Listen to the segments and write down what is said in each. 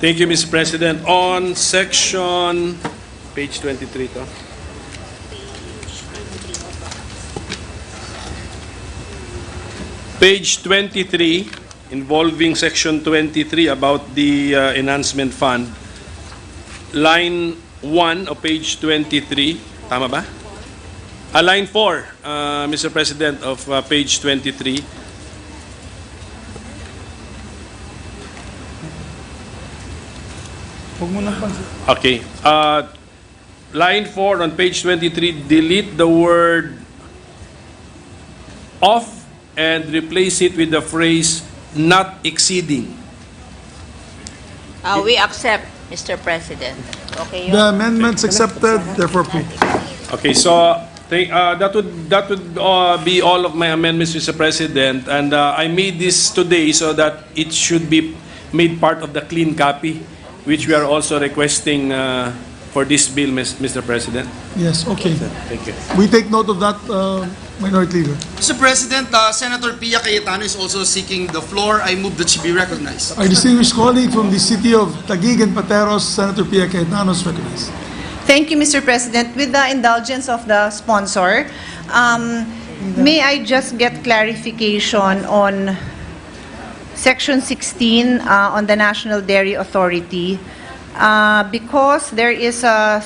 Thank you, Mr. President. On section, page 23 to. Page 23, involving section 23 about the enhancement fund. Line 1 of page 23, tama ba? Line 4, Mr. President, of page 23. Okay. Line 4 on page 23, delete the word "of" and replace it with the phrase "not exceeding." We accept, Mr. President. Okay. The amendments accepted, therefore approved. Okay, so that would be all of my amendments, Mr. President, and I made this today so that it should be made part of the clean copy, which we are also requesting for this bill, Mr. President. Yes, okay. Thank you. We take note of that, Minority Leader. Mr. President, Senator Pia Cayetano is also seeking the floor. I move that she be recognized. Our distinguished colleague from the city of Taguig and Pateros, Senator Pia Cayetano, is recognized. Thank you, Mr. President. With the indulgence of the sponsor, may I just get clarification on Section 16 on the National Dairy Authority? Because there is a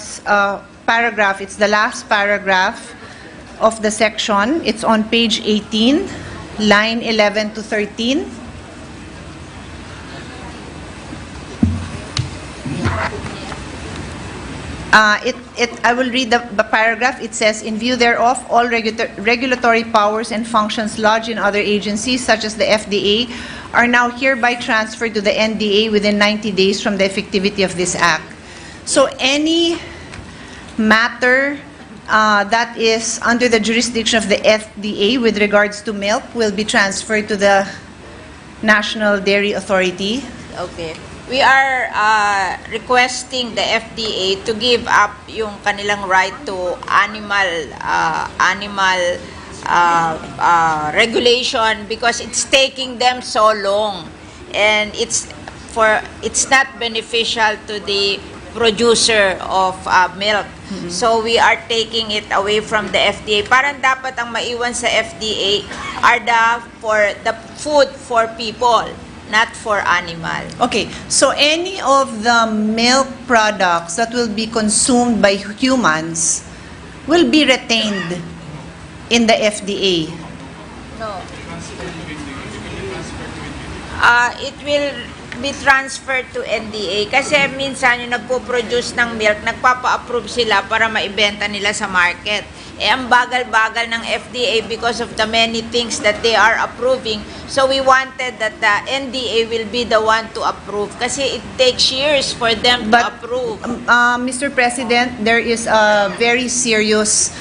paragraph, it's the last paragraph of the section. It's on page 18, line 11 to 13. I will read the paragraph. It says, in view thereof, all regulatory powers and functions lodged in other agencies, such as the FDA, are now hereby transferred to the NDA within 90 days from the effectivity of this act. So any matter that is under the jurisdiction of the FDA with regards to milk will be transferred to the National Dairy Authority. Okay. We are requesting the FDA to give up yung kanilang right to animal regulation because it's taking them so long, and it's not beneficial to the producer of milk. Mm-hmm. So we are taking it away from the FDA. Parang dapat ang maiwan sa FDA are the food for people, not for animal. Okay, so any of the milk products that will be consumed by humans will be retained in the FDA. No. It will be transferred to NDA kasi minsan yung nagpo-produce ng milk, nagpapa-approve sila para maibenta nila sa market. Ang bagal-bagal ng FDA because of the many things that they are approving. So we wanted that the NDA will be the one to approve kasi it takes years for them to approve. Mr. President, there is a very serious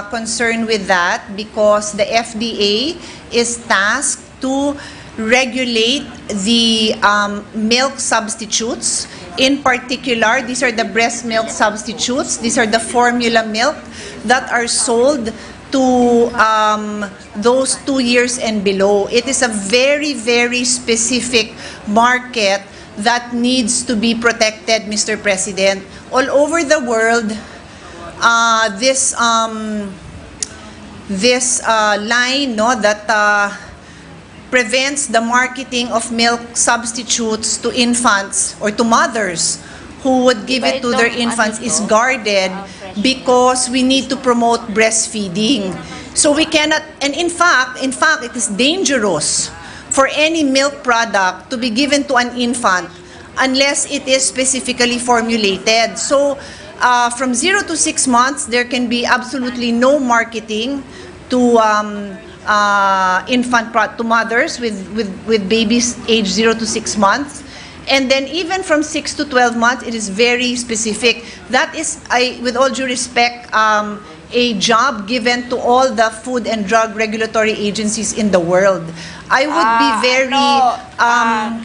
concern with that because the FDA is tasked to regulate the milk substitutes. In particular, these are the breast milk substitutes. These are the formula milk that are sold to those 2 years and below. It is a very, very specific market that needs to be protected, Mr. President. All over the world, this line that prevents the marketing of milk substitutes to infants or to mothers who would give it to their infants is guarded because we need to promote breastfeeding. So we cannot, and in fact, it is dangerous for any milk product to be given to an infant unless it is specifically formulated. So from 0 to 6 months, there can be absolutely no marketing to to mothers with babies aged 0 to 6 months. And then even from 6 to 12 months, it is very specific. That is, with all due respect, a job given to all the food and drug regulatory agencies in the world. I would be very...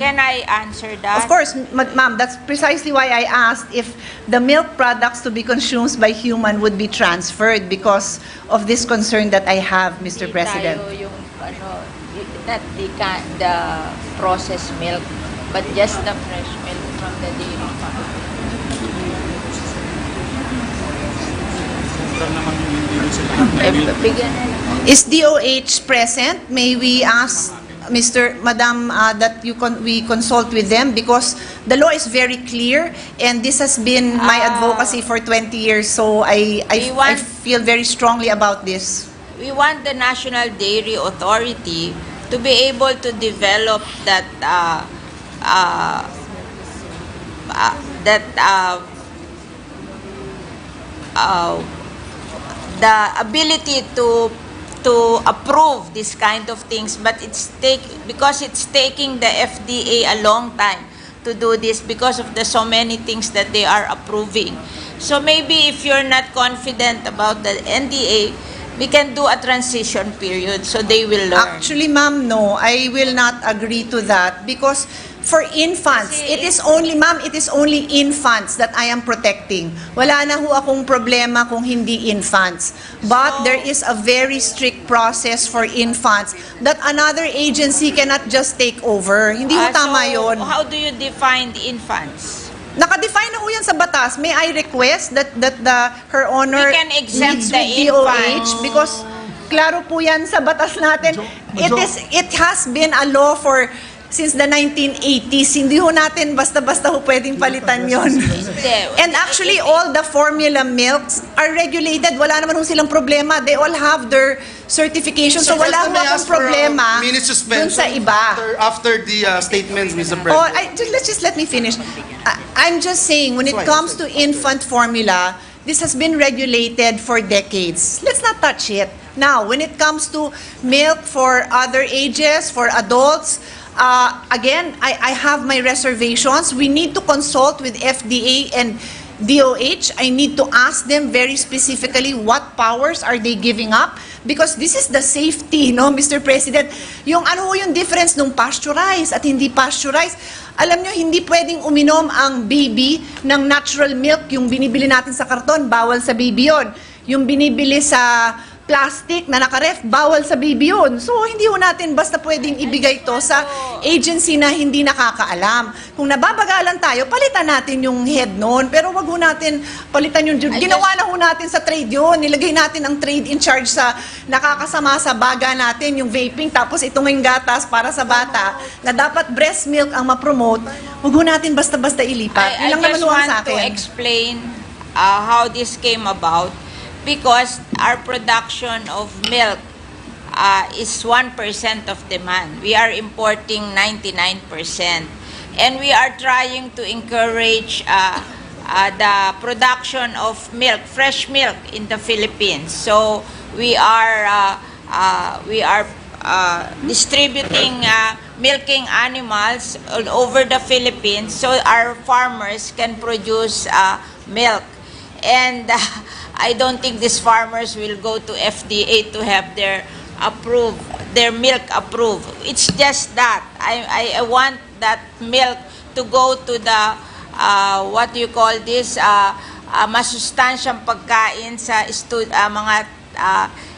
can I answer that? Of course, ma'am, that's precisely why I asked if the milk products to be consumed by human would be transferred because of this concern that I have, Mr. President. Not the processed milk, but just the fresh milk. from the dairy farm. Is DOH present? May we ask Madam, that we consult with them, because the law is very clear and this has been my advocacy for 20 years, so I feel very strongly about this. We want the National Dairy Authority to be able to develop that the ability to approve this kind of things, but because it's taking the FDA a long time to do this because of the so many things that they are approving. So maybe if you're not confident about the NDA, we can do a transition period so they will learn. Actually, ma'am, no, I will not agree to that, because for infants, it is only infants that I am protecting. Wala na ho akong problema kung hindi infants. But there is a very strict process for infants that another agency cannot just take over. Hindi ho tama yun. How do you define the infants? Nakadefine na ho yan sa batas. May I request that Her Honor We can exempt meets the with DOH, infants. because klaro po yan sa batas natin. It has been a law since the 1980s. Hindi ho natin basta-basta ho pwedeng palitan yon. And actually, all the formula milks are regulated. Wala naman ho silang problema. They all have their certification. So wala ho akong problema Minute dun suspension sa iba. after the statements, Mr. President. Oh, just let me finish. I'm just saying, when it comes to infant formula, this has been regulated for decades. Let's not touch it. Now, when it comes to milk for other ages, for adults, again, I have my reservations. We need to consult with FDA and DOH. I need to ask them very specifically what powers are they giving up, because this is the safety, no, Mr. President. Yung difference nung pasteurized at hindi pasteurized. Alam nyo, hindi pwedeng uminom ang baby ng natural milk. Yung binibili natin sa karton, bawal sa baby yun. Yung binibili sa plastic na nakaref, bawal sa baby yun. So, hindi ho natin basta pwedeng ibigay to sa agency na hindi nakakaalam. Kung nababagalan tayo, palitan natin yung head noon. Pero wag ho natin palitan yung... Ginawa na ho natin sa trade yun. Nilagay natin ang trade in charge sa nakakasama sa baga natin, yung vaping. Tapos itong yung gatas para sa bata, na dapat breast milk ang ma-promote. Wag ho natin basta-basta ilipat. I Yun lang naman just ho ang want sa to akin. explain how this came about, because our production of milk is 1% of demand. We are importing 99%. And we are trying to encourage the production of milk, fresh milk in the Philippines. So we are distributing milking animals all over the Philippines so our farmers can produce milk. And I don't think these farmers will go to FDA to have their milk approved. It's just that I want that milk to go to the what do you call this, masustansyang pagkain sa mga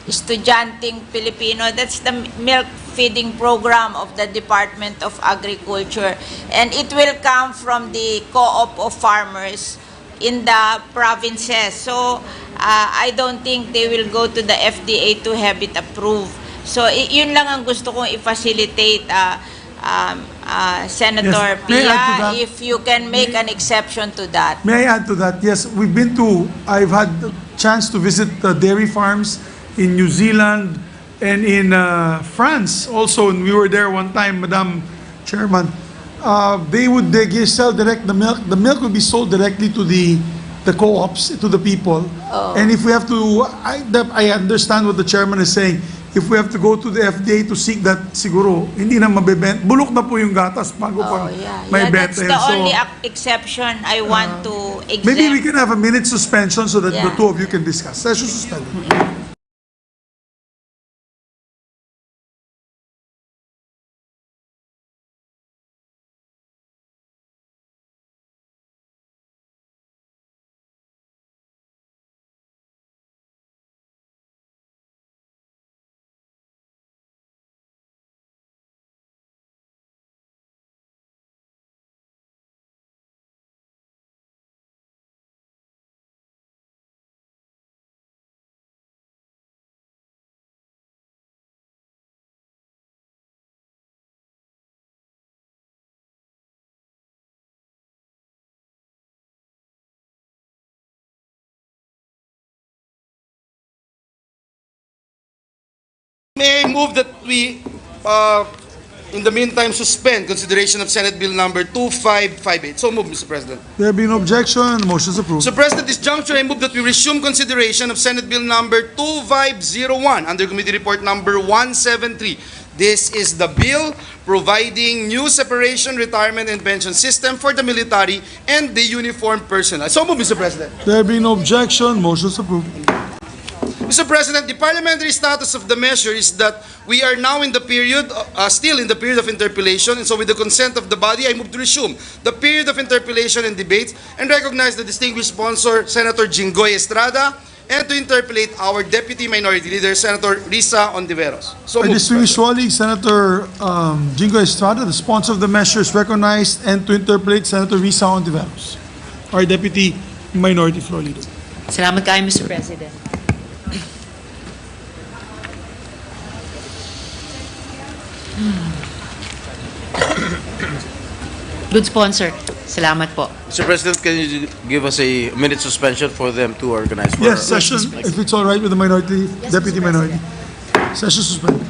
estudyanteng Pilipino. That's the milk feeding program of the Department of Agriculture, and it will come from the co-op of farmers in the provinces. So I don't think they will go to the FDA to have it approved. So yun lang ang gusto kong i-facilitate, Senator Yes. May I add to Pia, that? if you can make an exception to that. May I add to that? Yes, I've had the chance to visit dairy farms in New Zealand and in France also, and we were there one time, Madam Chairman. They sell direct the milk. The milk will be sold directly to the co-ops, to the people. And if we have to, I understand what the chairman is saying. If we have to go to the FDA to seek that, siguro, hindi na mabebenta. Bulok na po yung gatas bago pa may That's benta. the So, only exception I want to exempt. maybe we can have a minute suspension so that the two of you can discuss. Session suspended. May I move that we, in the meantime, suspend consideration of Senate Bill number 2558. So move, Mr. President. There being no objection, the motion is approved. Mr. President, this juncture, I move that we resume consideration of Senate Bill number 2501 under Committee Report number 173. This is the bill providing new separation, retirement, and pension system for the military and the uniformed personnel. So move, Mr. President. There being no objection, motion is approved. Mr. President, the parliamentary status of the measure is that we are now in the period, still in the period of interpellation, and so with the consent of the body, I move to resume the period of interpellation and debates and recognize the distinguished sponsor, Senator Jinggoy Estrada, and to interpellate our Deputy Minority Leader, Senator Risa Ontiveros. So My move, Mr. distinguished President. colleague, Senator Jingo Estrada, the sponsor of the measure, is recognized, and to interpolate Senator Risa Ontiveros, our Deputy Minority Floor Leader. Salamat kayo, Mr. President. Good sponsor. Salamat po. Mr. President, can you give us a minute suspension for them to organize? For Yes, session, if it's all right with the minority, Deputy Minority. Session suspended.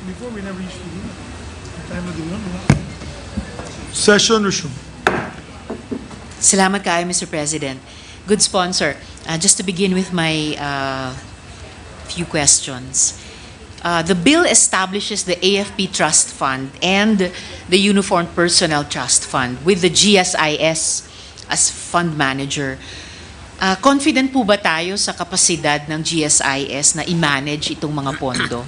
Before we never used to do that. Time na din yun, wala. Session resumed. Salamat kayo, Mr. President. Good sponsor. Just to begin with my few questions. The bill establishes the AFP Trust Fund and the Uniformed Personnel Trust Fund with the GSIS as fund manager. Confident po ba tayo sa kapasidad ng GSIS na i-manage itong mga pondo,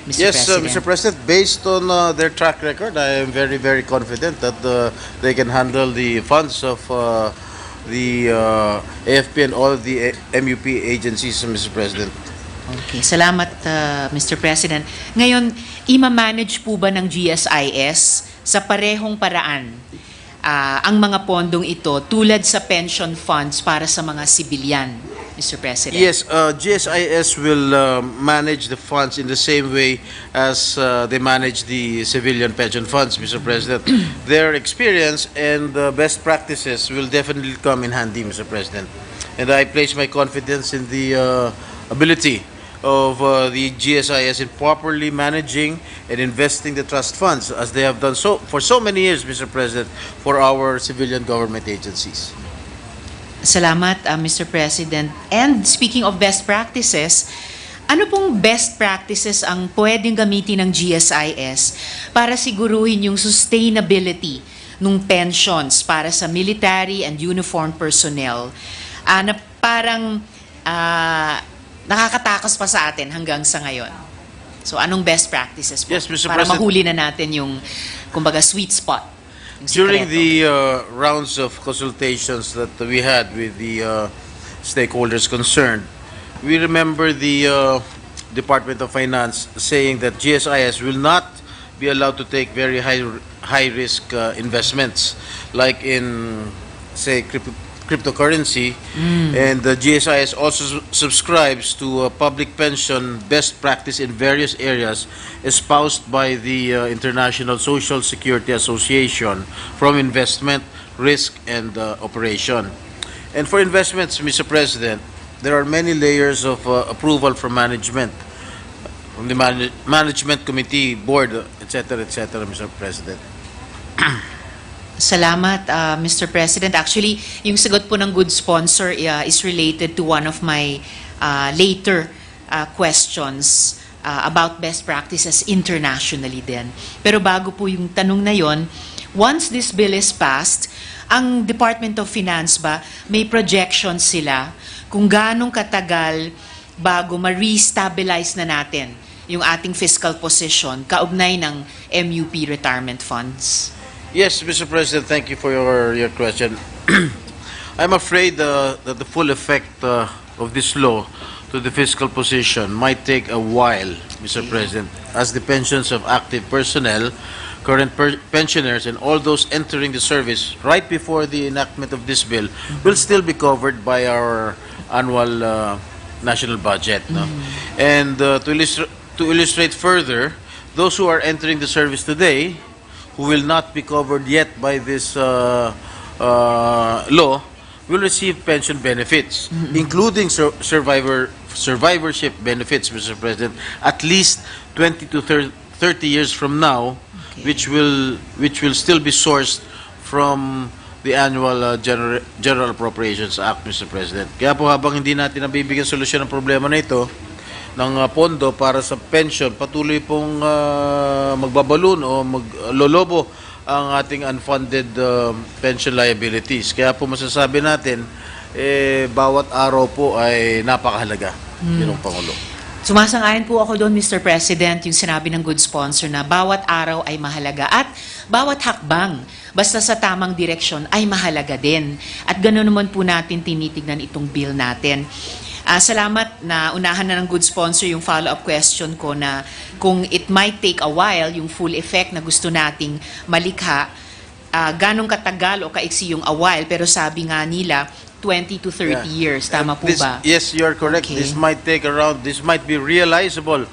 Mr. Yes, President? Mr. President, based on their track record, I am very, very confident that they can handle the funds of the AFP and all the MUP agencies, Mr. President. Okay, salamat, Mr. President. Ngayon, ima-manage po ba ng GSIS sa parehong paraan ang mga pondong ito tulad sa pension funds para sa mga sibilyan, Mr. President? Yes, GSIS will manage the funds in the same way as they manage the civilian pension funds, Mr. President. Their experience and best practices will definitely come in handy, Mr. President. And I place my confidence in the ability of the GSIS in properly managing and investing the trust funds as they have done so for so many years, Mr. President, for our civilian government agencies. Salamat, Mr. President. And speaking of best practices, ano pong best practices ang pwedeng gamitin ng GSIS para siguruhin yung sustainability ng pensions para sa military and uniformed personnel na parang nakakatakas pa sa atin hanggang sa ngayon? So, anong best practices po? Yes, Mr. Para President. mahuli na natin yung, kumbaga, sweet spot. Yung During sikreto. the rounds of consultations that we had with the stakeholders concerned, we remember the Department of Finance saying that GSIS will not be allowed to take very high risk investments like in, say, cryptocurrency, and the GSIS also subscribes to a public pension best practice in various areas espoused by the International Social Security Association from investment, risk, and operation. And for investments, Mr. President, there are many layers of approval from management, from the management committee, board, etc., Mr. President. Salamat, Mr. President. Actually, yung sagot po ng good sponsor is related to one of my later questions about best practices internationally din. Pero bago po yung tanong na yon, once this bill is passed, ang Department of Finance ba, may projections sila kung ganong katagal bago ma-restabilize na natin yung ating fiscal position kaugnay ng MUP retirement funds? Yes, Mr. President, thank you for your question. I'm afraid that the full effect of this law to the fiscal position might take a while, Mr. President, as the pensions of active personnel, current pensioners, and all those entering the service right before the enactment of this bill will still be covered by our annual national budget. No? And to illustrate further, those who are entering the service today, who will not be covered yet by this law, will receive pension benefits, including survivorship benefits, Mr. President, at least 20 to 30 years from now, which will still be sourced from the annual General Appropriations Act, Mr. President. Kaya po habang hindi natin nabibigyan solusyon ng problema na ito, ng pondo para sa pension, patuloy pong magbabalon o maglolobo ang ating unfunded pension liabilities. Kaya po masasabi natin, bawat araw po ay napakahalaga, Ginoong Pangulo. Sumasang-ayon po ako doon, Mr. President, yung sinabi ng good sponsor na bawat araw ay mahalaga at bawat hakbang, basta sa tamang direksyon, ay mahalaga din. At ganoon naman po natin tinitignan itong bill natin. Salamat na unahan na ng good sponsor yung follow-up question ko na kung it might take a while, yung full effect na gusto nating malikha, ganong katagal o kaiksi yung a while, pero sabi nga nila, 20 to 30 years. Tama po ba? Yes, you are correct. Okay. This might be realizable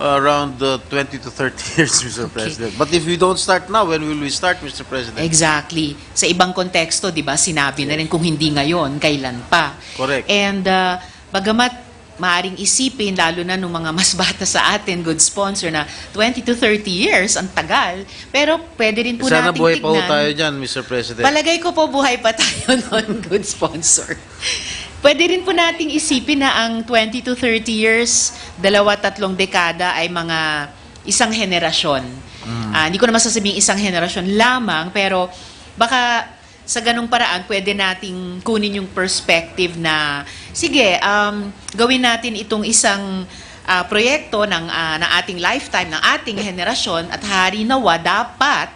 around 20 to 30 years, Mr. President. But if we don't start now, when will we start, Mr. President? Exactly. Sa ibang konteksto, di ba, sinabi na rin kung hindi ngayon, kailan pa. Correct. And bagamat maaring isipin, lalo na nung mga mas bata sa atin, good sponsor, na 20 to 30 years, ang tagal. Pero pwede rin po Sana nating buhay pa ho tignan. tayo dyan, Mr. President. Palagay ko po buhay pa tayo noon, good sponsor. Pwede rin po nating isipin na ang 20 to 30 years, 2-3 dekada ay mga isang henerasyon. Hindi ko naman sasabing isang henerasyon lamang, pero baka sa ganung paraan, pwede nating kunin yung perspective na, sige, gawin natin itong isang proyekto ng ating lifetime, ng ating henerasyon, at hari nawa, dapat,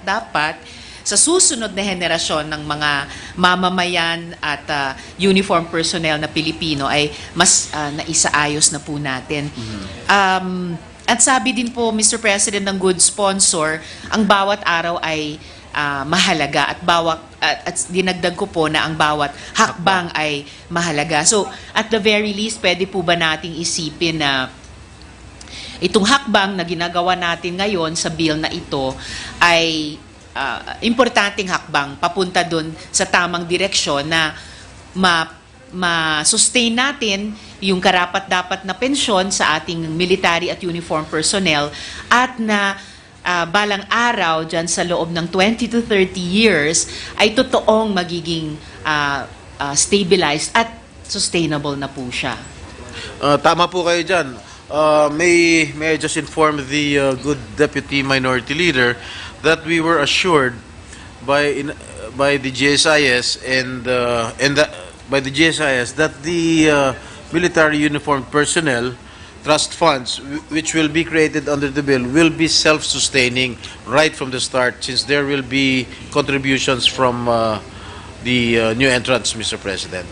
sa susunod na henerasyon ng mga mamamayan at uniform personnel na Pilipino ay mas naisaayos na po natin. At sabi din po, Mr. President, ng good sponsor, ang bawat araw ay mahalaga at dinagdag ko po na ang bawat hakbang ay mahalaga. So, at the very least, pwede po ba nating isipin na itong hakbang na ginagawa natin ngayon sa bill na ito ay importanteng hakbang papunta doon sa tamang direksyon na ma-sustain natin yung karapat-dapat na pensyon sa ating military at uniform personnel at na balang araw dyan sa loob ng 20 to 30 years ay totoong magiging stabilized at sustainable na po siya. Tama po kayo dyan. May I just inform the good Deputy Minority Leader that we were assured by the GSIS by the GSIS that the military uniformed personnel trust funds which will be created under the bill will be self-sustaining right from the start, since there will be contributions from the new entrants, Mr. President.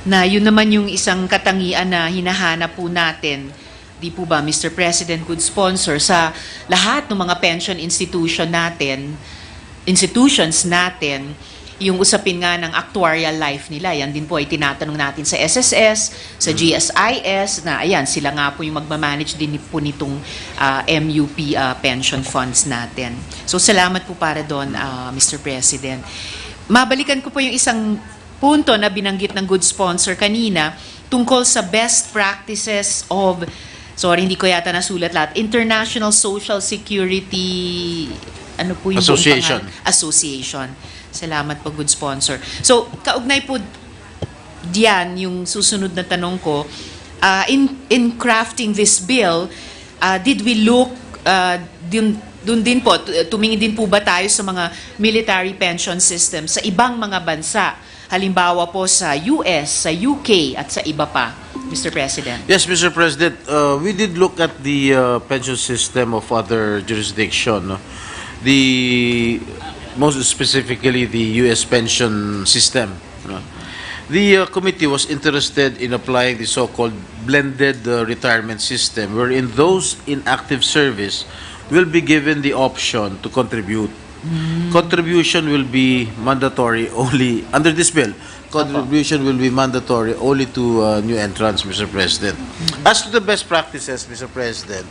Na yun naman yung isang katangian na hinahanap po natin, di po ba, Mr. President, good sponsor, sa lahat ng mga pension institutions natin, yung usapin nga ng actuarial life nila, yan din po ay tinatanong natin sa SSS, sa GSIS, na ayan, sila nga po yung magmamanage din po nitong MUP pension funds natin. So salamat po para doon, Mr. President. Mabalikan ko po yung isang punto na binanggit ng good sponsor kanina, tungkol sa best practices of, sorry, hindi ko yata nasulat lahat, International Social Security, ano po yung Association. Association. Salamat po, good sponsor. So, kaugnay po diyan yung susunod na tanong ko, in crafting this bill, did we look dun din po, tumingin din po ba tayo sa mga military pension system sa ibang mga bansa? Halimbawa po sa US, sa UK at sa iba pa, Mr. President. Yes, Mr. President, we did look at the pension system of other jurisdiction. No? Most specifically, the U.S. pension system. No? The committee was interested in applying the so-called blended retirement system, wherein those in active service will be given the option to contribute. Contribution will be mandatory only under this bill. Contribution will be mandatory only to new entrants, Mr. President. As to the best practices, Mr. President,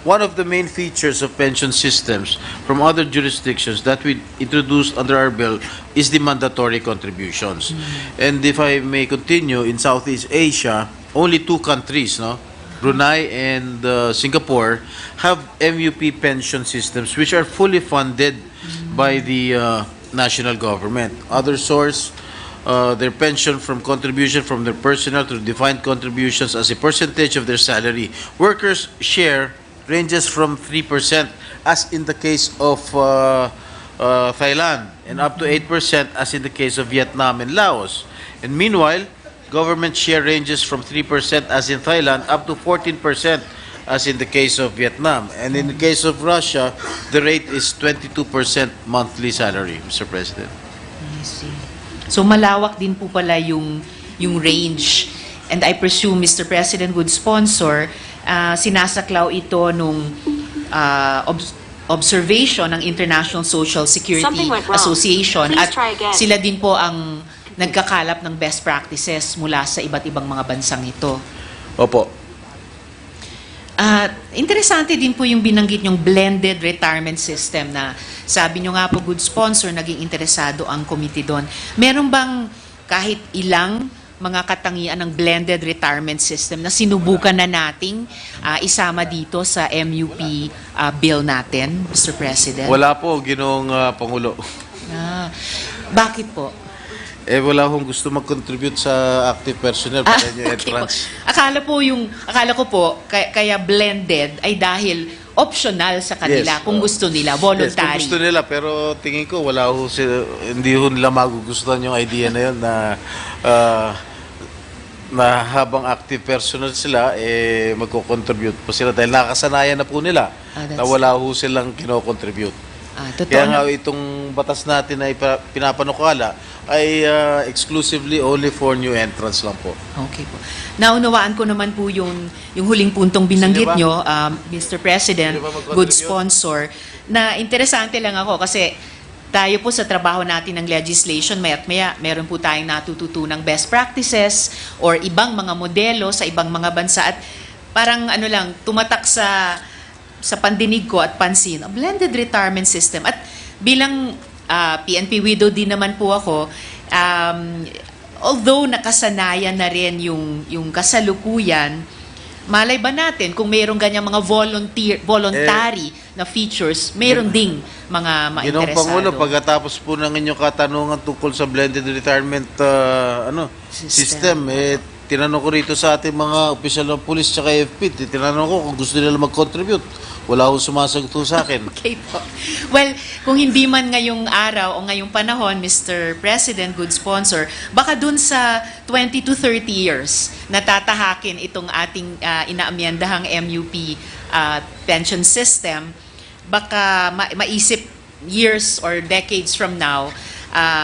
one of the main features of pension systems from other jurisdictions that we introduced under our bill is the mandatory contributions. And if I may continue, in Southeast Asia, only 2 countries, no, Brunei and Singapore, have MUP pension systems which are fully funded by the national government. Other source their pension from contribution from their personnel to defined contributions as a percentage of their salary. Workers' share ranges from 3%, as in the case of Thailand, and up to 8%, as in the case of Vietnam and Laos. And meanwhile, government share ranges from 3%, as in Thailand, up to 14%, as in the case of Vietnam. And in the case of Russia, the rate is 22% monthly salary, Mr. President. I see. So malawak din po pala yung range. And I presume, Mr. President, would sponsor, sinasaklaw ito nung observation ng International Social Security Something went wrong. Association. Please At try again. sila din po ang nagkakalap ng best practices mula sa iba't ibang mga bansang ito. Opo. Interesante din po yung binanggit yung blended retirement system na sabi nyo nga po, good sponsor, naging interesado ang committee doon. Meron bang kahit ilang mga katangian ng blended retirement system na sinubukan na nating isama dito sa MUP bill natin, Mr. President? Wala po, Ginoong Pangulo. Bakit po? Wala akong gusto mag-contribute sa active personnel para new okay po. entrants. Akala ko po, kaya blended ay dahil optional sa kanila Yes, kung gusto nila, voluntary. Yes, kung gusto nila, pero tingin ko wala ho sila, hindi ho nila magugustuhan yung idea na yun na habang active personnel sila, magko-contribute po sila dahil nakasanayan na po nila na wala ho silang kino-contribute. Totoo Kaya nga na. itong batas natin ay pinapanukala ay exclusively only for new entrants lang po. Okay po. Naunawaan ko naman po yung huling puntong binanggit Sino nyo, Mr. President, Sino ba mag-contribute? good sponsor, na interesante lang ako kasi tayo po sa trabaho natin ng legislation, maya't maya, meron po tayong natututunang best practices or ibang mga modelo sa ibang mga bansa at parang tumatak sa pandinig ko at pansin, a blended retirement system. At bilang PNP widow din naman po ako, although nakasanayan na rin yung kasalukuyan, malay ba natin kung mayroong ganyang mga voluntary na features, mayroon ding mga Ginoong mainteresado. Pangulo, pagkatapos po ng inyong katanungan tungkol sa blended retirement system, tinanong ko rito sa ating mga opisyal ng pulis at AFP, tinanong ko kung gusto nila mag-contribute. Wala akong sumasagot sa akin. Okay po. Well, kung hindi man ngayong araw o ngayong panahon, Mr. President, good sponsor, baka dun sa 20 to 30 years na tatahakin itong ating inaamyandahang MUP pension system, baka maisip years or decades from now,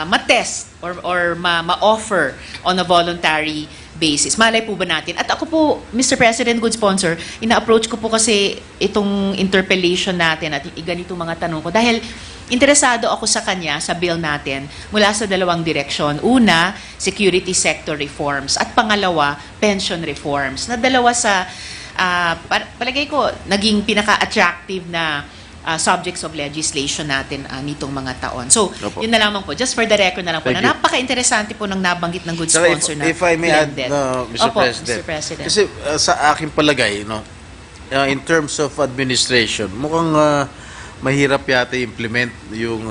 ma-test or ma-offer on a voluntary basis. Malay po ba natin? At ako po, Mr. President, good sponsor, ina-approach ko po kasi itong interpellation natin at ganito mga tanong ko dahil interesado ako sa kanya, sa bill natin, mula sa dalawang direksyon. Una, security sector reforms at pangalawa, pension reforms. Na dalawa sa, palagay ko, naging pinaka-attractive na subjects of legislation natin nitong mga taon. So, Opo. yun na lamang po. Just for the record na lang po, Thank na you. napaka-interesante po ng nabanggit ng good Saka sponsor na if I may add, blended. Mr. Opo, President. Mr. President. Kasi sa aking palagay, in terms of administration, mukhang mahirap yata implement yung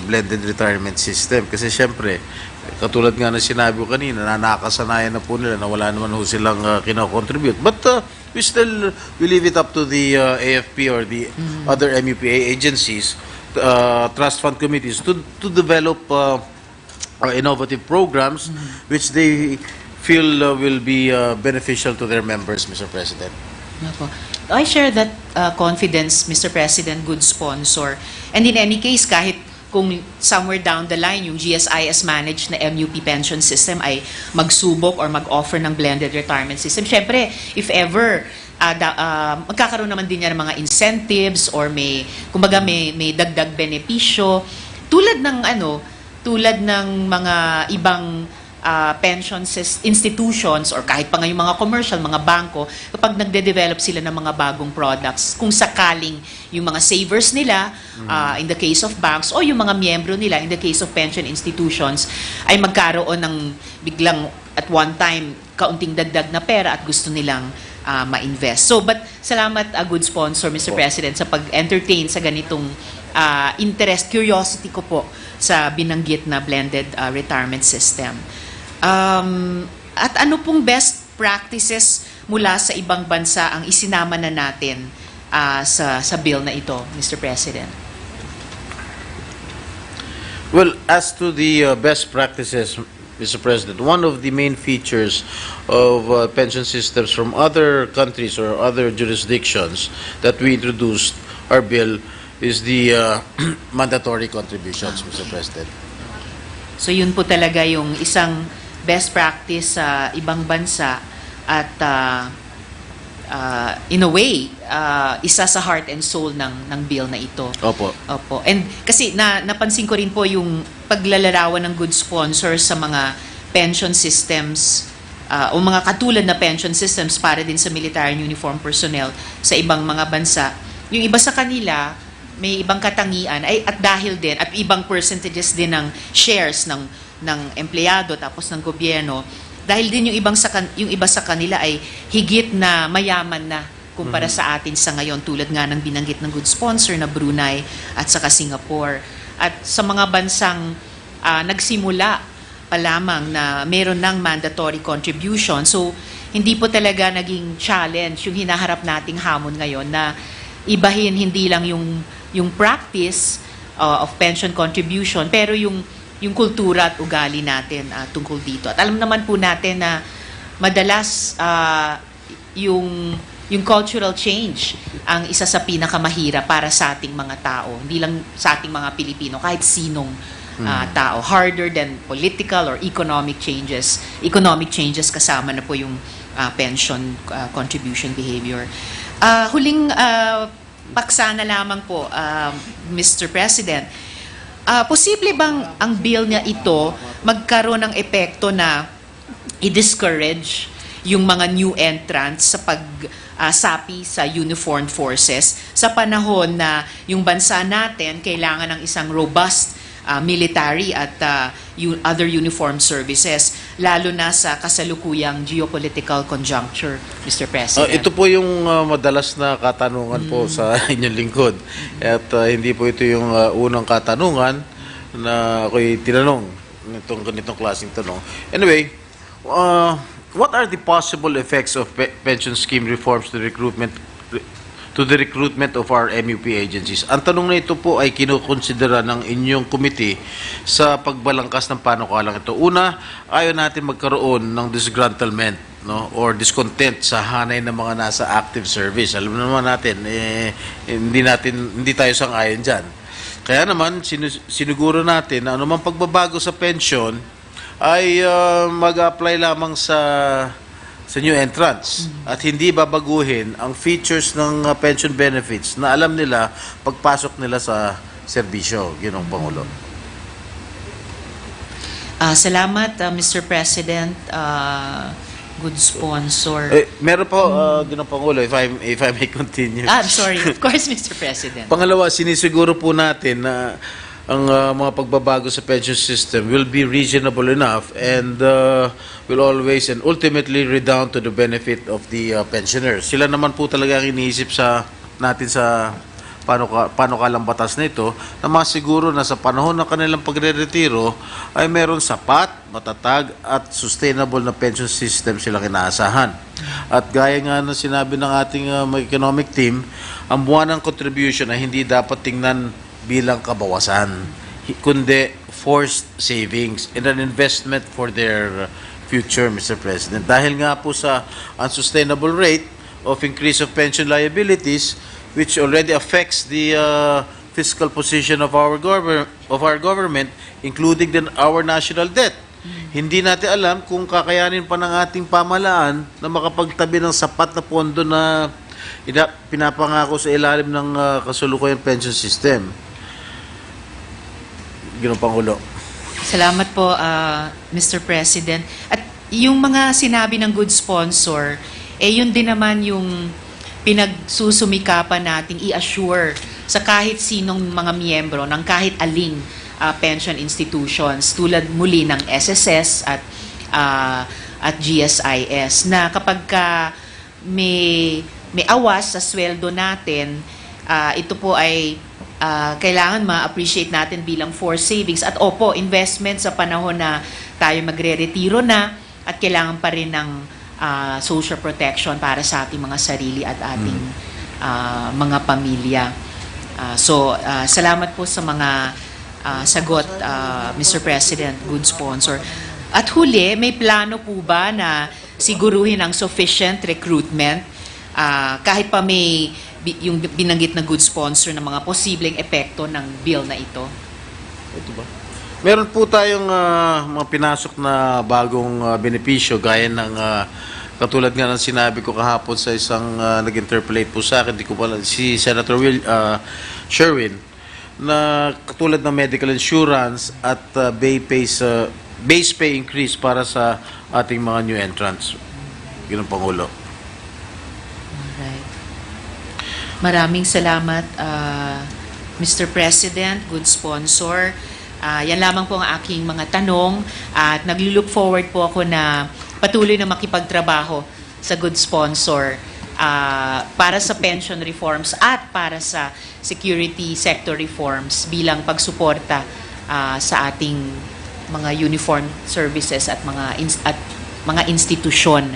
blended retirement system. Kasi syempre, katulad nga na sinabi ko kanina, nakakasanayan na po nila na wala naman ho silang kinakontribute. But we leave it up to the AFP or the other MUPA agencies, trust fund committees to develop innovative programs which they feel will be beneficial to their members, Mr. President. Opo. I share that confidence, Mr. President, good sponsor. And in any case, kahit kung somewhere down the line yung GSIS managed na MUP pension system ay magsubok or mag-offer ng blended retirement system, syempre, if ever, magkakaroon naman din yan ng mga incentives or kumbaga may dagdag benepisyo tulad ng mga ibang pension institutions or kahit pa nga yung mga commercial, mga bangko, kapag nagde-develop sila ng mga bagong products, kung sakaling yung mga savers nila, in the case of banks, o yung mga miyembro nila, in the case of pension institutions, ay magkaroon ng biglang at one time kaunting dagdag na pera at gusto nilang ma-invest. So, but salamat, good sponsor, Mr. President, sa pag-entertain sa ganitong interest, curiosity ko po sa binanggit na blended retirement system. At ano pong best practices mula sa ibang bansa ang isinama na natin sa bill na ito, Mr. President? Well, as to the best practices, Mr. President, one of the main features of pension systems from other countries or other jurisdictions that we introduced our bill is the mandatory contributions, Mr. President. So yun po talaga yung isang best practice sa ibang bansa at in a way, isa sa heart and soul ng bill na ito. Opo. Opo. And kasi napansin ko rin po yung paglalarawan ng good sponsors sa mga pension systems o mga katulad na pension systems para din sa military and uniform personnel sa ibang mga bansa. Yung iba sa kanila, may ibang katangian at dahil din at ibang percentages din ng shares ng empleyado tapos ng gobyerno, dahil din yung iba sa kanila ay higit na mayaman na kumpara sa atin sa ngayon, tulad nga ng binanggit ng good sponsor na Brunei at saka Singapore. At sa mga bansang nagsimula pa lamang na meron ng mandatory contribution, so hindi po talaga naging challenge yung hinaharap nating hamon ngayon na ibahin hindi lang yung practice of pension contribution, pero yung kultura at ugali natin tungkol dito. At alam naman po natin na madalas yung cultural change ang isa sa pinakamahirap para sa ating mga tao. Hindi lang sa ating mga Pilipino, kahit sinong tao. Harder than political or economic changes. Economic changes kasama na po yung pension contribution behavior. Huling paksa na lamang po, Mr. President, posible bang ang bill niya ito magkaroon ng epekto na i-discourage yung mga new entrants sa pagsapi sa uniformed forces sa panahon na yung bansa natin kailangan ng isang robust military at other uniformed services, lalo na sa kasalukuyang geopolitical conjuncture, Mr. President? Ito po yung madalas na katanungan po sa inyong lingkod. At hindi po ito yung unang katanungan na ako'y tinanong ganitong klaseng tanong. Anyway, what are the possible effects of pension scheme reforms to the recruitment of our MUP agencies? Ang tanong na ito po ay kinukonsidera ng inyong committee sa pagbalangkas ng panukalang ito. Una, ayaw natin magkaroon ng disgruntlement, no, or discontent sa hanay ng mga nasa active service. Alam naman natin, hindi tayo sang-ayon dyan. Kaya naman, siniguro natin na anumang pagbabago sa pension ay mag-apply lamang sa new entrants at hindi babaguhin ang features ng pension benefits na alam nila pagpasok nila sa serbisyo, Ginoong Pangulo. Salamat, Mr. President. Good sponsor. Meron po, Ginoong Pangulo, if I may continue. I'm sorry. Of course, Mr. President. Pangalawa, sinisiguro po natin na ang mga pagbabago sa pension system will be reasonable enough and will always and ultimately redound to the benefit of the pensioners. Sila naman po talaga ang iniisip natin sa panukalang batas nito na masiguro na sa panahon ng kanilang pagre-retiro ay meron sapat, matatag at sustainable na pension system sila kinaasahan. At gaya nga na sinabi ng ating economic team, ang buwanang contribution ay hindi dapat tingnan bilang kabawasan, kundi forced savings and an investment for their future, Mr. President. Dahil nga po sa unsustainable rate of increase of pension liabilities, which already affects the fiscal position of our government, including our national debt. Hindi natin alam kung kakayanin pa ng ating pamahalaan na makapagtabi ng sapat na pondo na pinapangako sa ilalim ng kasulukuyang pension system. Ginoong Pangulo. Salamat po, Mr. President. At yung mga sinabi ng good sponsor, yun din naman yung pinagsusumikapan nating i-assure sa kahit sinong mga miyembro ng kahit aling pension institutions tulad muli ng SSS at GSIS na kapag may awas sa sweldo natin, ito po ay kailangan ma-appreciate natin bilang forced savings at investment sa panahon na tayo magre-retiro na at kailangan pa rin ng social protection para sa ating mga sarili at ating mga pamilya. Salamat po sa mga sagot, Mr. President, good sponsor. At huli, may plano po ba na siguruhin ang sufficient recruitment kahit pa may yung binanggit na good sponsor ng mga posibleng epekto ng bill na ito? Ito ba? Meron po tayong mga pinasok na bagong benepisyo gaya ng katulad nga ng sinabi ko kahapon sa isang nag-interpolate po sa akin, di ko pala, si Senator Sherwin, na katulad ng medical insurance at base pay increase para sa ating mga new entrants. Yun ang Pangulo. Alright. Maraming salamat, Mr. President, good sponsor. Yan lamang po ang aking mga tanong at naglulook forward po ako na patuloy na makipagtrabaho sa good sponsor para sa pension reforms at para sa security sector reforms bilang pagsuporta sa ating mga uniform services at mga institusyon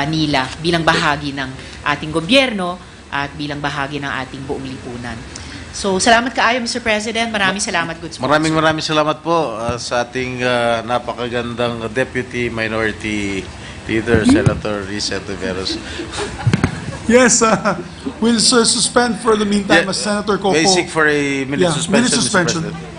nila bilang bahagi ng ating gobyerno at bilang bahagi ng ating buong lipunan. So, salamat kaayo, Mr. President. Maraming salamat, good sponsor. Maraming salamat po sa ating napakagandang Deputy Minority Leader, Senator Risa Tiveros. Yes, we'll suspend for the meantime as Senator Coco. Basic for a minute suspension, minute Mr. suspension. President.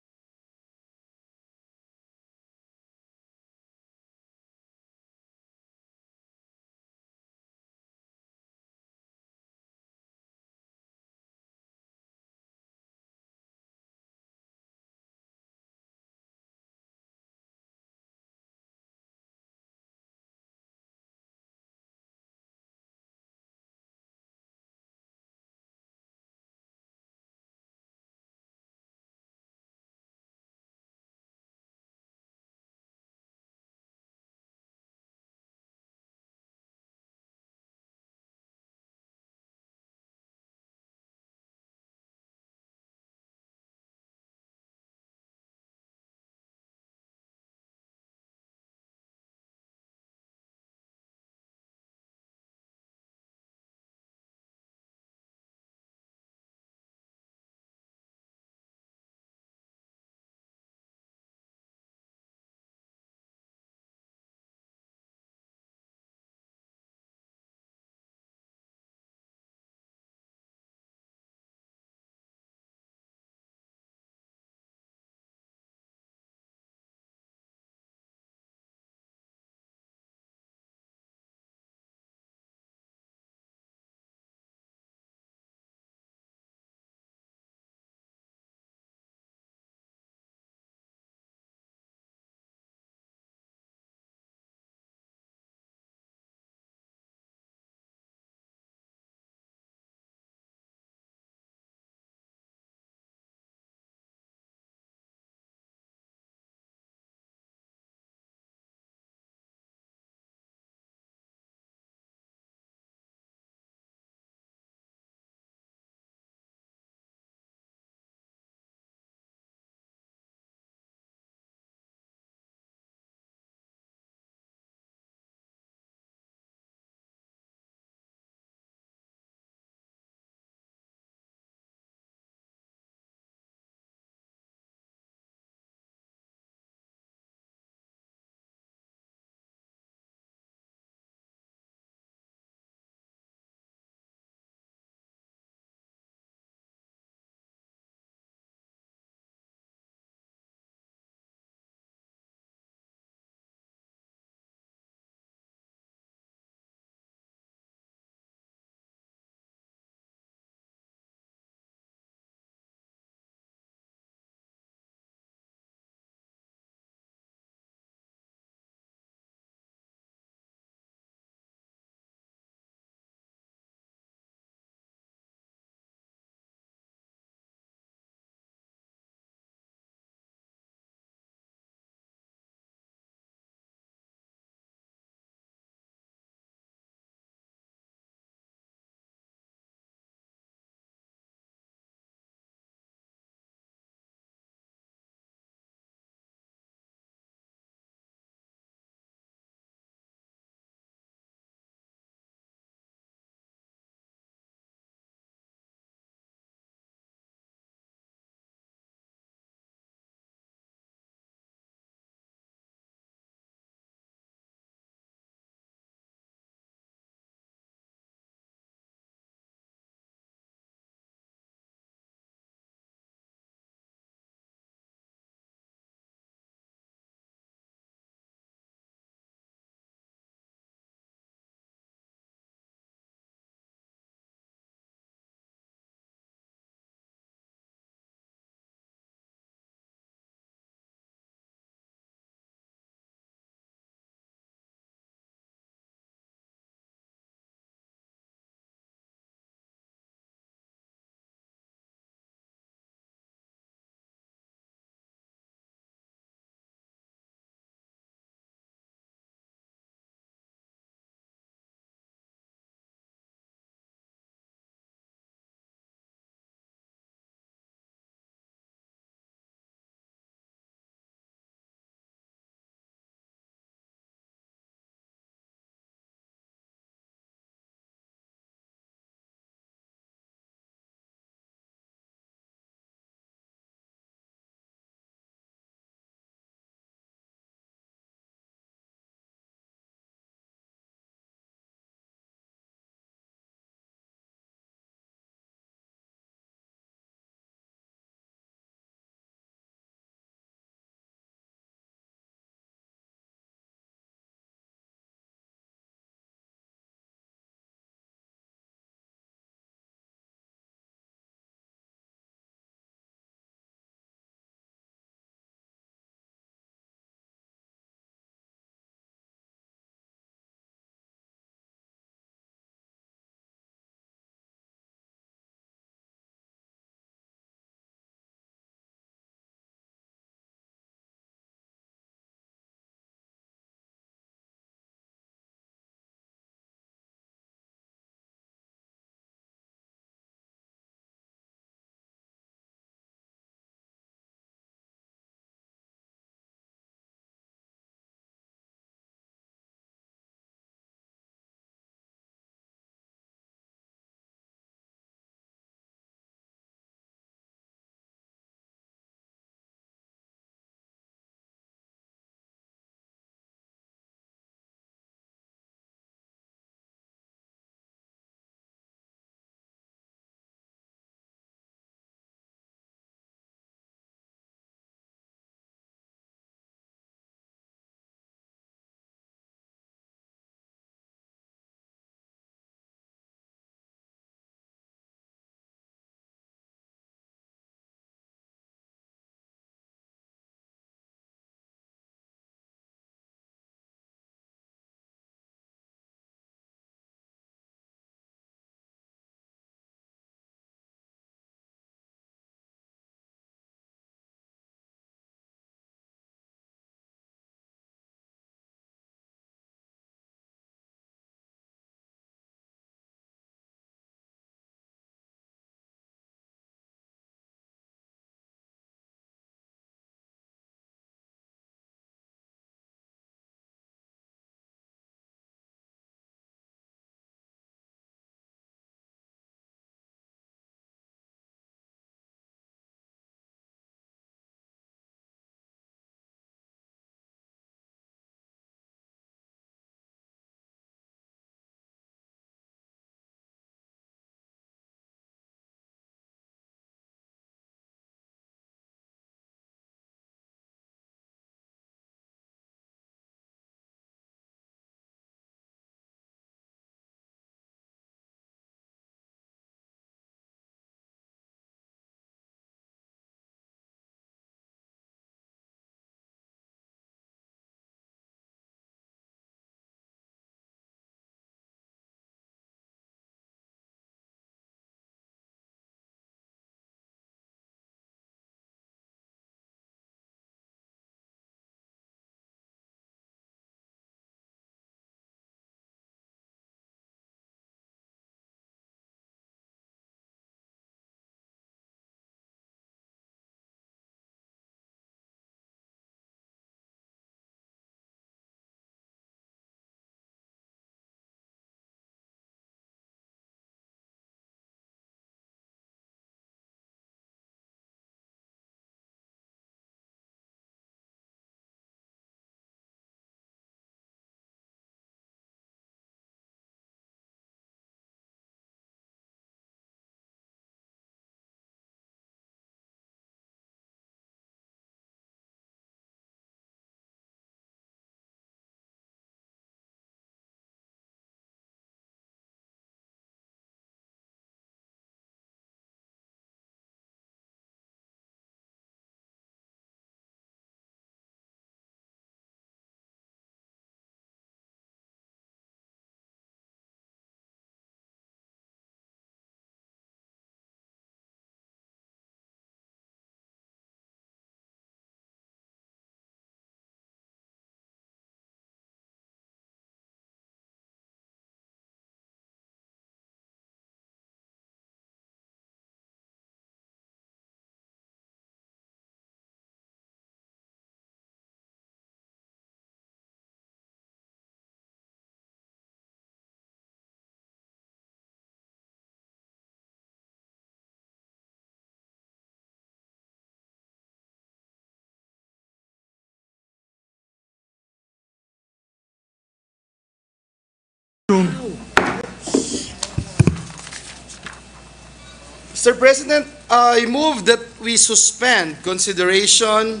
Mr. President, I move that we suspend consideration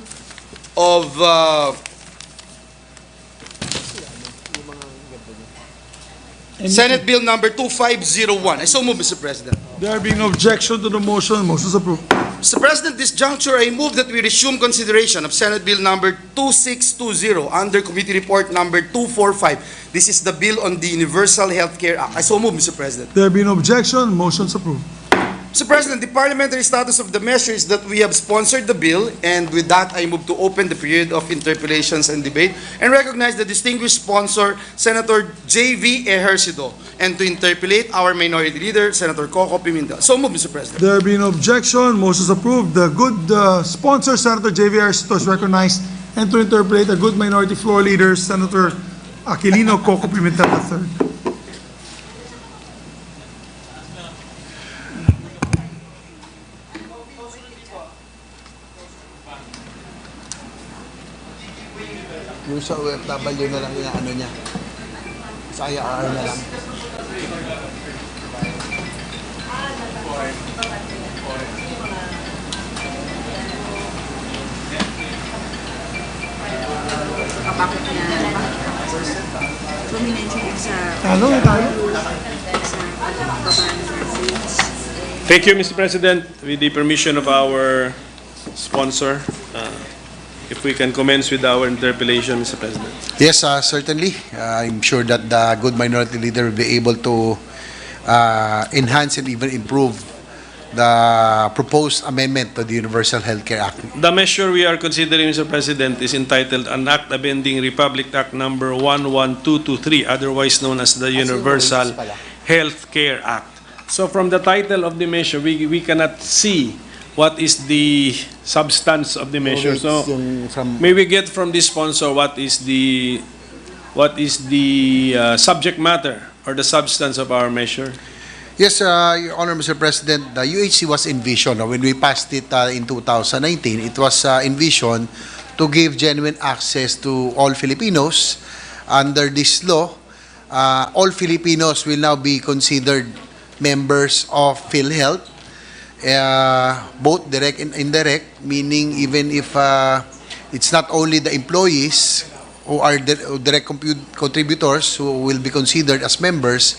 of Senate Bill number 2501. I so move, Mr. President. There being no objection to the motion, motion is approved. Mr. President, this juncture, I move that we resume consideration of Senate Bill number 2620 under Committee Report number 245. This is the bill on the Universal Healthcare Act. I so move, Mr. President. There being no objection, motion is approved. Mr. President, the parliamentary status of the measure is that we have sponsored the bill, and with that, I move to open the period of interpellations and debate and recognize the distinguished sponsor, Senator J.V. Ejercito, and to interpellate our minority leader, Senator Coco Pimentel. So move, Mr. President. There being no objection, motion is approved. The good sponsor, Senator J.V. Arcito, is recognized, and to interpolate the good minority floor leader, Senator Aquilino Coco Pimentel III. Yung sa OFW na lang yung ano niya. Sa IRR na lang. Ano yung tayo? Thank you, Mr. President. With the permission of our sponsor, if we can commence with our interpellation, Mr. President. Yes, certainly. I'm sure that the good minority leader will be able to enhance and even improve the proposed amendment to the Universal Healthcare Act. The measure we are considering, Mr. President, is entitled an Act amending Republic Act number 11223, otherwise known as the Universal Healthcare Act. So from the title of the measure, we cannot see what is the substance of the measure. So may we get from this sponsor what is the subject matter or the substance of our measure? Yes, Your Honor, Mr. President, the UHC was envisioned, when we passed it in 2019, it was envisioned to give genuine access to all Filipinos. Under this law, all Filipinos will now be considered members of PhilHealth, both direct and indirect, meaning even if it's not only the employees who are direct contributors who will be considered as members,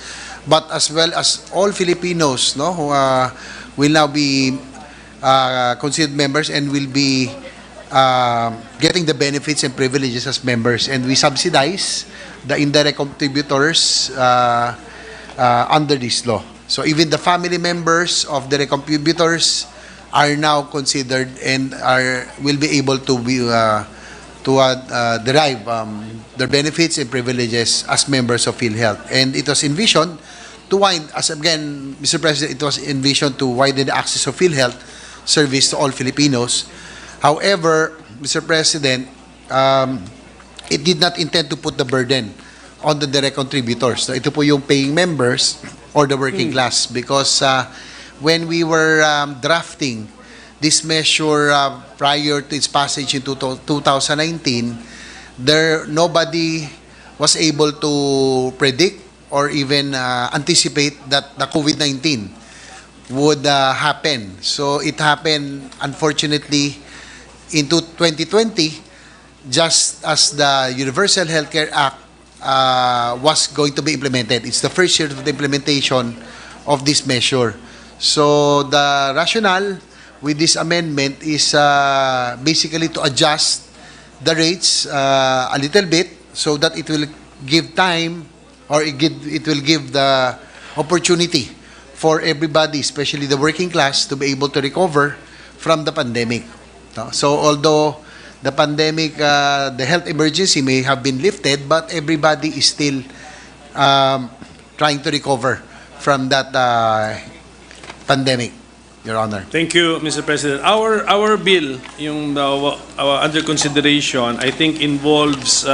but as well as all Filipinos, no, who will now be considered members and will be getting the benefits and privileges as members. And we subsidize the indirect contributors under this law. So even the family members of the contributors are now considered and will be able to be derive their benefits and privileges as members of PhilHealth. And it was envisioned to widen, as again, Mr. President, it was envisioned to widen the access of PhilHealth service to all Filipinos. However, Mr. President, it did not intend to put the burden on the direct contributors. So ito po yung paying members or the working class, because when we were drafting this measure prior to its passage in 2019, nobody was able to predict or even anticipate that the COVID-19 would happen. So it happened, unfortunately, in 2020, just as the Universal Healthcare Act was going to be implemented. It's the first year of the implementation of this measure. So the rationale with this amendment is basically to adjust the rates a little bit so that it will give time, or it will give the opportunity for everybody, especially the working class, to be able to recover from the pandemic. No? So although the pandemic, the health emergency may have been lifted, but everybody is still trying to recover from that pandemic, Your Honor. Thank you, Mr. President. Our bill, yung under consideration, I think involves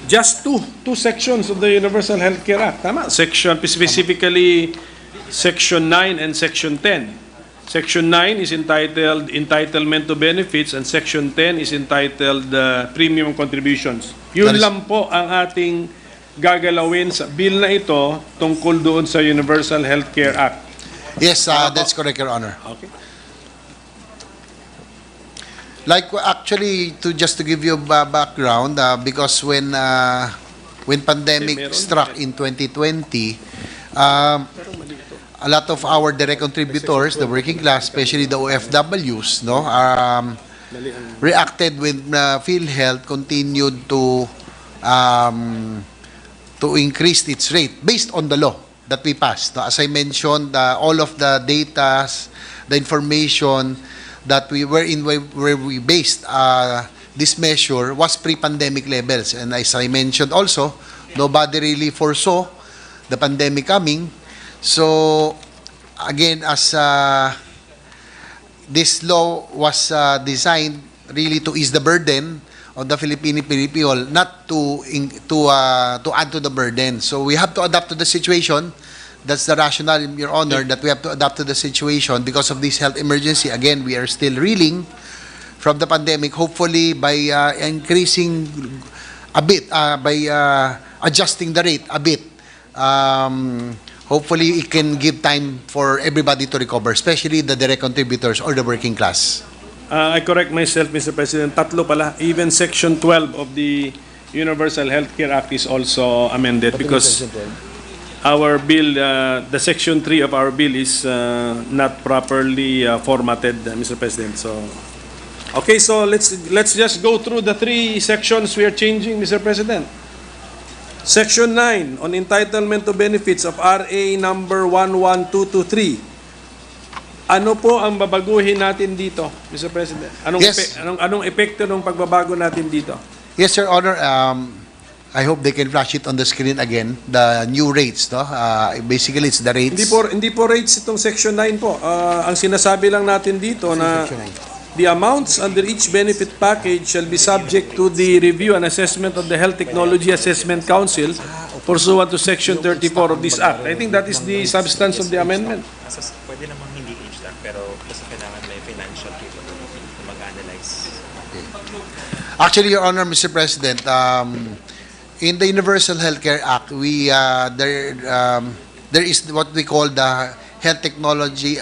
just two sections of the Universal Healthcare Act. Tama? Specifically Section 9 and Section 10. Section 9 is entitled Entitlement to Benefits, and Section 10 is entitled Premium Contributions. Yun lang po ang ating gagalawin sa bill na ito tungkol doon sa Universal Healthcare Act. Yes, that's correct, Your Honor. Okay. Like actually, just to give you a background, because when pandemic struck in 2020, a lot of our direct contributors, the working class, especially the OFWs, no, reacted when PhilHealth continued to increase its rate based on the law that we passed. No? As I mentioned, all of the data, the information that we were in where we based this measure was pre-pandemic levels. And as I mentioned also, nobody really foresaw the pandemic coming. So again, as this law was designed really to ease the burden of the Filipino people, not to add to the burden. So we have to adapt to the situation. That's the rationale, Your Honor, that we have to adapt to the situation because of this health emergency. Again, we are still reeling from the pandemic. Hopefully, by increasing a bit, by adjusting the rate a bit, hopefully it can give time for everybody to recover, especially the direct contributors or the working class. I correct myself, Mr. President. Tatlo pala. Even Section 12 of the Universal Healthcare Act is also amended because our bill, the Section 3 of our bill is not properly formatted, Mr. President. So, okay, so let's just go through the three sections we are changing, Mr. President. Section 9 on entitlement to benefits of RA number 11223. Ano po ang babaguhin natin dito, Mr. President? Yes. Anong epekto ng pagbabago natin dito? Yes, Your Honor. I hope they can flash it on the screen again. The new rates, no? Basically, it's the rates. Hindi po rates itong Section 9 po. Ang sinasabi lang natin dito na the amounts under each benefit package shall be subject to the review and assessment of the Health Technology Assessment Council pursuant to Section 34 of this Act. I think that is the substance of the amendment. Pwede namang hindi HTAC pero kasi kailangan may financial capability na mag-analyze. Actually, Your Honor, Mr. President, in the Universal Healthcare Act, there is what we call the Health Technology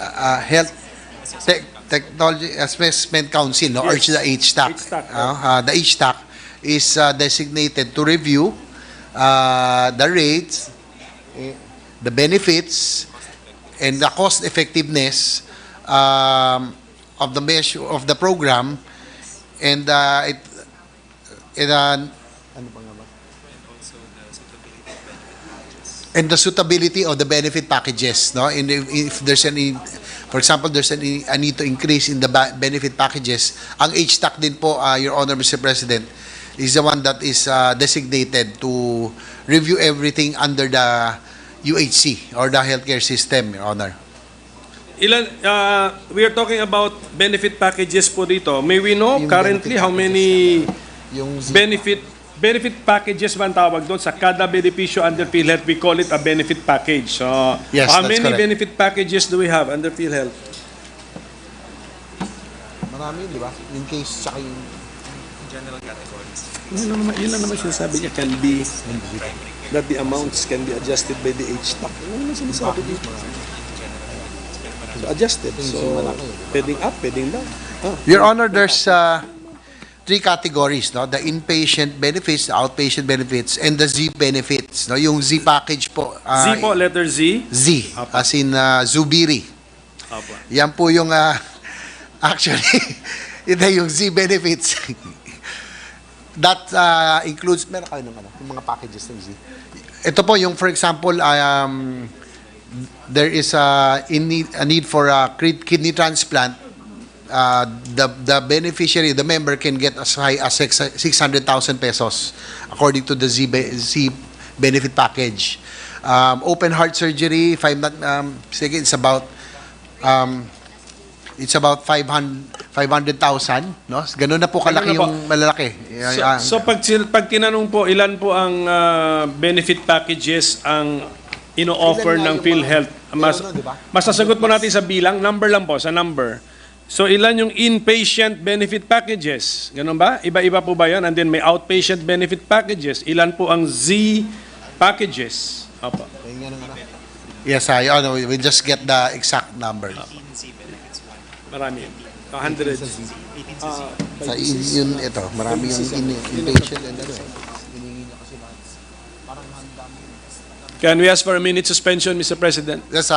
Technology Assessment Council, no, or the HTAC. The HTAC is designated to review the rates, the benefits, and the cost effectiveness of the measure of the program, and and the suitability of the benefit packages, no? And if there's any, for example, there's a need to increase in the benefit packages, ang HTAC din po, Your Honor, Mr. President, is the one that is designated to review everything under the UHC or the healthcare system, Your Honor. We are talking about benefit packages po dito. May we know currently how many benefit packages ba ang tawag doon? Sa kada benepisyo under PhilHealth, we call it a benefit package. So, yes, how that's many correct. benefit packages do we have under PhilHealth? Marami, di ba? In case, tsaka yung General categories. Yun lang naman sinasabi niya, can be, that the amounts can be adjusted by the HTAC. Yun naman sinasabi dito. So, adjusted. So, pwedeng up, pwedeng down. Your Honor, there's three categories, no? The inpatient benefits, the outpatient benefits, and the Z benefits, no? Yung Z package po. Z po, letter Z. Z, as in Zubiri. Opo. Yan po yung, actually, ito yung Z benefits. That includes, meron kayo ng yung mga packages ng Z. Ito po yung, for example, there is a need for a kidney transplant. The beneficiary, the member can get as high as 600,000 pesos according to the Z benefit package. Open heart surgery, if I'm not mistaken, it's about 500,000, no? Ganun na po kalaki Ganun na po. yung malalaki. So pag tinanong po, ilan po ang benefit packages ang ino-offer ng PhilHealth? Masasagot po natin sa bilang, number lang po, sa number. So ilan yung inpatient benefit packages? Ganun ba? Iba-iba po ba yan? And then may outpatient benefit packages. Ilan po ang Z packages. Opo. Yes, we just get the exact number. Marami. Hundreds. Sa yun, ito, marami yung inpatient and ano eh. Can we ask for a minute suspension, Mr. President? Yes,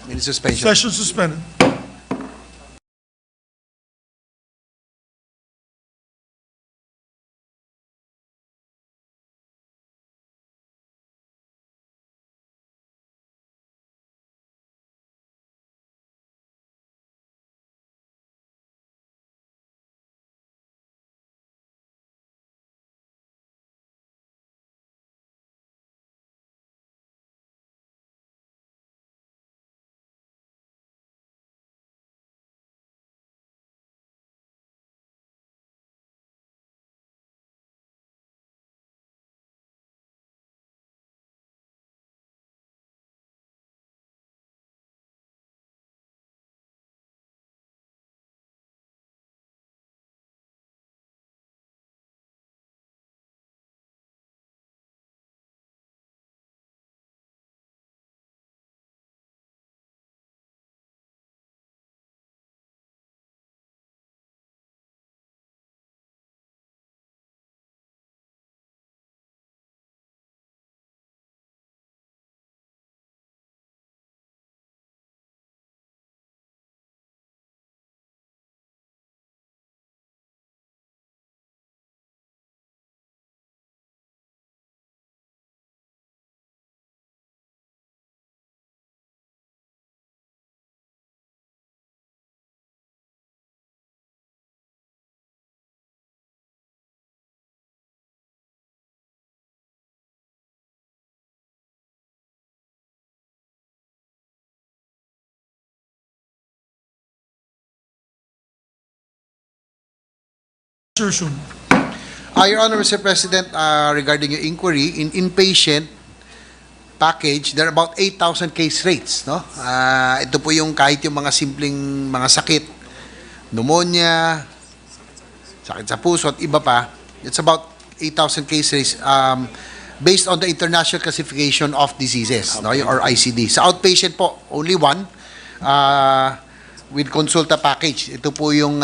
minute suspension. Session suspended. Sure. Your Honor, Mr. President, regarding your inquiry, in inpatient package, there are about 8,000 case rates, no? Ito po yung kahit yung mga simpleng mga sakit, pneumonia, sakit sa puso at iba pa, it's about 8,000 case rates based on the International Classification of Diseases, no? Or ICD. Sa outpatient po, only one with consulta package. Ito po yung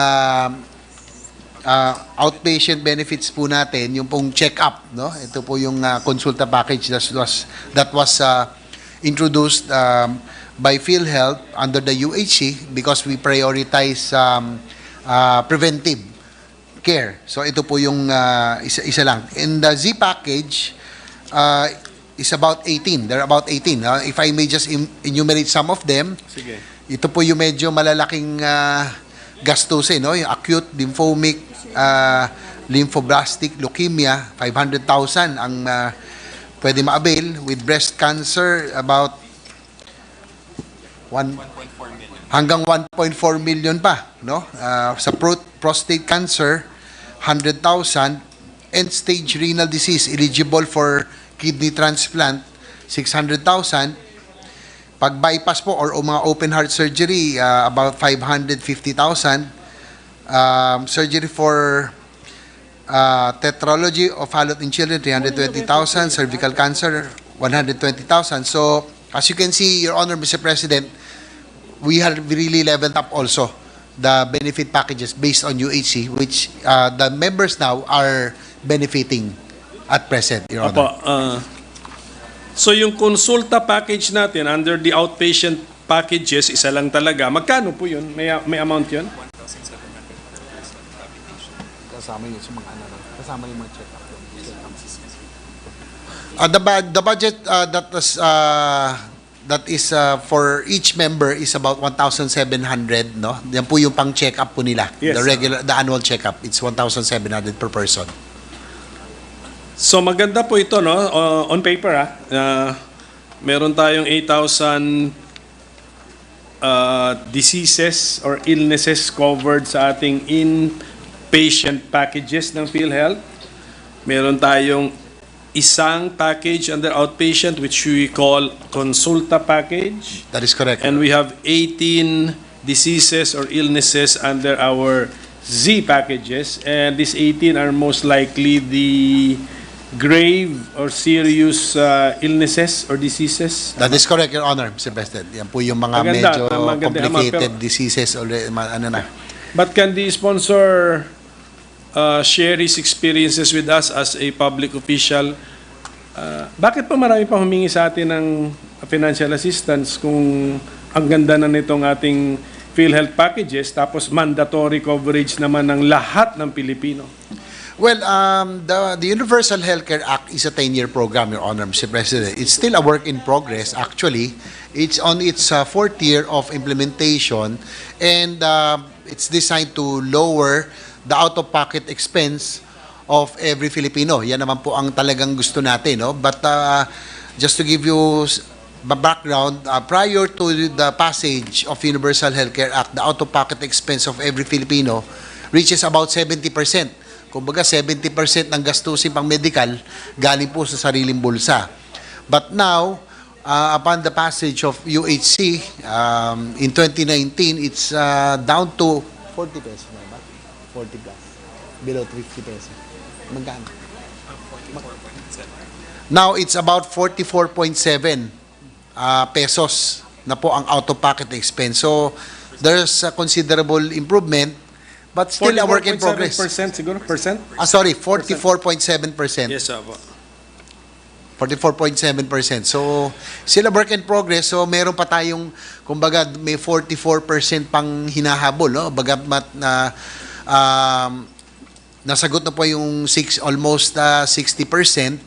outpatient benefits po natin, yung pong check-up, no? Ito po yung consulta package that was introduced by PhilHealth under the UHC because we prioritize preventive care. So ito po yung isa lang. In the Z package is about 18. There are about 18. If I may just enumerate some of them. Sige. Ito po yung medyo malalaking gastusin, no? Yung acute lymphomic lymphoblastic leukemia, 500,000 ang pwede ma-avail. With breast cancer, about hanggang 1.4 million pa, no? Sa prostate cancer, 100,000. End-stage renal disease, eligible for kidney transplant, 600,000. Pag bypass po or mga open heart surgery, about 550,000. Surgery for tetralogy of Fallot in children, 320,000. Cervical cancer, 120,000. So, as you can see, Your Honor, Mr. President, we have really leveled up also the benefit packages based on UHC, which the members now are benefiting at present, Your Honor. Opo. So yung konsulta package natin under the outpatient packages, isa lang talaga. Magkano po yun? May amount yun? Kasama yung mga check-up. The budget that is for each member is about 1,700, no? Yan po yung pang check-up po nila. Yes, The annual check-up, it's 1,700 per person. So maganda po ito, no? On paper, meron tayong 8,000 diseases or illnesses covered sa ating inpatient packages ng PhilHealth. Meron tayong isang package under outpatient which we call consulta package. That is correct. And we have 18 diseases or illnesses under our Z packages. And these 18 are most likely the grave or serious illnesses or diseases. That is correct, Your Honor, Mr. President. Yan po yung mga Maganda, medyo maganda, complicated pero- diseases o ano na. But can the sponsor share his experiences with us as a public official? Bakit pa marami pa humingi sa atin ng financial assistance kung ang ganda na nitong ating PhilHealth packages tapos mandatory coverage naman ng lahat ng Pilipino? Well, the Universal Healthcare Act is a 10-year program, Your Honor, Mr. President. It's still a work in progress, actually. It's on its fourth year of implementation, and it's designed to lower the out-of-pocket expense of every Filipino. Yan naman po ang talagang gusto natin, no? But just to give you background, prior to the passage of Universal Healthcare Act, the out-of-pocket expense of every Filipino reaches about 70%. Kumbaga, 70% ng gastusin pang medical galing po sa sariling bulsa. But now, upon the passage of UHC, in 2019, it's down to 40 pesos na ba? 40 plus. Below 50 pesos. Magkano? Now, it's about 44.7 pesos na po ang out-of-pocket expense. So, there's a considerable improvement, but still a work in progress. 44.7% siguro? Percent? Sorry, 44.7%. Yes, Apo. 44.7%. So, still a work in progress. So, meron pa tayong, kumbaga, may 44% pang hinahabol, no? Bagamat na nasagot na po yung almost 60%.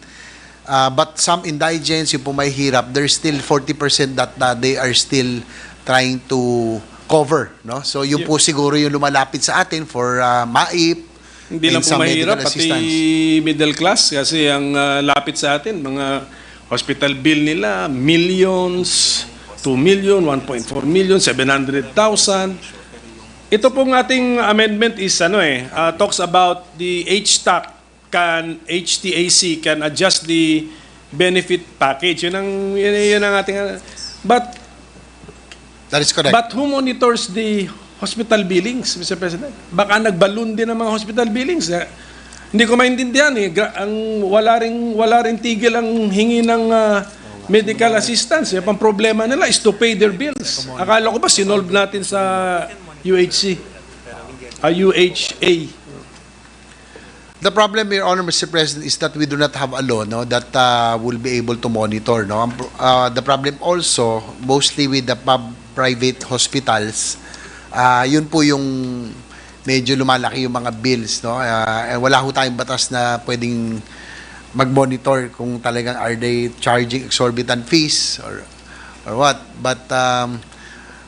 But some indigents, yung po may hirap, there's still 40% that they are still trying to cover, no? So, yun po siguro yung lumalapit sa atin for MAIP, Hindi lang and po some mahirap, medical pati assistance. middle class kasi ang lapit sa atin, mga hospital bill nila, millions, 2 million, 1.4 million, 700,000. Ito pong ating amendment is talks about the HTAC can adjust the benefit package. Yun ang ating but That is correct. But who monitors the hospital billings, Mr. President? Baka nagballoon din ang mga hospital billings. Hindi ko maintindihan wala ring tigil ang hingi ng medical assistance. Pang problema nila is to pay their bills. Akala ko ba sinolve natin sa UHC? UHA. The problem, Your Honor, Mr. President, is that we do not have a law, no, that will be able to monitor, no. The problem also, mostly with the private hospitals, yun po yung medyo lumalaki yung mga bills, no. Wala ho tayong batas na pwedeng mag-monitor kung talagang are they charging exorbitant fees or what. But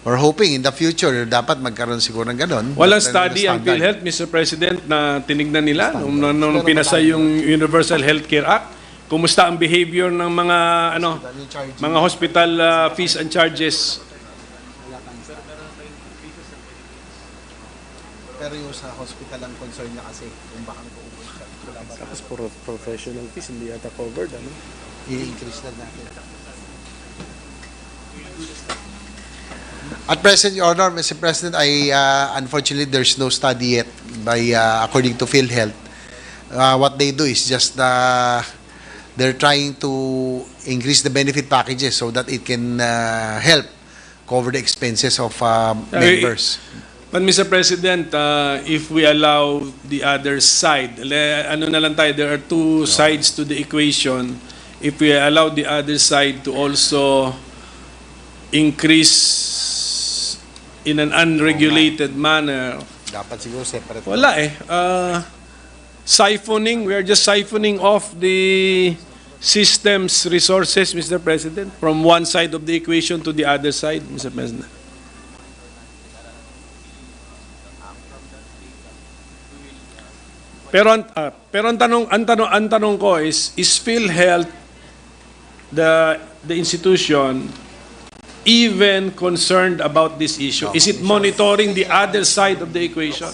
we're hoping in the future dapat magkaroon siguro ng ganun. Walang But, study ang standard. PhilHealth, Mr. President, na tinignan nila nung pinasa yung Universal Healthcare Act. Kumusta ang behavior ng mga hospital fees and charges? Pero yung sa hospital ang concern niya kasi kung baka nag-uubos siya. Tapos professional fees, hindi yata covered. I-increase lang natin. At present, Your Honor, Mr. President, unfortunately, there's no study yet according to PhilHealth. What they do is just they're trying to increase the benefit packages so that it can help cover the expenses of members. But Mr. President, if we allow the other side, there are two sides to the equation. If we allow the other side to also increase in an unregulated manner, Dapat siguro separate. wala siphoning, we are just siphoning off the system's resources, Mr. President, from one side of the equation to the other side, Mr. President. Pero ang tanong ko is PhilHealth the institution even concerned about this issue? Is it monitoring the other side of the equation?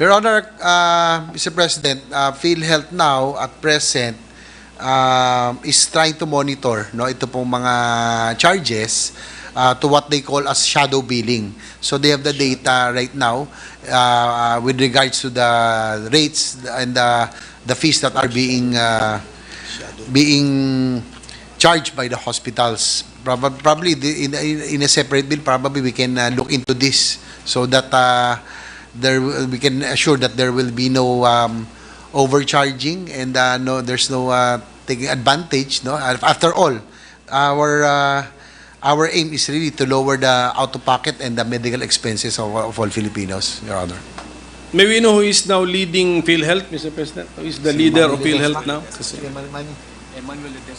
Your Honor, Mr. President, PhilHealth now at present is trying to monitor, no, ito pong mga charges to what they call as shadow billing. So they have the data right now with regards to the rates and the fees that are being charged by the hospitals. Probably in a separate bill, probably we can look into this so that we can assure that there will be no overcharging and there's no taking advantage. No, after all, our aim is really to lower the out-of-pocket and the medical expenses of all Filipinos, Your Honor. May we know who is now leading PhilHealth, Mr. President? Who is the leader of PhilHealth now?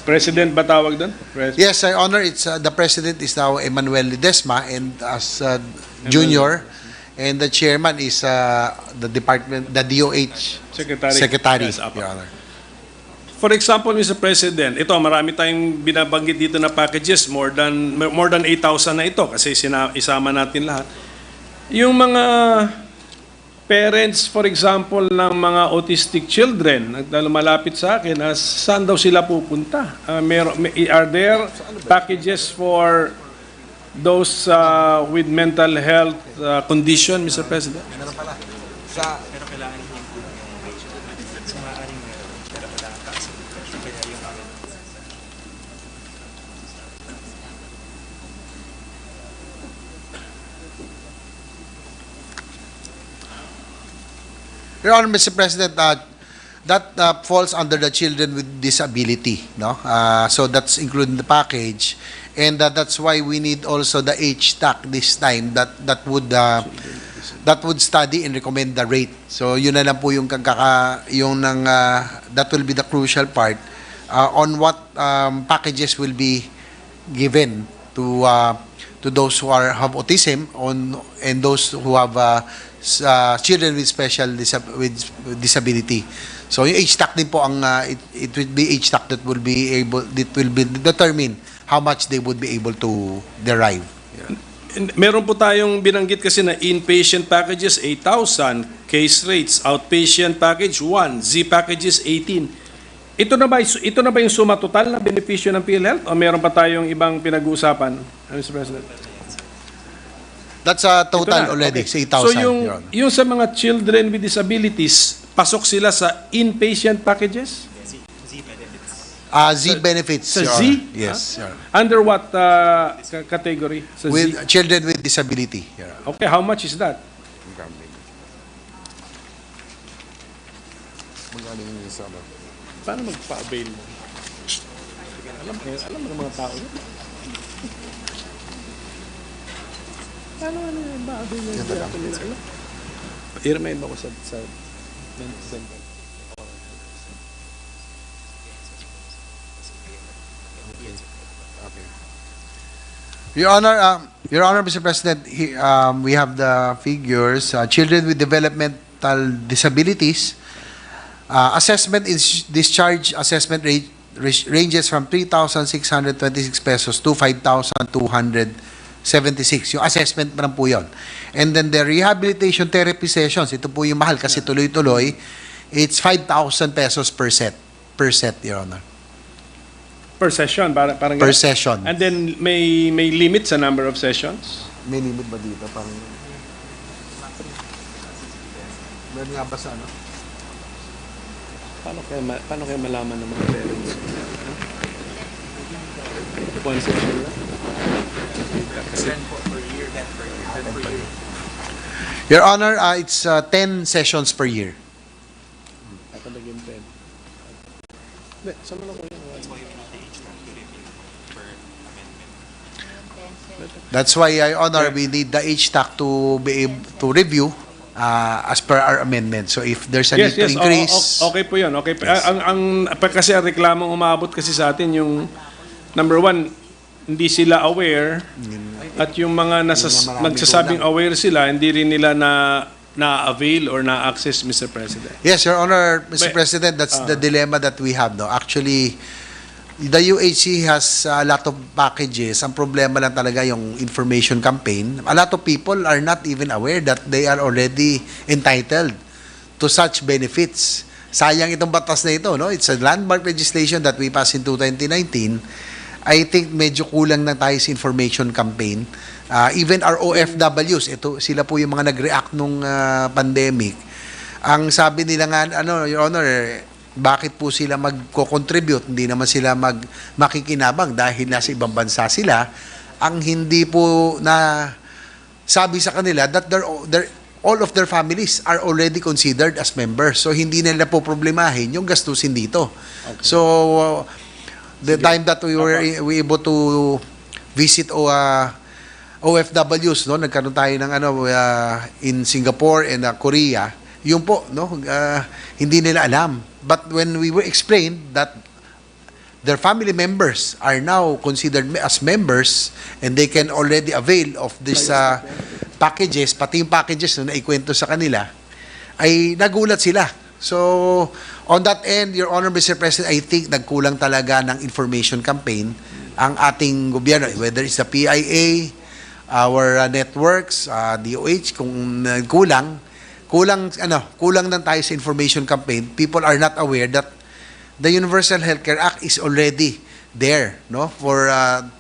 President ba tawag doon? Yes, Your Honor, it's the president is now Emmanuel Ledesma, and as junior, and the chairman is the DOH secretary, Yes, Apa. Your Honor. For example, Mr. President, ito marami tayong binabanggit dito na packages, more than 8,000 na ito kasi isama natin lahat. Yung mga parents, for example, ng mga autistic children, malapit sa akin, saan daw sila pupunta? Are there packages for those with mental health condition, Mr. President? Pero kailangan i-improve yung wage natin. So maaaring meron, pero kailangan taas. Kaya yung Your Honor, Mr. President, that falls under the children with disability, no? So that's including the package, and that's why we need also the HTAC this time that would study and recommend the rate. So yun na lang po yung that will be the crucial part on what packages will be given to those who have autism and those who have children with special disability. So yung HTAC din po it will be HTAC that will be determine how much they would be able to derive. And meron po tayong binanggit kasi na inpatient packages 8,000, case rates, outpatient package 1, Z packages 18. Ito na ba yung suma total na benepisyo ng PhilHealth o meron pa tayong ibang pinag-uusapan, Mr. President? That's a total Ito na, already, okay. 8,000. So Your Honor. yung sa mga children with disabilities, pasok sila sa inpatient packages? Z benefits, Sa Your Z? Honor. Yes, Your Honor. Under what category? Sa With Z? children with disability. Your Honor. Okay, how much is that? Paano magpa-avail mo? Alam mo ng mga tao yun? Paano yung ba-avail yung nila? I-remind mo ko sa center. Your Honor, Mr. President, we have the figures. Children with developmental disabilities, assessment is discharge assessment rate ranges from 3,626 pesos to 5,276. Yung assessment pa lang po yun. And then the rehabilitation therapy sessions, ito po yung mahal kasi tuloy-tuloy, it's 5,000 pesos per set, Your Honor. Per session, parang Per ganun. session. And then may limit sa number of sessions? May limit ba dito? Parang... Meron nga ba sa ano? Paano kaya malaman ng mga parents? One session lang? Your Honor, it's 10 sessions per year. Tatagin 10. Hindi, saan mo lang ko yun? That's why, Your Honor, we need the HTAC to be able to review as per our amendment. So if there's a need to increase... Okay po yun. Okay. Kasi ang reklamong umabot kasi sa atin yung number one, hindi sila aware at yung mga nagsasabing aware sila, hindi rin nila na-avail or na-access, Mr. President. Yes, Your Honor, Mr. President, that's the dilemma that we have. No? Actually, the UHC has a lot of packages. Ang problema lang talaga yung information campaign. A lot of people are not even aware that they are already entitled to such benefits. Sayang itong batas na ito, no? It's a landmark legislation that we passed in 2019. I think medyo kulang na tayo sa information campaign. Even our OFWs, ito sila po yung mga nag-react nung pandemic. Ang sabi nila nga, Your Honor, bakit po sila magko-contribute? Hindi naman sila makikinabang dahil nasa ibang bansa sila. Ang hindi po na sabi sa kanila that all of their families are already considered as members. So, hindi nila po problemahin yung gastusin dito. Okay. So, the time that we were able to visit OFWs, no, nagkaroon tayo ng in Singapore and Korea, yung po, no, hindi nila alam. But when we were explained that their family members are now considered as members and they can already avail of this packages, pati yung packages na naikwento sa kanila, ay nagulat sila. So, on that end, Your Honor, Mr. President, I think nagkulang talaga ng information campaign ang ating gobyerno, whether it's the PIA, our networks, DOH, kung kulang lang tayo sa information campaign. People are not aware that the Universal Healthcare Act is already there, no, for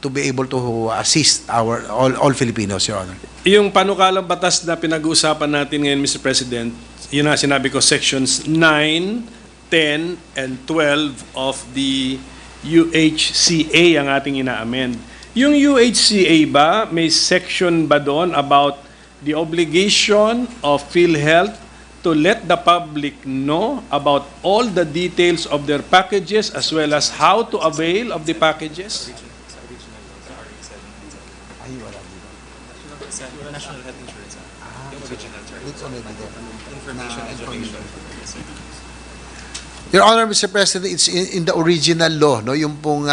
to be able to assist all Filipinos, Your Honor. Yung panukalang batas na pinag-uusapan natin ngayon, Mr. President, yun na sinabi ko, sections 9, 10, and 12 of the UHCA ang ating ina-amend. Yung UHCA ba, may section ba doon about the obligation of PhilHealth to let the public know about all the details of their packages as well as how to avail of the packages? National Health Insurance Act. Yung original, information and provision. Your Honor, Mr. President, it's in the original law, no, yung pong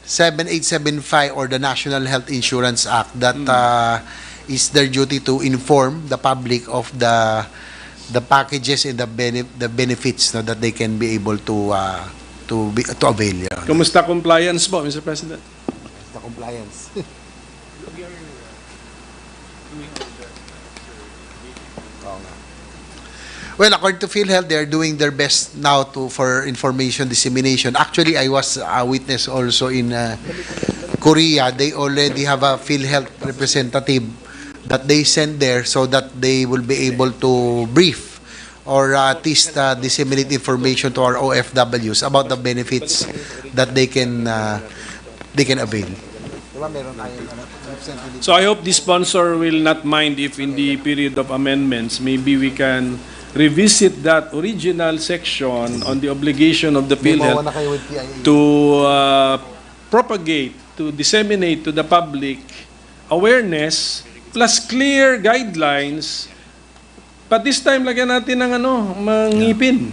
7875 or the National Health Insurance Act that is their duty to inform the public of the packages and the benefits, no, that they can be able to avail. Yeah. Kumusta compliance po, Mr. President? The compliance. Well, according to PhilHealth, they are doing their best now for information dissemination. Actually, I was a witness also in Korea. They already have a PhilHealth representative that they send there so that they will be able to brief or at least disseminate information to our OFWs about the benefits that they can avail. So I hope the sponsor will not mind if in the period of amendments, maybe we can revisit that original section on the obligation of the PhilHealth to propagate, to disseminate to the public awareness plus clear guidelines. But this time, lagyan natin ng ngipin.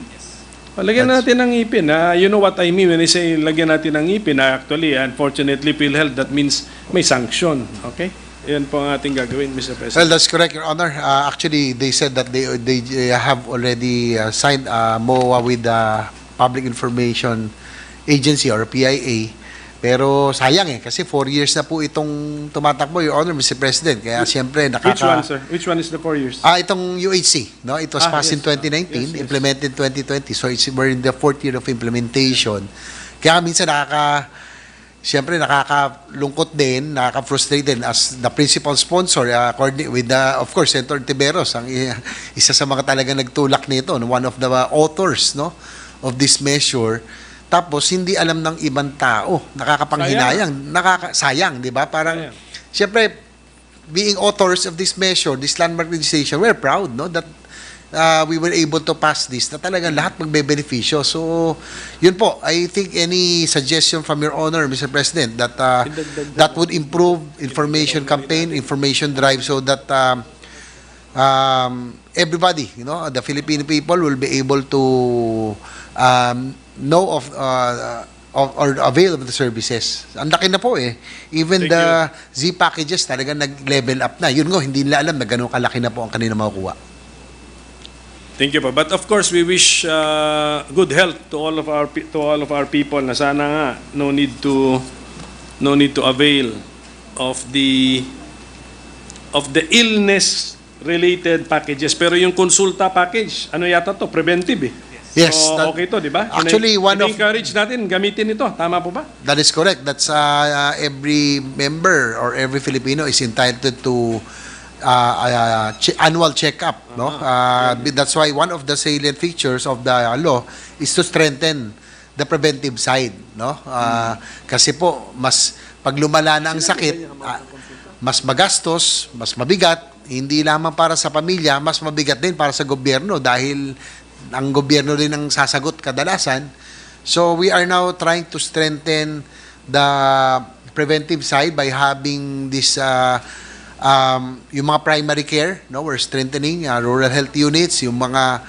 Lagyan natin ng ngipin. You know what I mean when I say lagyan natin ng ngipin. Actually, unfortunately, PhilHealth, that means may sanction. Okay? Yan po ang ating gagawin, Mr. President. Well, that's correct, Your Honor. Actually, they said that they have already signed MOA with the Public Information Agency or PIA. Pero sayang kasi 4 years na po itong tumatakbo, Your Honor, Mr. President. Kaya siyempre Which one, sir? Which one is the 4 years? Itong UHC, no? It was passed in 2019, implemented 2020. So we're in the 4th year of implementation. Kaya minsan siyempre nakakalungkot din, nakaka-frustrate din as the principal sponsor, according with of course, Senator Tiberos, ang isa sa mga talaga nagtulak nito, one of the authors, no, of this measure. Tapos hindi alam ng ibang tao, nakakapanghinayang, sayang, di ba? Parang siyempre being authors of this measure, this landmark legislation, we're proud, no, that we were able to pass this, na talagang lahat magbe-beneficyo. So, yun po, I think any suggestion from Your Honor, Mr. President, that that would improve information campaign, information drive, so that everybody, the Filipino people will be able to know of or avail of the services. Ang laki na po Even the Z packages talagang nag-level up na. Yun hindi nila alam na ganun kalaki na po ang kanina makukuha. Thank you po. But of course, we wish good health to all of our people. Na sana nga no need to avail of the illness related packages. Pero yung konsulta package, ano yata to? Preventive Yes, So, that- okay to, di ba? Actually, one of- encourage natin, gamitin ito. Tama po ba? That is correct. That's every member or every Filipino is entitled to annual checkup. No, that's why one of the salient features of the law is to strengthen the preventive side. No, kasi po mas pag lumala na ang sakit, mas magastos, mas mabigat. Hindi lamang para sa pamilya, mas mabigat din para sa gobyerno dahil ang gobyerno din ang sasagot kadalasan. So we are now trying to strengthen the preventive side by having this yung mga primary care, no, we're strengthening rural health units, yung mga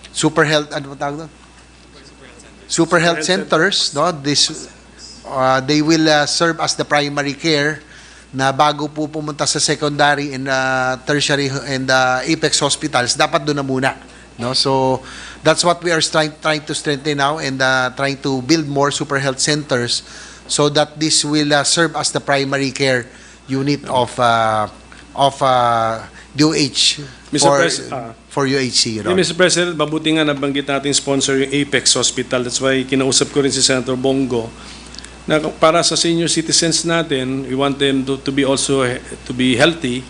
super health, ano ba tawag doon? Super health centers, no, this they will serve as the primary care na bago po pumunta sa secondary and tertiary and apex hospitals, dapat doon na muna. No? So, that's what we are trying to strengthen now and trying to build more super health centers so that this will serve as the primary care unit of DOH for UHC. You know? Mr. President, mabuti nga nabanggit natin sponsor yung Apex Hospital. That's why kinausap ko rin si Senator Bongo na para sa senior citizens natin, we want them to be also to be healthy.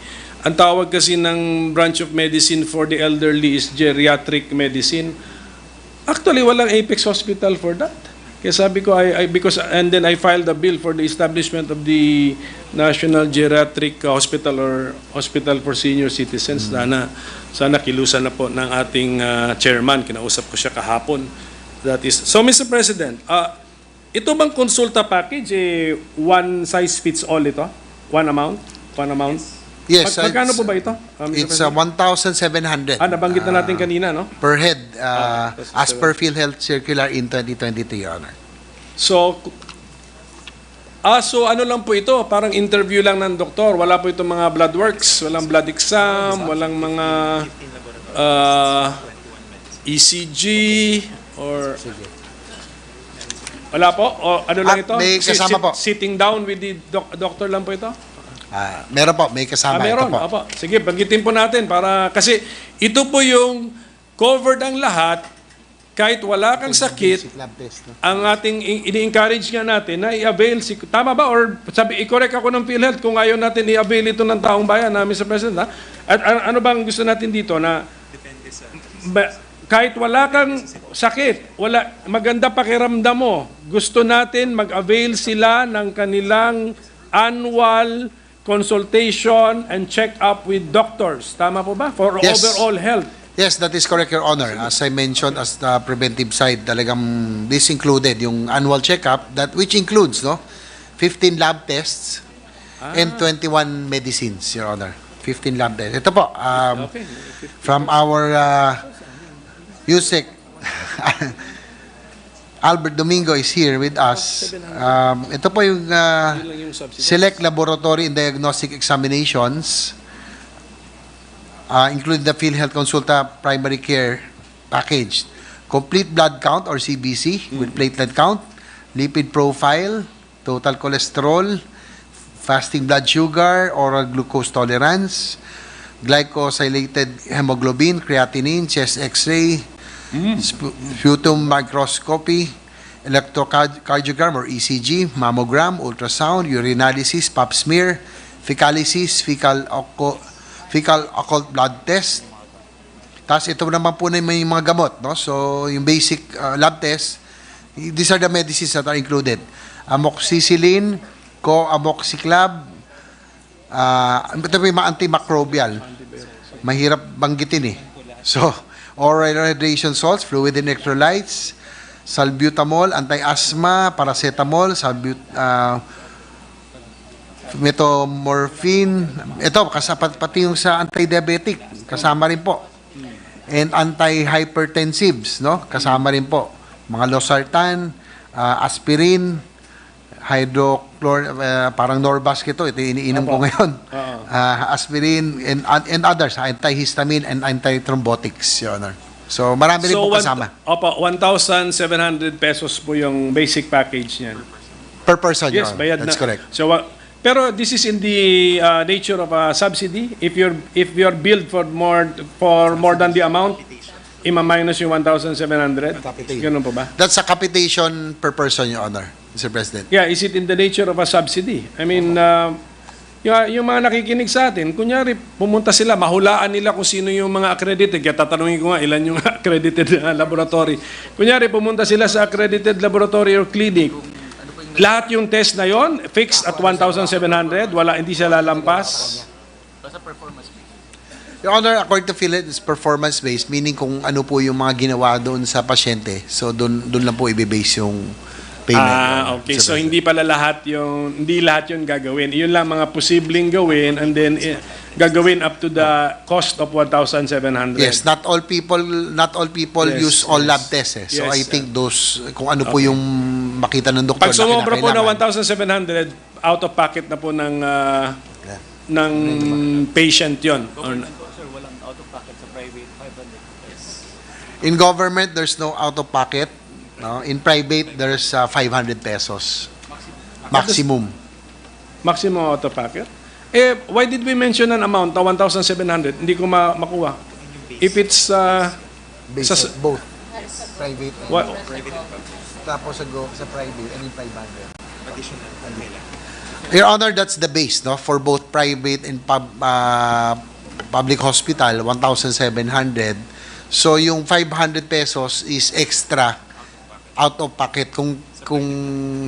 Ang tawag kasi ng branch of medicine for the elderly is geriatric medicine. Actually, walang Apex Hospital for that. Kaya sabi ko, and then I filed a bill for the establishment of the National Geriatric Hospital or Hospital for Senior Citizens. Sana kilusan na po ng ating chairman. Kinausap ko siya kahapon. That is. So, Mr. President, ito bang konsulta package, one size fits all ito? One amount? Yes. Magkano po ba ito? Mr. It's President? 1,700. Nabanggit na natin kanina, no? Per head, as per PhilHealth Circular in 2023, Your Honor. So ano lang po ito? Parang interview lang ng doktor. Wala po itong mga blood works, walang blood exam, walang mga ECG, or... Wala po? O ano lang ito? May kasama po. Sitting down with the doctor lang po ito? Meron po, may kasama. Meron. Ito po. Opo. Sige, banggitin po natin para kasi ito po yung covered ang lahat kahit wala kang sakit. Ang ating ini-encourage nga natin na i-avail tama ba or i-correct ako ng PhilHealth kung ayaw natin i-avail ito ng taong bayan na Mr. President, ha? At ano bang gusto natin dito na kahit wala kang sakit, maganda pakiramdam mo, gusto natin mag-avail sila ng kanilang annual consultation and check-up with doctors. Tama po ba? For Yes. overall health. Yes, that is correct, Your Honor. As I mentioned, as the preventive side, talagang this included yung annual checkup, that which includes 15 lab tests and 21 medicines, Your Honor. 15 lab tests. Ito po, Okay. from our USEC, Albert Domingo is here with us. Ito po yung Select Laboratory and Diagnostic Examinations, including the PhilHealth Consulta Primary Care Package. Complete blood count or CBC with platelet count, lipid profile, total cholesterol, fasting blood sugar, oral glucose tolerance, glycosylated hemoglobin, creatinine, chest x-ray, sputum microscopy, electrocardiogram or ECG, mammogram, ultrasound, urinalysis, pap smear, fecalysis, fecal occult blood test. Tapos ito naman po na may mga gamot, no? So yung basic lab test, these are the medicines that are included. Amoxicillin, coamoxiclab, ito may mga antimicrobial. Mahirap banggitin eh. So, oral rehydration salts, fluid electrolytes, salbutamol, anti-asthma, paracetamol, metomorphine. Ito, pati yung sa anti-diabetic, kasama rin po. And anti-hypertensives, no? Kasama rin po. Mga losartan, aspirin, parang Norvasc ito iniinom ko ngayon. Aspirin and others, antihistamine and antithrombotics, Your Honor. So marami rin po kasama. 1,700 pesos po yung basic package niyan. Per person, Yes, Your Honor. bayad That's na. correct. So pero this is in the nature of a subsidy if you're billed for more than the amount. Ima-minus yung 1,700? Capitation. Ganun po ba? That's a capitation per person, Your Honor, Mr. President. Yeah, is it in the nature of a subsidy? I mean, yung mga nakikinig sa atin, kunyari, pumunta sila, mahulaan nila kung sino yung mga accredited. Kaya tatanungin ko nga, ilan yung accredited laboratory. Kunyari, pumunta sila sa accredited laboratory or clinic. Lahat yung test na yon fixed at 1,700, wala, hindi siya lalampas. Your Honor, according to PhilHealth, it's performance-based, meaning kung ano po yung mga ginawa doon sa pasyente. So, doon lang po i-base yung payment. Okay. So, hindi pala lahat hindi lahat yung gagawin. Yun lang mga posibleng gawin and then gagawin up to the cost of 1,700. Yes, not all people Yes, use all yes. lab tests. Eh. So, Yes, I think those, kung ano po yung makita ng doktor Pag sumobra po na kinakailangan. 1,700, out of pocket na po ng patient yon. In government, there's no out-of-pocket. No? In private, there's 500 pesos. Maximum. Maximum out of pocket. Why did we mention an amount na 1,700? Hindi ko makuha. If it's Based on both. Private and what, tapos sa private and in 500. Your Honor, that's the base, no? For both private and public hospital, 1,700. So yung 500 pesos is extra out of pocket. Kung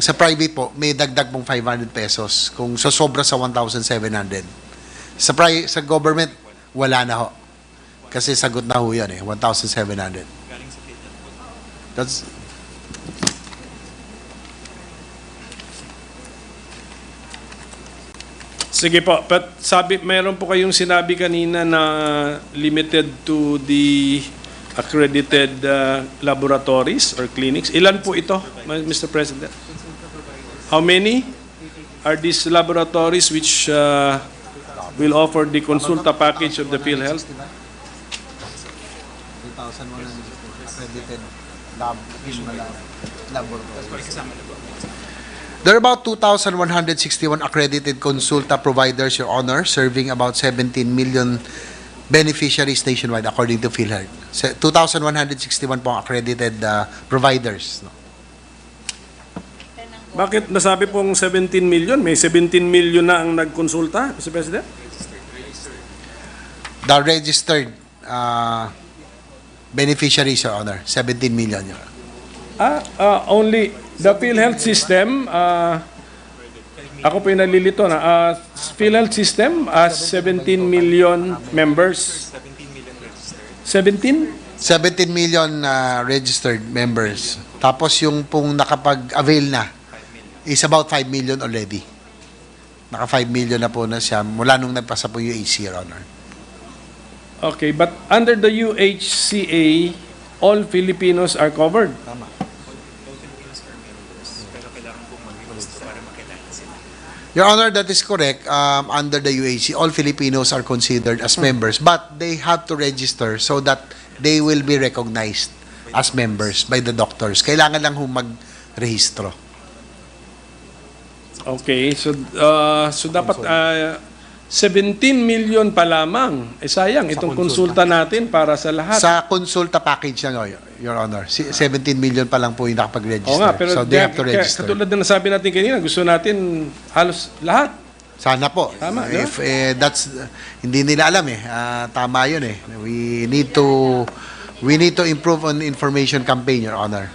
sa private po, may dagdag pong 500 pesos. Kung sobra sa 1,700. Sa government, wala na ho. Kasi sagot na ho yan 1,700. That's sige po, but meron po kayong sinabi kanina na limited to the accredited laboratories or clinics. Ilan po ito, Mr. President? How many are these laboratories which will offer the consulta package of the PhilHealth? 3,100 accredited laboratories. There are about 2,161 accredited consulta providers, Your Honor, serving about 17 million beneficiaries nationwide according to PhilHealth. 2,161 po ang accredited providers. No? Bakit nasabi pong 17 million? May 17 million na ang nagkonsulta, Mr. President? The registered beneficiaries, Your Honor, 17 million. Your Honor. Only the PhilHealth system, ako po yung nalilito na, PhilHealth system, 17 million members. 17? 17 million registered members. Tapos yung pong nakapag-avail na is about 5 million already. Naka 5 million na po na siya mula nung nagpasa po yung UHC, Your Honor. Okay, but under the UHCA, all Filipinos are covered. Tama. Your Honor, that is correct. Under the UHC, all Filipinos are considered as members, but they have to register so that they will be recognized as members by the doctors. Kailangan lang mag-rehistro. Okay, so dapat 17 million pa lamang. Sayang, itong konsulta natin para sa lahat. Sa consulta package lang, Your Honor. 17 million pa lang po yung nakapag-register. Oo nga, pero so they have to register. katulad na nasabi natin kanina, gusto natin halos lahat. Sana po. Tama, If that's hindi nila alam tama 'yun We need to improve on information campaign, Your Honor.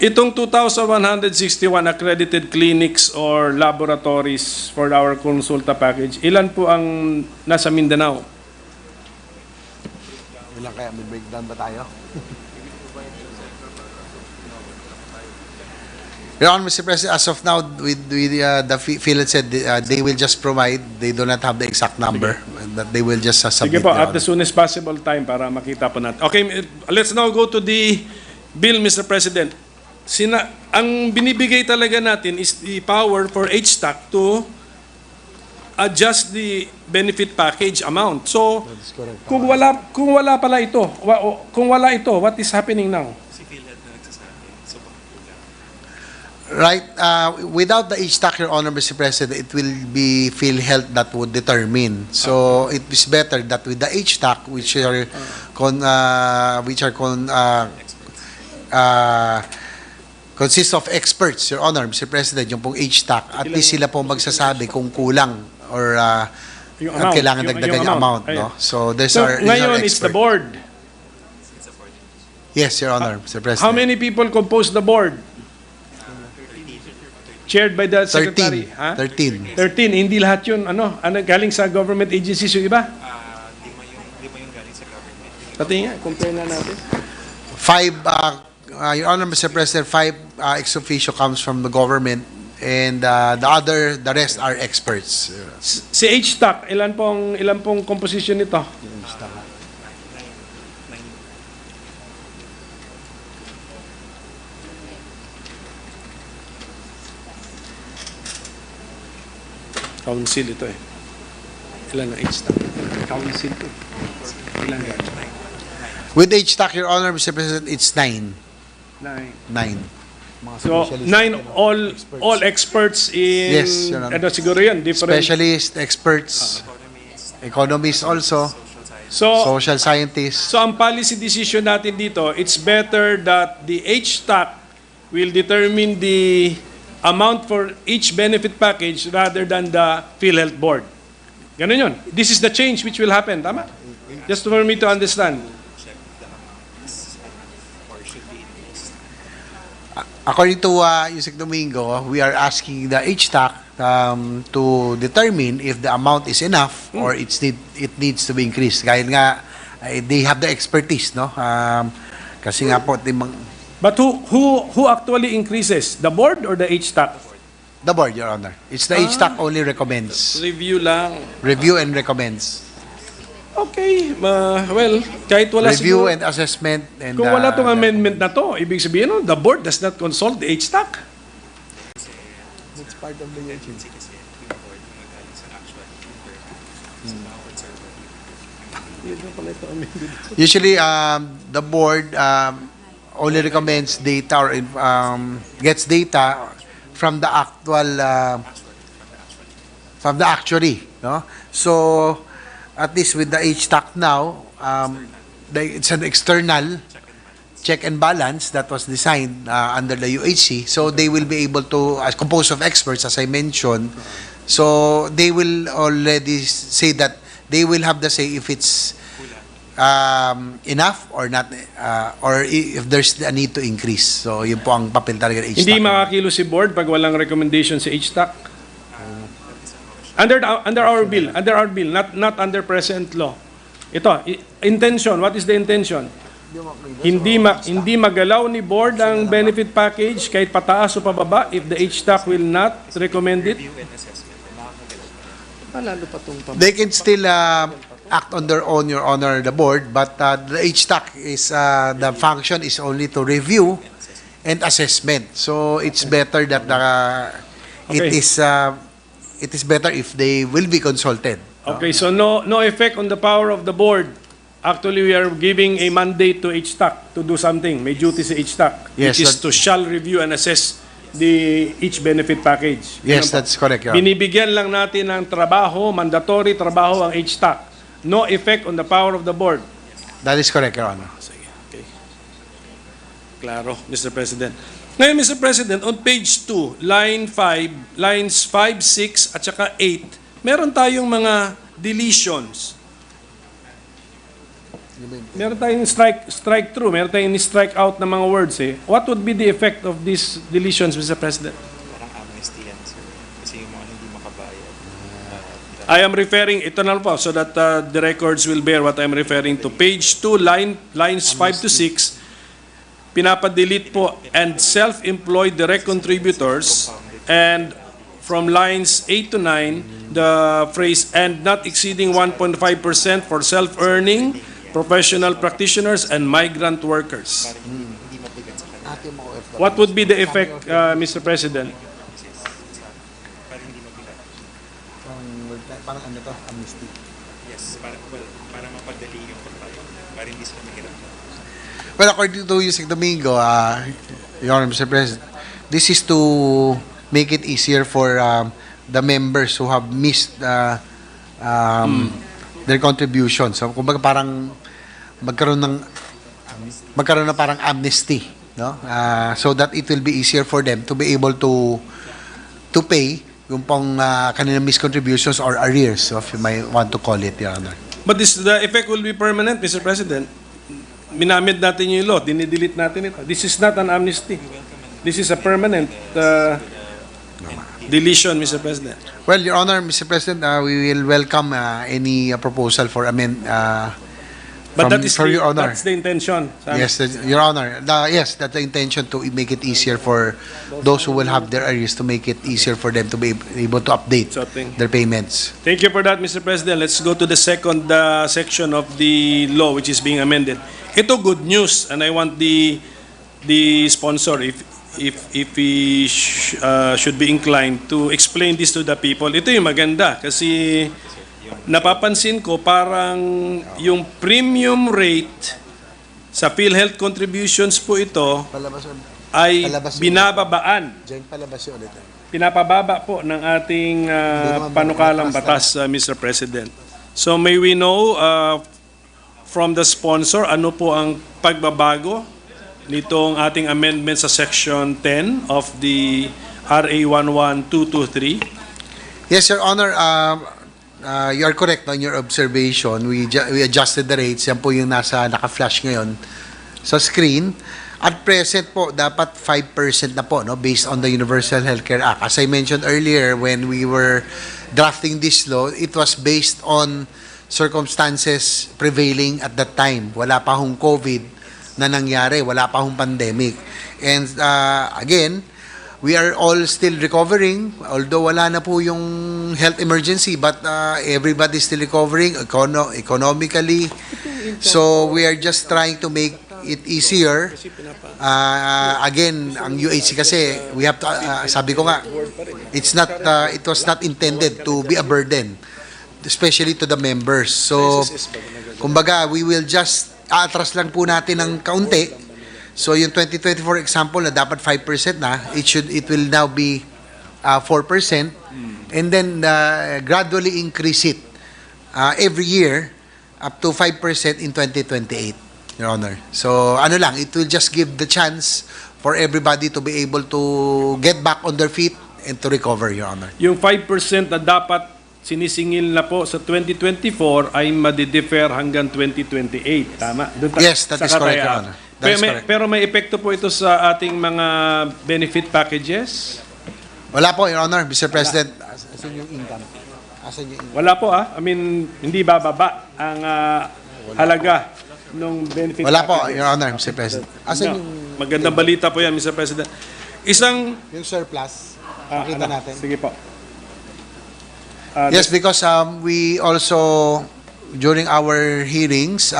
Itong 2,161 accredited clinics or laboratories for our consulta package, ilan po ang nasa Mindanao? Ilan kaya? May breakdown ba tayo? Your Honor, Mr. President, as of now, with the PhilHealth said they will just provide, they do not have the exact number, that they will just Sige submit. po, Your at the Honor. soonest possible time para makita po natin. Okay, let's now go to the bill, Mr. President. Ang binibigay talaga natin is the power for HTAC to adjust the benefit package amount. So, kung wala pala ito, what is happening now? Si PhilHealth na nagsasabi. So, Right. Without the HTAC, Your Honor, Mr. President, it will be PhilHealth that would determine. So it is better that with the HTAC, consists of experts, Your Honor, Mr. President, yung pong HTAC, at least sila po magsasabi kung kulang or Yung at kailangan yung dagdagan yung amount. Ayun. No? So these So, are ngayon, it's the experts. board. Yes, Your Honor, Mr. President. How many people compose the board? Chaired by the secretary. 13. Ha? 13. 13. Hindi lahat yun, galing sa government agencies yung iba? Lima yung galing sa government. Pati nga, compare na natin. 5, Your Honor, Mr. President, 5 ex officio comes from the government, and the rest are experts. Si HTAC, ilan pong composition nito? Council ito eh. Ilan ang HTAC? Council ito. Ilan yan? With HTAC, Your Honor, Mr. President, it's 9. 9. 9. So, 9 all experts in... Yes, Your Honor. Siguro yun, different... Specialists, experts, economists also, So, social scientists. So ang policy decision natin dito, it's better that the HTAC will determine the amount for each benefit package rather than the PhilHealth Board. Ganun yun. This is the change which will happen. Tama? Just for me to understand. According to Yusek Domingo, we are asking the HTAC to determine if the amount is enough or it needs to be increased. Kahit nga, they have the expertise, no? Kasi nga po, But who actually increases? The board or the HTAC? the board, Your Honor. It's the HTAC only recommends. Review lang. Review and recommends. Okay. Well, kahit wala Review siguro- and assessment. And, Kung wala tong amendment na to, ibig sabihin, the board does not consult the HTAC. It's part of the agency kasi yung board yung galing sa actual number sa bawat server. Usually, the board only recommends data or gets data from the actuary, no? So, at least with the HTAC now, it's an external check and balance that was designed under the UHC. So they will be able to, composed of experts, as I mentioned, so they will already say that they will have the say if it's enough or not, or if there's a need to increase. So yun po ang papel talaga ng HTAC. Hindi makakilo si board pag walang recommendation sa HTAC. Under our bill, not under present law. Ito, intention, what is the intention? Hindi magalaw ni board ang benefit package kahit pataas o pababa if the HTAC will not recommend it. They can still act on their own, Your Honor, the board, but the HTAC is, the function is only to review and assessment. So it's better that it is better if they will be consulted. Okay, so no effect on the power of the board. Actually, we are giving a mandate to HTAC to do something. May duty sa HTAC, Yes, which is that- to shall review and assess each benefit package. Yes, Ganun po. that's correct, Your Honor. Binibigyan lang natin ng trabaho, mandatory trabaho ang HTAC. No effect on the power of the board. That is correct, Your Honor. Sige, okay. Klaro, Mr. President. Ngayon, Mr. President, on page 2, line 5, lines 5, 6, at saka 8, meron tayong mga deletions. Meron tayong strike through, meron tayong strike out na mga words eh. What would be the effect of these deletions, Mr. President? Parang amnesty yan, sir. Kasi yung mga hindi makabayad. I am referring, ito na po, so that the records will bear what I'm referring to. Page 2, lines 5 to 6, pinapadelete po, and self-employed direct contributors, and from lines 8 to 9, the phrase, and not exceeding 1.5% for self-earning, professional practitioners, and migrant workers. What would be the effect, Mr. President? Parang hindi mabigat. Parang ano to, amnesty. Yes, para mapadali yung pagbayad. Para hindi sila mahirap. Well, according to Yusek Domingo, Your Honor, Mr. President, this is to make it easier for the members who have missed their contributions. So, kumbaga parang magkaroon na parang amnesty, no? So that it will be easier for them to be able to pay yung pong kanilang missed contributions or arrears, so if you might want to call it, Your Honor. But the effect will be permanent, Mr. President. Minamid natin yung law, dinidelete natin ito. This is not an amnesty. This is a permanent deletion, Mr. President. Well, Your Honor, Mr. President, we will welcome any proposal for But that is Your Honor. that's the intention. Sana. Yes, Your Honor. Yes, that's the intention, to make it easier for those who will have their arrears, to make it easier for them to be able to update their payments. Thank you for that, Mr. President. Let's go to the second section of the law which is being amended. Ito good news, and I want the sponsor, if he should be inclined to explain this to the people. Ito yung maganda kasi napapansin ko parang yung premium rate sa PhilHealth contributions po ito ay binababaan. Pinapababa po ng ating panukalang batas, Mr. President. So may we know from the sponsor ano po ang pagbabago nitong ating amendment sa Section 10 of the RA 11223? Yes, Your Honor. You are correct on your observation. We adjusted the rates. Yan po yung naka-flash ngayon sa screen. At present po, dapat 5% na po, no, based on the Universal Healthcare Act. As I mentioned earlier, when we were drafting this law, it was based on circumstances prevailing at that time. Wala pa hong COVID na nangyari. Wala pa hong pandemic. And again, we are all still recovering, although wala na po yung health emergency, but everybody is still recovering economically. So we are just trying to make it easier. Again, ang UHC kasi, we have to, sabi ko nga, it was not intended to be a burden, especially to the members. So, kumbaga, we will just, atras lang po natin ng kaunti. So yung 2024 example na dapat 5% na, it will now be 4%, and then gradually increase it every year up to 5% in 2028, Your Honor. So ano lang, it will just give the chance for everybody to be able to get back on their feet and to recover, Your Honor. Yung 5% na dapat sinisingil na po sa 2024 ay madidefer hanggang 2028. Tama? Yes, that is correct, Your Honor. Pero may epekto po ito sa ating mga benefit packages? Wala po, Your Honor, Mr. President. Asan yung income? Wala po I mean, hindi bababa ang halaga ng benefit Wala packages. po, Your Honor, Mr. President. Asan yung magandang balita po yan, Mr. President. yung surplus? Nakita natin. Sige po. Yes, because we also, during our hearings,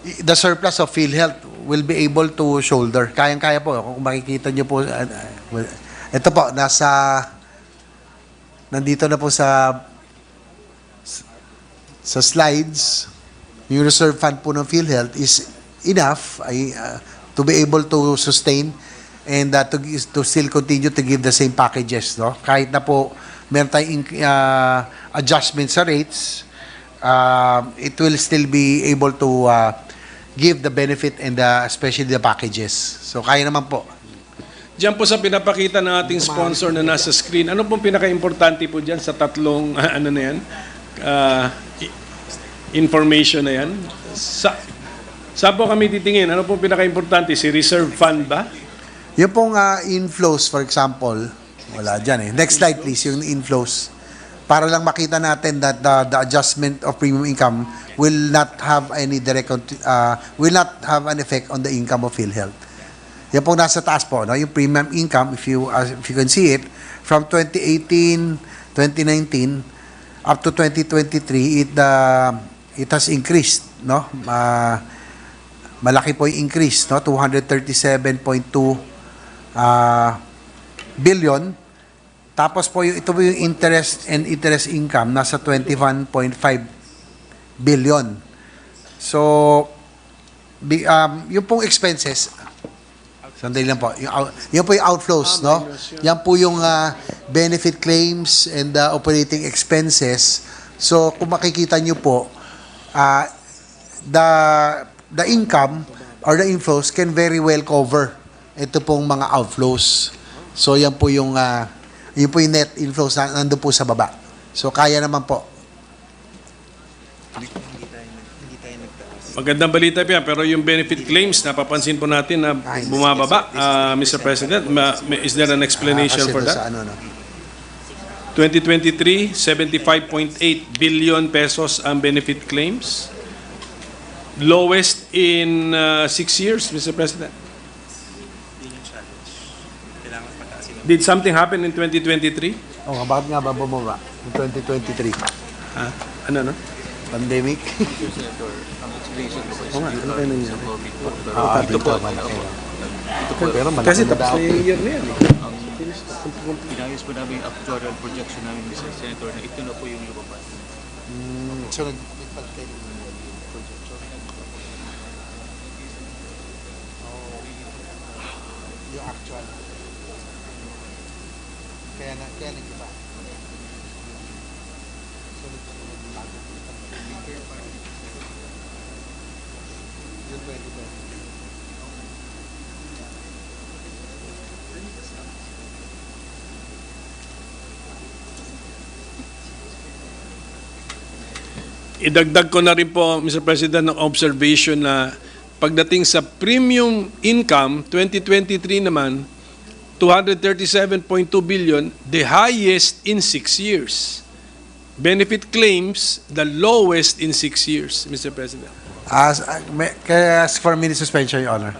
the surplus of PhilHealth will be able to shoulder. Kayang-kaya po. Kung makikita nyo po, ito po, nandito na po sa slides, yung reserve fund po ng PhilHealth is enough to be able to sustain and to still continue to give the same packages. No? Kahit na po meron tayong adjustment sa rates, it will still be able to give the benefit and especially the packages. So kaya naman po. Diyan po sa pinapakita ng ating sponsor na nasa screen, ano pong pinaka-importante po diyan sa tatlong ano na yan? Information na yan? Saan po kami titingin? Ano pong pinaka-importante? Si reserve fund ba? Yung pong inflows, for example, wala dyan eh. Next slide please, yung inflows. Para lang makita natin that the adjustment of premium income will not have any will not have an effect on the income of PhilHealth. Yan po nasa taas po, no? Yung premium income, if you can see it, from 2018, 2019 up to 2023, it has increased, no? Malaki po yung increase, no? 237.2 billion. Tapos po ito po yung interest and interest income nasa 21.5 billion. So yung pong expenses Sandali lang po. Yan po yung outflows, no? Yan po yung benefit claims and operating expenses. So, kung makikita nyo po, the income or the inflows can very well cover ito pong mga outflows. So, yan po yung net inflows na nandun po sa baba. So, kaya naman po. Magandang balita pa yan, pero yung benefit claims, napapansin po natin na bumababa, Mr. President. Is there an explanation Kasi for doon that? sa ano, no? 2023, 75.8 billion pesos ang benefit claims. Lowest in 6 years, Mr. President. Yun yung challenge. Kailangan pataasin ang Did something happen in 2023? Oh, bakit nga ba bumaba? In 2023? Ano? Pandemic? Oo nga, ano kayo nangyari? Ito po. Pero malaki Kasi na tapos daw. na yung year na yan. inayos po namin yung actuarial projection namin, Mr. Senator, na ito na po yung lumabas. So, nag-ipag kayo ng projection. Yung actual. Kaya nag-iba. So, nagbago. Yung 2020. Idagdag ko na rin po, Mr. President, ng observation na pagdating sa premium income, 2023 naman, 237.2 billion, the highest in 6 years. Benefit claims, the lowest in 6 years, Mr. President. As for minute suspension, Your Honor.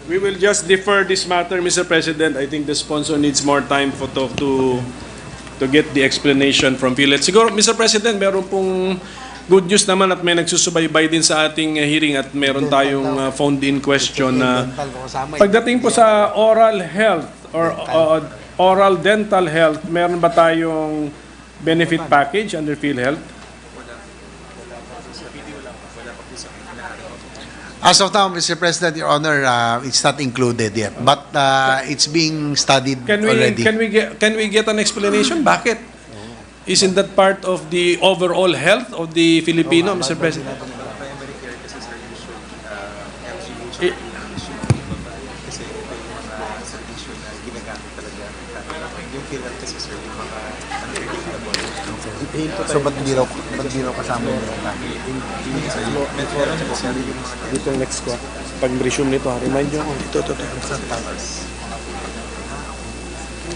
We will just defer this matter, Mr. President. I think the sponsor needs more time to get the explanation from PhilHealth. Siguro, Mr. President, meron pong good news naman at may nagsusubaybay din sa ating hearing at meron tayong phoned-in question na pagdating po sa oral health or oral dental health, meron ba tayong benefit package under PhilHealth? As of now, Mr. President, Your Honor, it's not included yet, but it's being studied already. Can we get an explanation? Bakit? Isn't that part of the overall health of the Filipino, Mr. President? primary care kasi sir, usually, LGH, Eh, kasi ito yung mga servisyo na ginagamit talaga. Yung PhilHealth kasi sir, yung mga unpredictable. So, ba't hindi raw kasama yung Dito yung next ko. Pag resume nito, remind nyo ako. Ito.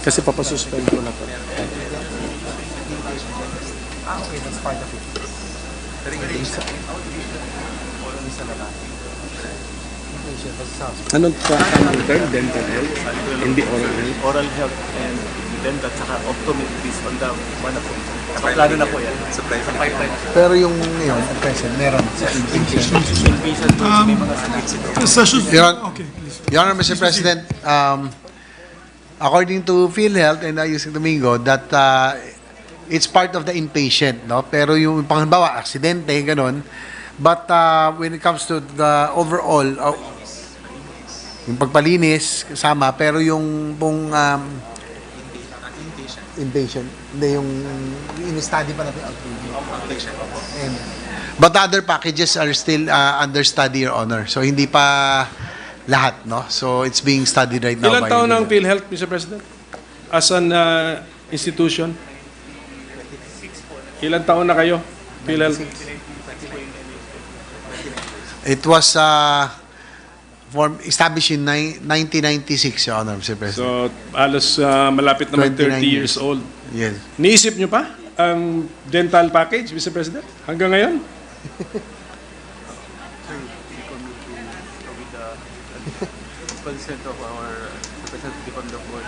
Kasi papasuspend ko na to. Okay, that's part of it. Anong term? Dental health? Hindi oral health? Oral health and then at saka optometrist on the one of them. Plano na po yan. Sa pipeline. Pero yung ngayon, at present, meron sa inpatient. Inpatient po, may mga sakit sila. Sessions, Your- okay, please. Your Honor, Mr. President, according to PhilHealth and Ayusin Domingo, that it's part of the inpatient, no? Pero yung panghalimbawa, aksidente, ganun. But when it comes to the overall, yung pagpalinis, kasama, pero yung pong inpatient, hindi yung in-study pa natin outpatient. And, but the other packages are still under study, Your Honor. So hindi pa lahat, no? So it's being studied right now. Ilan taon ang PhilHealth, Mr. President? As an institution? Ilan taon na kayo, PhilHealth? It was established in 1996, Your Honor, Mr. President. So, alos malapit na 29 30 years old. Yes. Niisip nyo pa ang dental package, Mr. President? Hanggang ngayon? Consent of our representative on the board.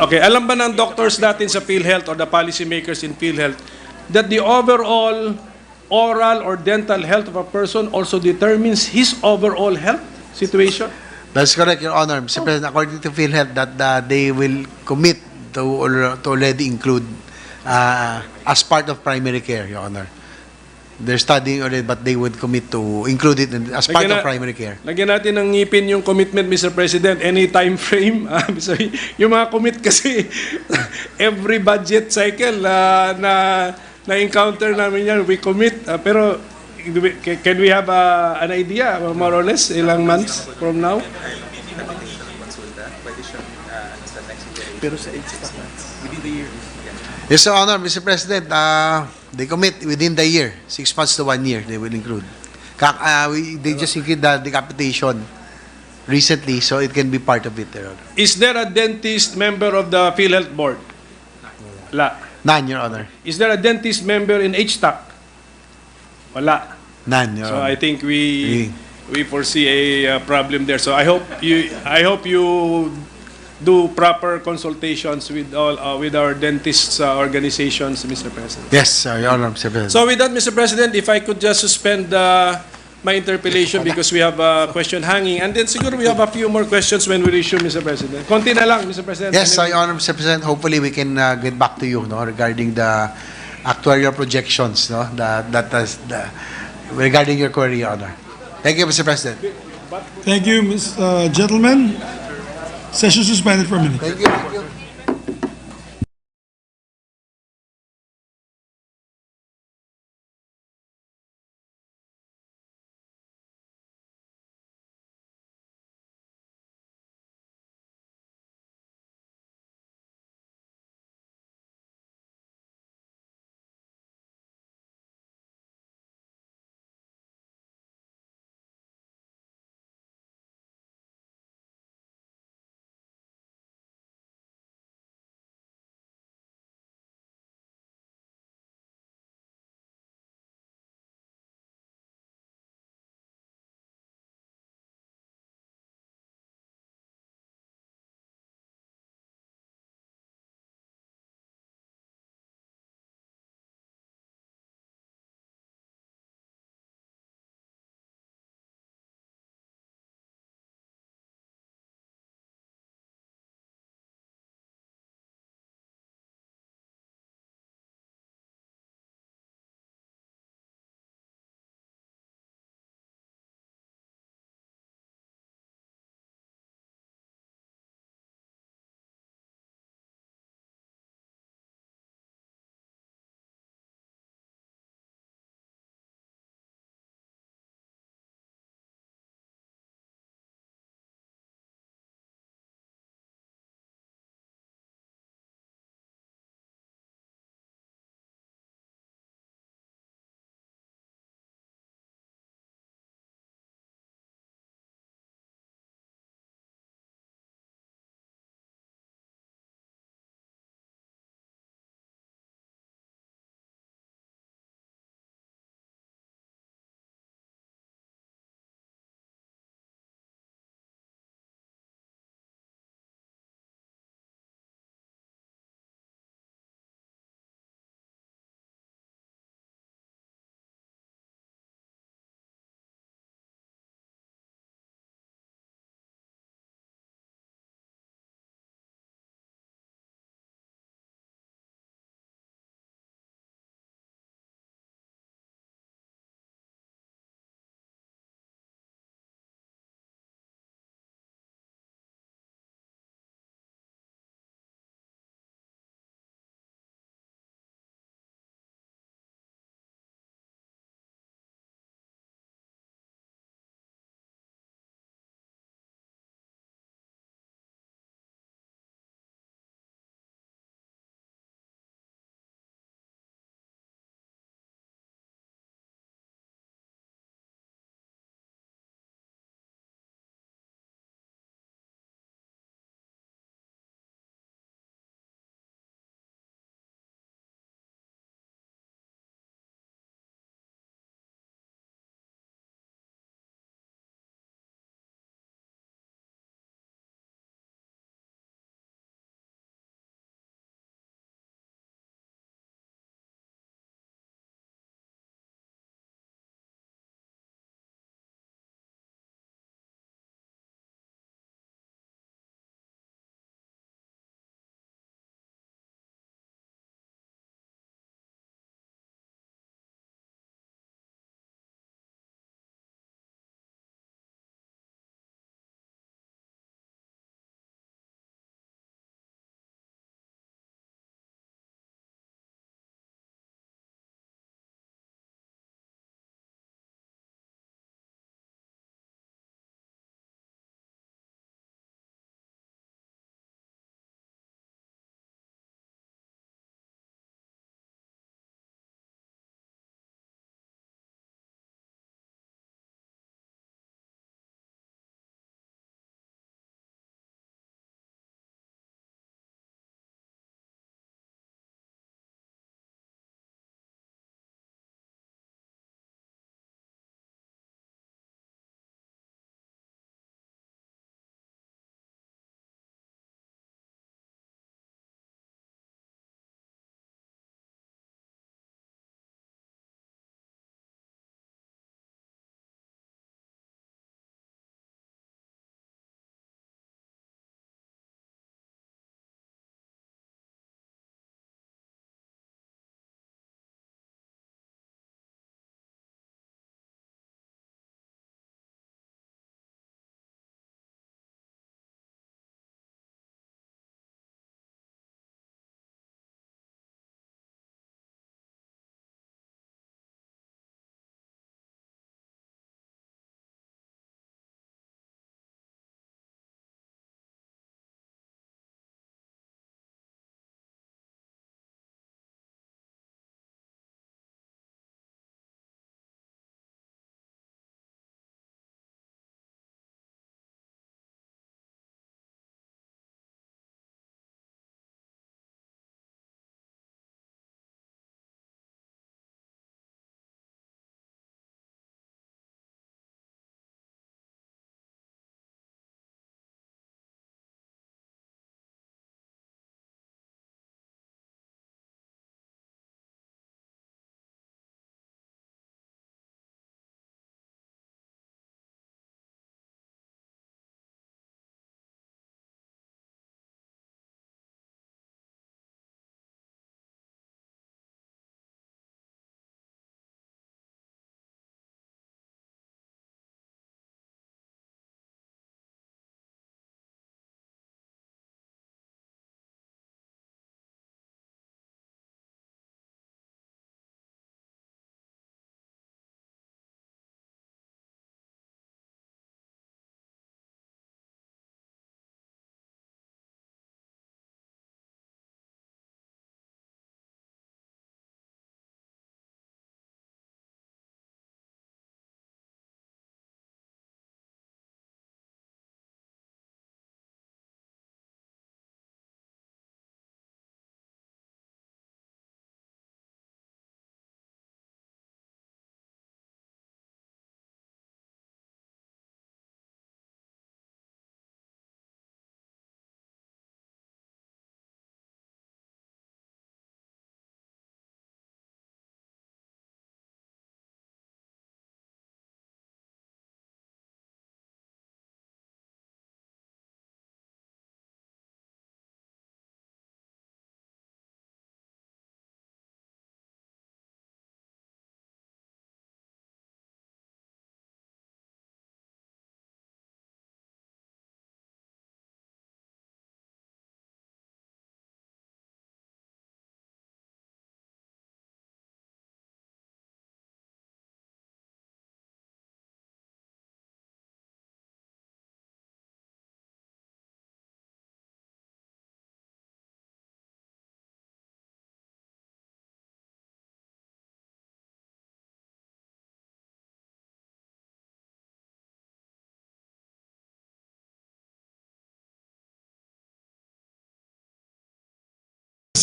Okay, alam ba ng doctors natin sa PhilHealth or the policy makers in PhilHealth that the overall oral or dental health of a person also determines his overall health situation? That's correct, Your Honor. Mr. President, according to PhilHealth, that they will commit to already include as part of primary care, Your Honor. They're studying already, but they would commit to include it as part of primary care. Lagyan natin ng ngipin yung commitment, Mr. President. Any time frame. Sorry, yung mga commit kasi every budget cycle na-encounter namin yan, we commit. Pero can we have an idea, more or less, ilang months from now? Pero sa age pa, within the year. Yes, Your Honor, Mr. President, they commit within the year, 6 months to 1 year, they will include. They just include the decapitation recently, so it can be part of it, Your Honor. Is there a dentist member of the PhilHealth board? Wala. None, Your Honor. Is there a dentist member in HTAC? Wala. None, Your So Honor. I think we foresee a problem there. So I hope you do proper consultations with with our dentists organizations, Mr. President. Yes, Your Honor, Mr. President. So with that, Mr. President, if I could just suspend my interpellation because we have a question hanging, and then siguro we have a few more questions when we resume, Mr. President. Konti na lang, Mr. President. Yes, Your Honor, Mr. President, hopefully we can get back to you, no, regarding the actuarial projections, no, regarding your query, Your Honor. Thank you, Mr. President. Thank you, gentlemen. Session suspended for a minute. Thank you.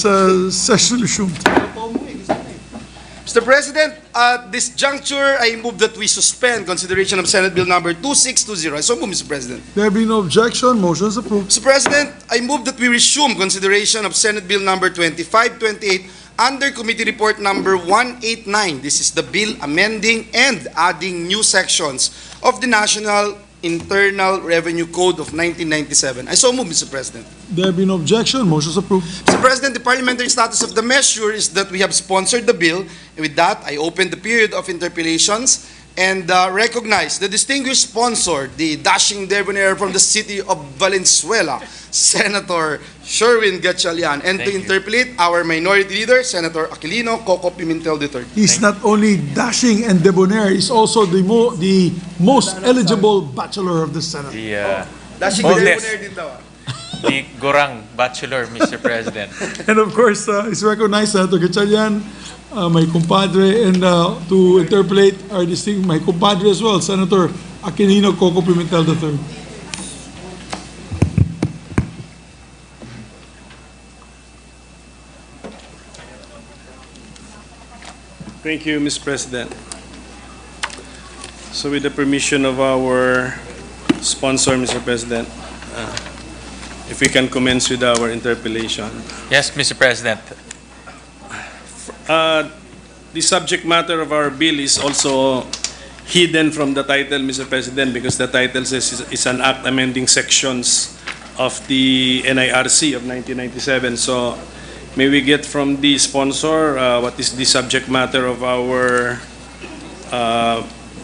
Session resumed. Mr. President, at this juncture, I move that we suspend consideration of Senate Bill number 2620. I so move, Mr. President. There being no objection, motion is approved. Mr. President, I move that we resume consideration of Senate Bill number 2528 under Committee Report number 189. This is the bill amending and adding new sections of the National Internal Revenue Code of 1997. I so move, Mr. President. There being no objection, motion is approved. Mr. President, the parliamentary status of the measure is that we have sponsored the bill. And with that, I open the period of interpellations and recognize the distinguished sponsor, the dashing debonair from the city of Valenzuela, Senator Sherwin Gatchalian, and to interpellate our minority leader, Senator Aquilino Coco Pimentel III. He's not only dashing and debonair, he's also the most eligible bachelor of the Senate. Dashing Boldness. debonair din daw. The Gorang Bachelor, Mr. President. And of course, is recognized Senator Gatchalian, my compadre, and to interpolate our distinct, my compadre as well, Senator Aquilino Coco Pimentel III. Thank you, Mr. President. So with the permission of our sponsor, Mr. President, if we can commence with our interpellation. Yes, Mr. President. The subject matter of our bill is also hidden from the title, Mr. President, because the title says it's an act amending sections of the NIRC of 1997. So may we get from the sponsor what is the subject matter of our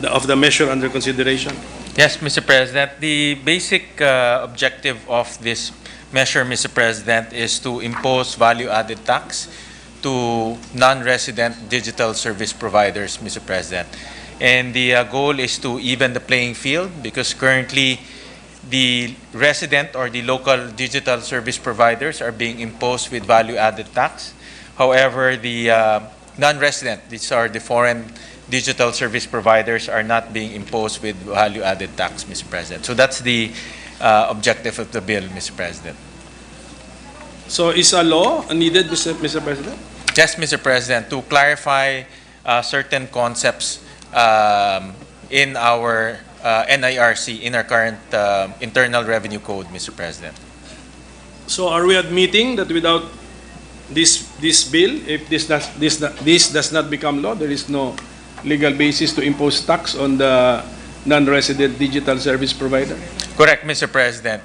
of the measure under consideration? Yes, Mr. President. The basic objective of this measure, Mr. President, is to impose value-added tax to non-resident digital service providers, Mr. President. And the goal is to even the playing field because currently the resident or the local digital service providers are being imposed with value-added tax. However, the non-resident, these are the foreign digital service providers, are not being imposed with value-added tax, Mr. President. So that's the objective of the bill, Mr. President. So is a law needed, Mr. President? Yes, Mr. President, to clarify certain concepts in our NIRC, in our current Internal Revenue Code, Mr. President. So are we admitting that without this bill, if this does not become law, there is no legal basis to impose tax on the non-resident digital service provider? Correct, Mr. President.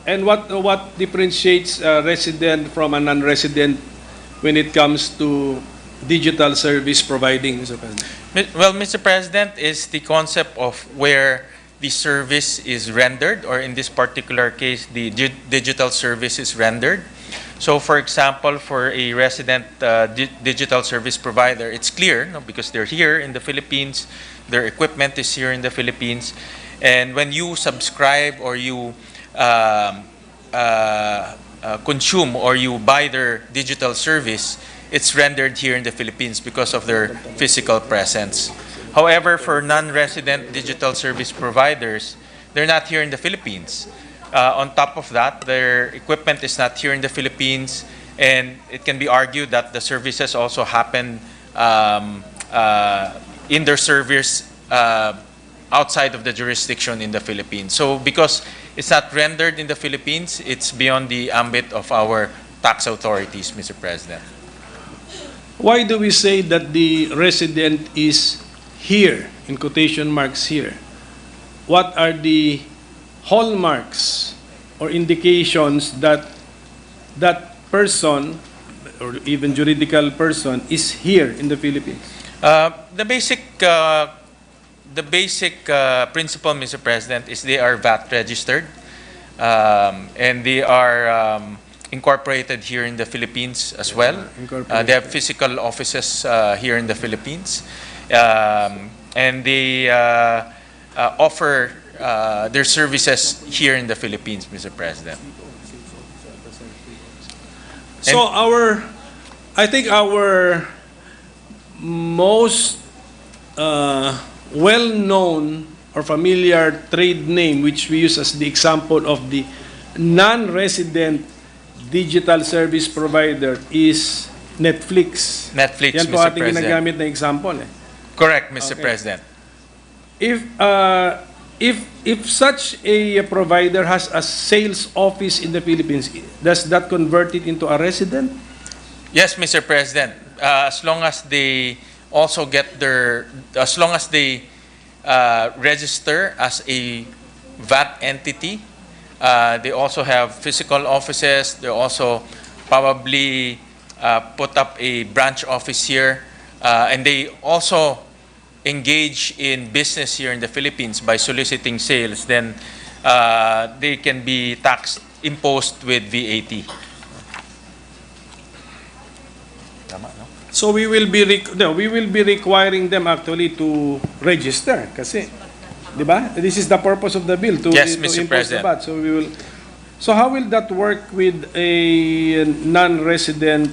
And what differentiates a resident from a non-resident when it comes to digital service providing, Mr. President? Well, Mr. President, is the concept of where the service is rendered, or in this particular case, the digital service is rendered. So, for example, for a resident digital service provider, it's clear, no, because they're here in the Philippines, their equipment is here in the Philippines, and when you subscribe or you consume or you buy their digital service, it's rendered here in the Philippines because of their physical presence. However, for non-resident digital service providers, they're not here in the Philippines. On top of that, their equipment is not here in the Philippines, and it can be argued that the services also happen in their service outside of the jurisdiction in the Philippines. So because it's not rendered in the Philippines, it's beyond the ambit of our tax authorities, Mr. President. Why do we say that the resident is here, in quotation marks here? What are the hallmarks or indications that that person, or even juridical person, is here in the Philippines? The basic principle, Mr. President, is they are VAT registered, and they are incorporated here in the Philippines as well. They have physical offices here in the Philippines, and they offer their services here in the Philippines, Mr. President. So I think our most well-known or familiar trade name, which we use as the example of the non-resident digital service provider is Netflix. Netflix, Yan po Mr. ating President. ginagamit na example. Correct, Mr. Okay. President. If such a provider has a sales office in the Philippines, does that convert it into a resident? Yes, Mr. President. As long as they also get as long as they register as a VAT entity, they also have physical offices. They also probably put up a branch office here, and they also engage in business here in the Philippines by soliciting sales. Then they can be imposed with VAT. Tama, no? So we will be requiring them actually to register kasi 'di ba? This is the purpose of the bill to Yes, to Mr. impose the President. VAT. So how will that work with a non-resident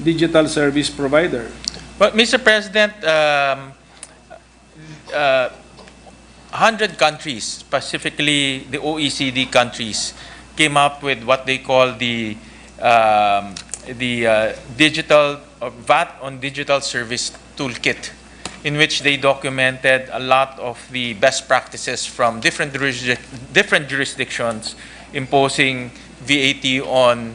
digital service provider? But Mr. President, 100 countries, specifically the OECD countries, came up with what they call the digital VAT on digital service toolkit, in which they documented a lot of the best practices from different jurisdictions imposing VAT on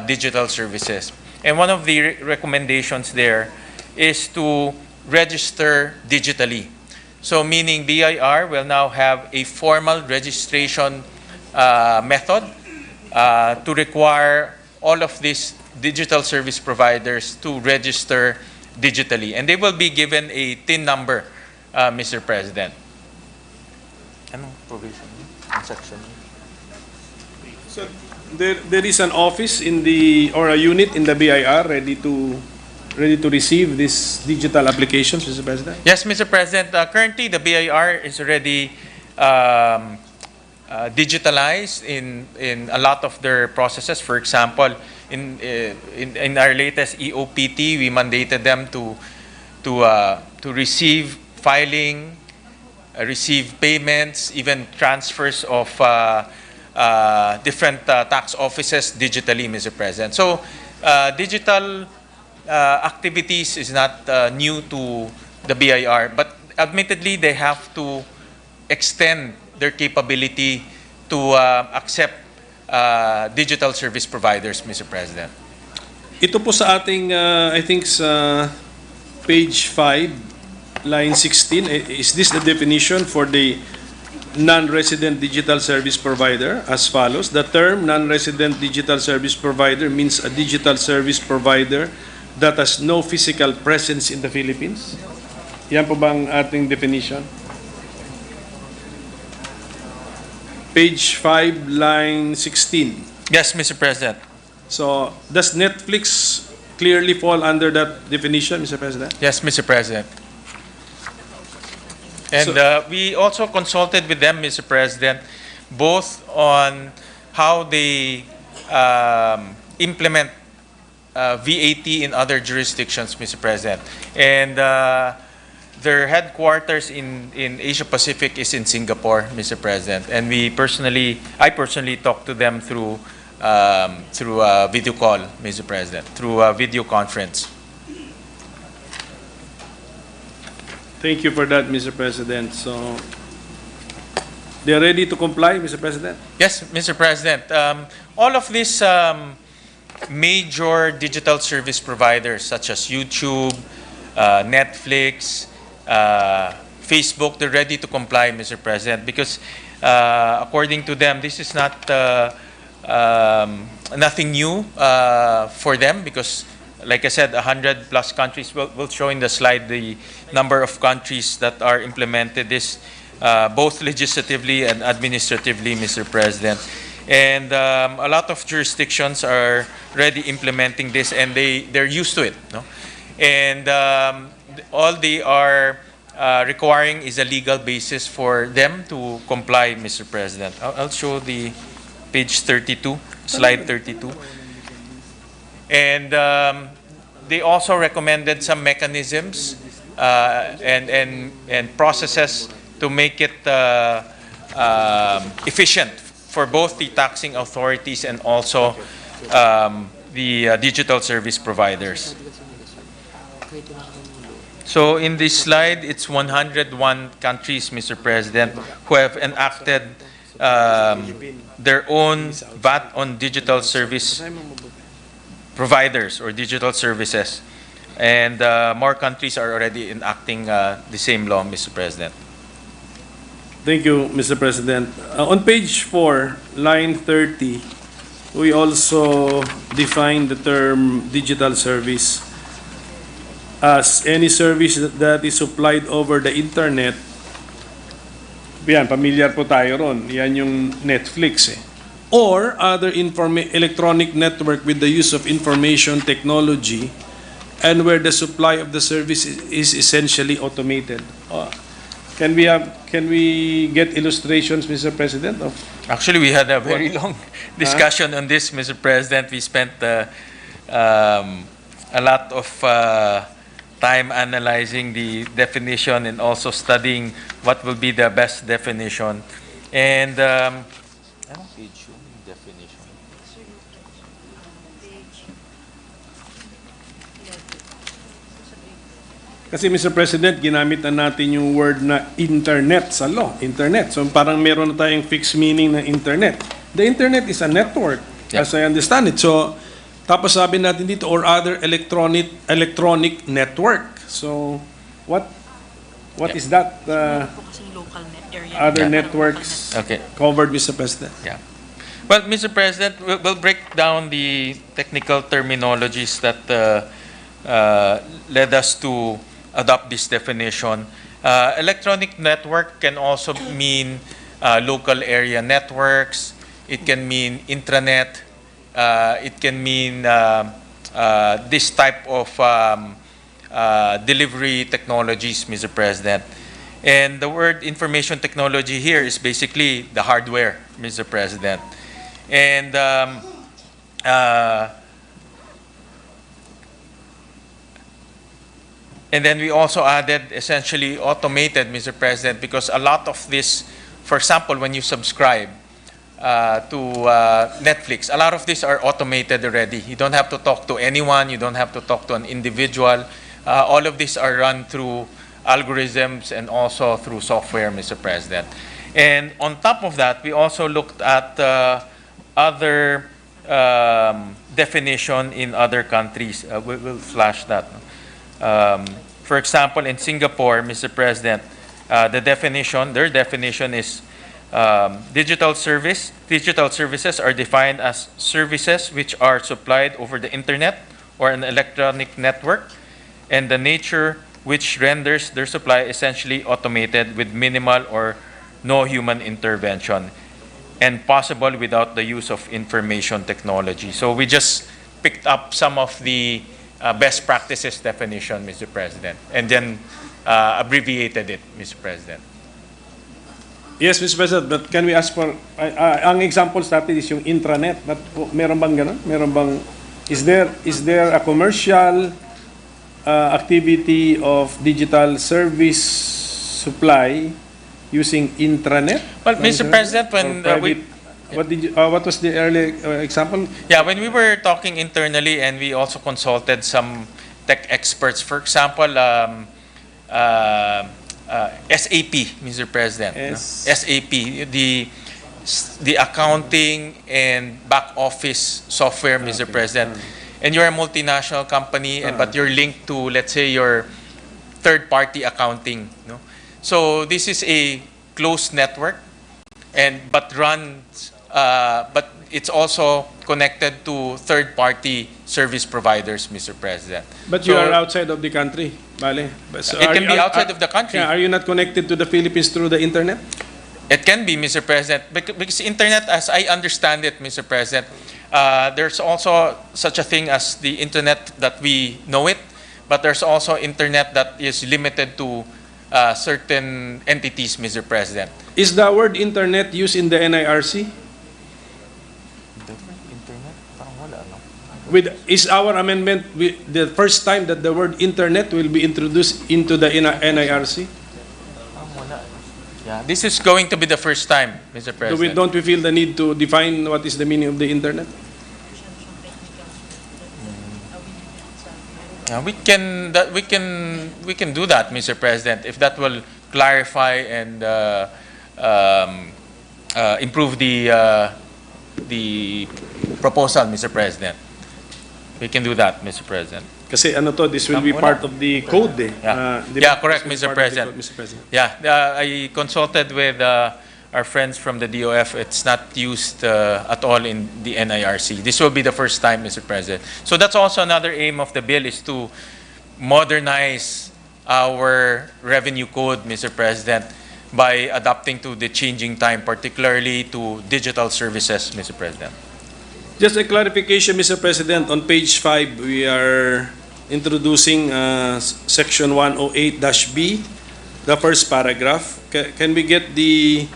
digital services. And one of the recommendations there is to register digitally. So meaning BIR will now have a formal registration method to require all of these digital service providers to register digitally. And they will be given a TIN number, Mr. President. Anong provision? Section? So there is an office or a unit in the BIR ready to receive these digital applications, Mr. President? Yes, Mr. President. Currently, the BIR is already digitalized in a lot of their processes. For example, in our latest EOPT, we mandated them to receive filing, receive payments, even transfers of different tax offices digitally, Mr. President. So, digital activities is not new to the BIR, but admittedly, they have to extend their capability to accept digital service providers, Mr. President. Ito po sa ating, I think sa page 5, line 16, is this the definition for the non-resident digital service provider as follows? The term non-resident digital service provider means a digital service provider that has no physical presence in the Philippines. Yan po bang ating definition? Page 5, line 16. Yes, Mr. President. So, does Netflix clearly fall under that definition, Mr. President? Yes, Mr. President. And we also consulted with them, Mr. President, both on how they implement VAT in other jurisdictions, Mr. President. And their headquarters in Asia Pacific is in Singapore, Mr. President. And I personally talked to them through video call, Mr. President, through a video conference. Thank you for that, Mr. President. So, they're ready to comply, Mr. President? Yes, Mr. President. All of these major digital service providers such as YouTube, Netflix, Facebook, they're ready to comply, Mr. President, because according to them, this is not nothing new for them because, like I said, 100 plus countries. We'll show in the slide the number of countries that are implemented this both legislatively and administratively, Mr. President. And a lot of jurisdictions are already implementing this, and they're used to it. No? And all they are requiring is a legal basis for them to comply, Mr. President. I'll show the page 32, slide 32. And they also recommended some mechanisms and processes to make it efficient for both the taxing authorities and also the digital service providers. So in this slide, it's 101 countries, Mr. President, who have enacted their own VAT on digital service providers or digital services. And more countries are already enacting the same law, Mr. President. Thank you, Mr. President. On page 4, line 30, we also define the term digital service as any service that is supplied over the internet. Yan, familiar po tayo ron. Yan yung Netflix eh. Or other electronic network with the use of information technology and where the supply of the service is essentially automated. Can we get illustrations, Mr. President? Actually, we had a very long discussion on this, Mr. President. We spent a lot of time analyzing the definition and also studying what will be the best definition. And definition. Kasi Mr. President, ginamit na natin yung word na internet sa law. Internet. So parang meron na tayong fixed meaning ng internet. The internet is a network, as I understand it. So, tapos sabi natin dito, or other electronic network. So, what is that? Other networks covered, Mr. President? Yeah. Well, Mr. President, we'll break down the technical terminologies that led us to adopt this definition. Electronic network can also mean local area networks. It can mean intranet. It can mean this type of delivery technologies, Mr. President. And the word information technology here is basically the hardware, Mr. President. And and then we also added essentially automated, Mr. President, because a lot of this, for example, when you subscribe to Netflix, a lot of these are automated already. You don't have to talk to anyone. You don't have to talk to an individual. All of these are run through algorithms and also through software, Mr. President. And on top of that, we also looked at other definition in other countries. We'll flash that. For example, in Singapore, Mr. President, their definition is digital services are defined as services which are supplied over the internet or an electronic network, and the nature which renders their supply essentially automated with minimal or no human intervention, and possible without the use of information technology. So we just picked up some of the best practices definition, Mr. President, and then abbreviated it, Mr. President. Yes, Mr. President, but can we ask for, ang examples natin is yung intranet. But meron bang ganun? Meron bang, is there a commercial activity of digital service supply using intranet? Well, Mr. President, when what was the early example? Yeah, when we were talking internally and we also consulted some tech experts, for example, SAP, Mr. President. SAP, the accounting and back office software, Mr. President. And you're a multinational company, but you're linked to, let's say, your third-party accounting. No? So this is a closed network, but it's also connected to third-party service providers, Mr. President. But you are outside of the country, Bale. So it can be outside of the country. Are you not connected to the Philippines through the internet? It can be, Mr. President, because internet, as I understand it, Mr. President, there's also such a thing as the internet that we know it, but there's also internet that is limited to certain entities, Mr. President. Is the word internet used in the NIRC? Is our amendment the first time that the word internet will be introduced into the NIRC? Yeah, this is going to be the first time, Mr. President. Don't we feel the need to define what is the meaning of the internet? We can do that, Mr. President, if that will clarify and improve the proposal, Mr. President. We can do that, Mr. President. Kasi ano to, this will be part of the code eh. Yeah, Di ba? correct, This will be Mr. part of the President. code, Mr. President. Yeah, I consulted with our friends from the DOF. It's not used at all in the NIRC. This will be the first time, Mr. President. So that's also another aim of the bill, is to modernize our revenue code, Mr. President, by adapting to the changing time, particularly to digital services, Mr. President. Just a clarification, Mr. President. On page 5, we are introducing section 108-B, the first paragraph. Can we get the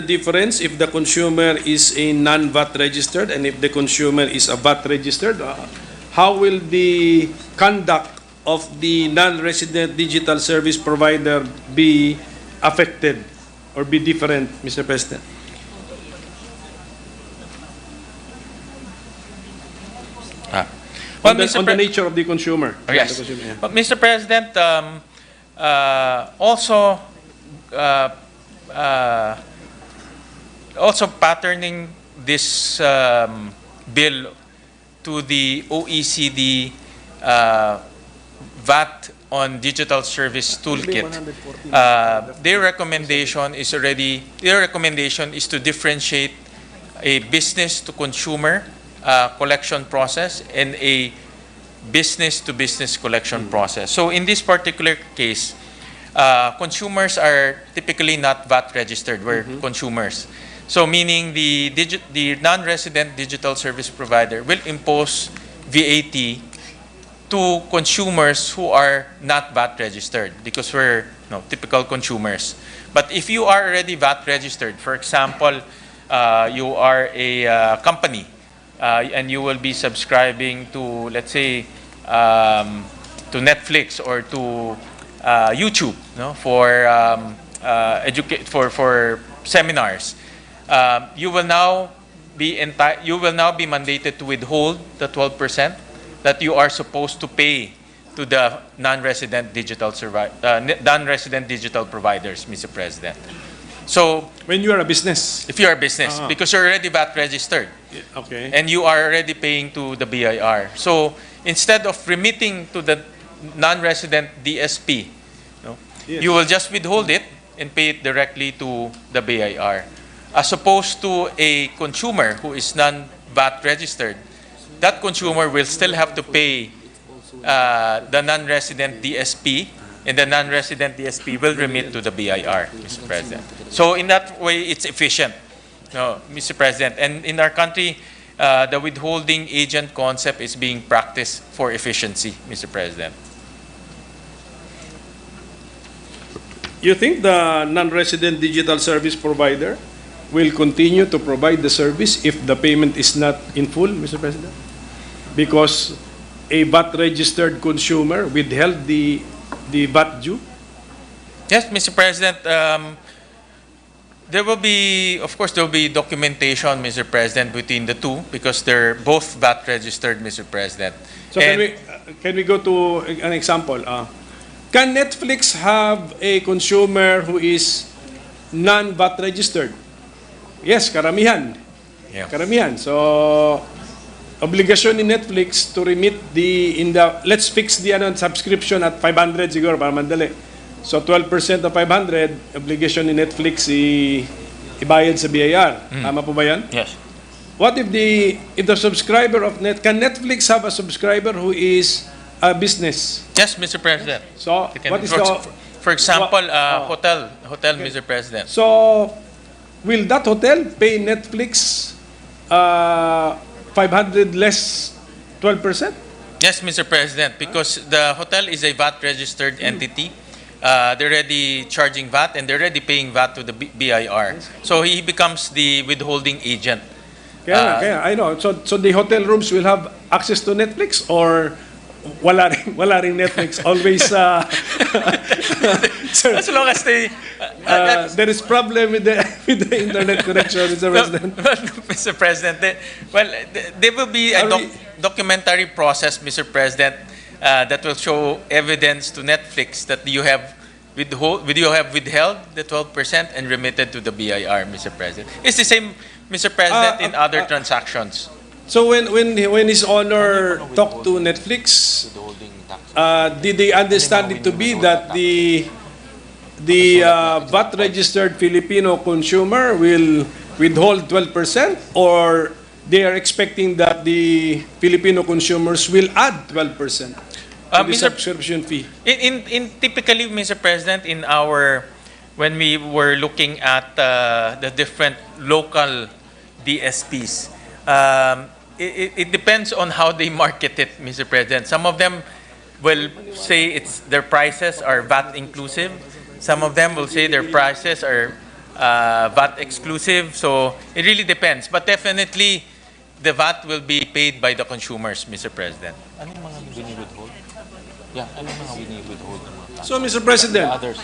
difference if the consumer is a non-VAT registered and if the consumer is a VAT registered? How will the conduct of the non-resident digital service provider be affected or be different, Mr. President? Well, On the nature of the consumer. Oh, yes. The consumer, yeah. But Mr. President, also patterning this bill to the OECD VAT on digital service toolkit. Their recommendation is to differentiate a business to consumer collection process and a business to business collection process. So in this particular case, consumers are typically not VAT registered. We're consumers. So meaning the non-resident digital service provider will impose VAT to consumers who are not VAT registered, because we're typical consumers. But if you are already VAT registered, for example, you are a company, and you will be subscribing to, let's say, to Netflix or to YouTube, for seminars. You will now be mandated to withhold the 12% that you are supposed to pay to the non-resident digital providers, Mr. President. So When you are a business. if you are a business, because you're already VAT registered, Okay. and you are already paying to the BIR. So instead of remitting to the non-resident DSP, Yes. you will just withhold it and pay it directly to the BIR. As opposed to a consumer who is non-VAT registered, that consumer will still have to pay the non-resident DSP, and the non-resident DSP will remit to the BIR, Mr. President. So in that way, it's efficient, Mr. President. And in our country, the withholding agent concept is being practiced for efficiency, Mr. President. You think the non-resident digital service provider will continue to provide the service if the payment is not in full, Mr. President? Because a VAT-registered consumer withheld the VAT due? Yes, Mr. President. There will be documentation, Mr. President, between the two, because they're both VAT registered, Mr. President. So can we go to an example? Can Netflix have a consumer who is non-VAT registered? Yes, karamihan. Yeah. Karamihan. So, obligasyon ni Netflix to remit let's fix the subscription at 500 siguro para mandali. So 12% of 500, obligation ni Netflix ibayad sa BIR. Tama po ba yan? Yes. What if the subscriber of can Netflix have a subscriber who is a business? Yes, Mr. President. So, They can- what is for example, What- hotel, Mr. President. So, will that hotel pay Netflix 500 less 12%? Yes, Mr. President, because the hotel is a VAT registered entity. They're already charging VAT and they're already paying VAT to the BIR. So he becomes the withholding agent. Kaya I know. So the hotel rooms will have access to Netflix, or wala ring Netflix. Always, sir, As long as they... there is problem with the internet connection, Mr. President. Mr. President, there will be a documentary process, Mr. President, that will show evidence to Netflix that you have withheld the 12% and remitted to the BIR, Mr. President. It's the same, Mr. President, in other transactions. So when His Honor talked to Netflix, did they understand it to be that the VAT registered Filipino consumer will withhold 12%, or they are expecting that the Filipino consumers will add 12% to the subscription fee? In typically, Mr. President, when we were looking at the different local DSPs, it depends on how they market it, Mr. President. Some of them will say their prices are VAT inclusive. Some of them will say their prices are VAT exclusive. So it really depends. But definitely, the VAT will be paid by the consumers, Mr. President. So, Mr. President, Others.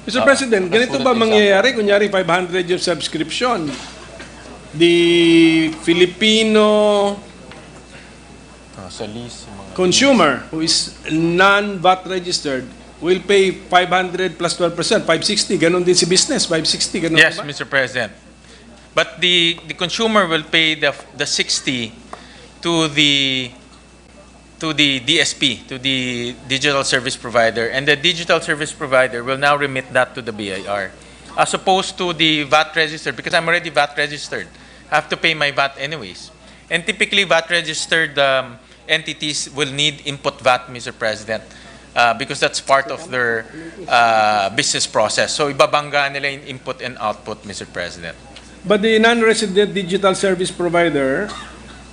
Mr. President, ganito ba mangyayari? Kunyari, 500 yung subscription. The Filipino Sa lease, consumer who is non-VAT registered will pay 500 plus 12%, 560. Ganon din si business, 560. Ganon Yes, ba? Mr. President. But the consumer will pay the 60 to the DSP, to the digital service provider, and the digital service provider will now remit that to the BIR, as opposed to the VAT registered, because I'm already VAT registered. I have to pay my VAT anyways. And typically, VAT registered entities will need input VAT, Mr. President, because that's part of their business process. So ibabangga nila yung input and output, Mr. President. But the non-resident digital service provider,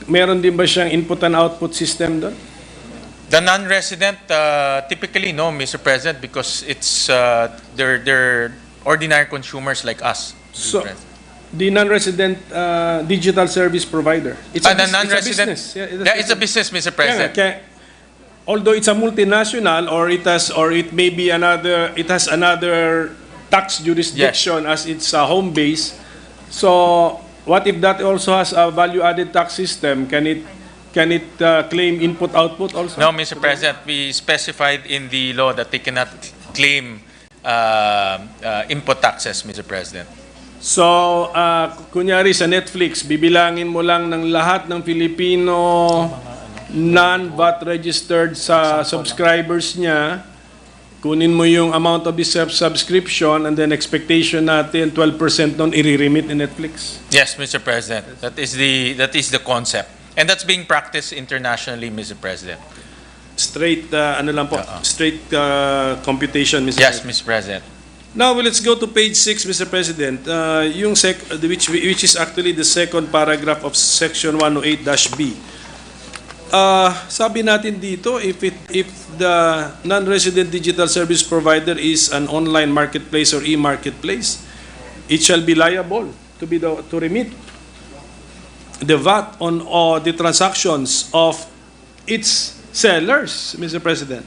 meron din ba siyang input and output system doon? The non-resident, typically no, Mr. President, because it's they're ordinary consumers like us. Mr. So, President. the non-resident digital service provider. It's a The business. non-resident, It's a business. it's a business, Mr. President. Although it's a multinational, or it has another tax jurisdiction as its home base. So, what if that also has a value-added tax system? Can it claim input-output also? No, Mr. President, we specified in the law that they cannot claim input taxes, Mr. President. So, kunyari sa Netflix, bibilangin mo lang ng lahat ng Filipino non-VAT registered sa subscribers niya, kunin mo yung amount of the subscription, and then expectation natin 12% nun i-remit in Netflix. Yes, Mr. President. That is the concept. And that's being practiced internationally, Mr. President. Straight, straight computation, Mr. Yes, President. Mr. President. Now, let's go to page 6, Mr. President, which is actually the second paragraph of section 108-B. Sabi natin dito, if the non-resident digital service provider is an online marketplace or e-marketplace, it shall be liable to remit the VAT on all the transactions of its sellers, Mr. President,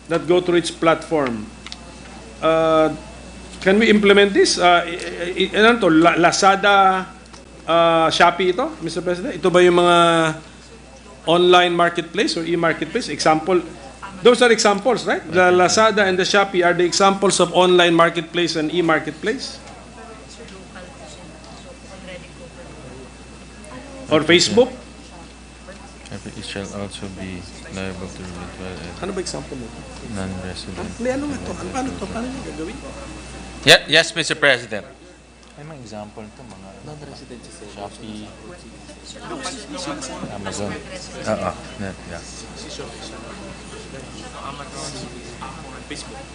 that go through its platform. Can we implement this? Ano to? Lazada, Shopee ito, Mr. President? Ito ba yung mga online marketplace or e-marketplace? Example, those are examples, right? The Lazada and the Shopee are the examples of online marketplace and e-marketplace? Or Facebook? It shall also be liable to remit Ano ba example nito? non-resident. Ano nga to? Ano to? Paano nyo gagawin? Yes, Mr. President. May mga example ito, mga non-resident Shopee, Amazon. Yeah.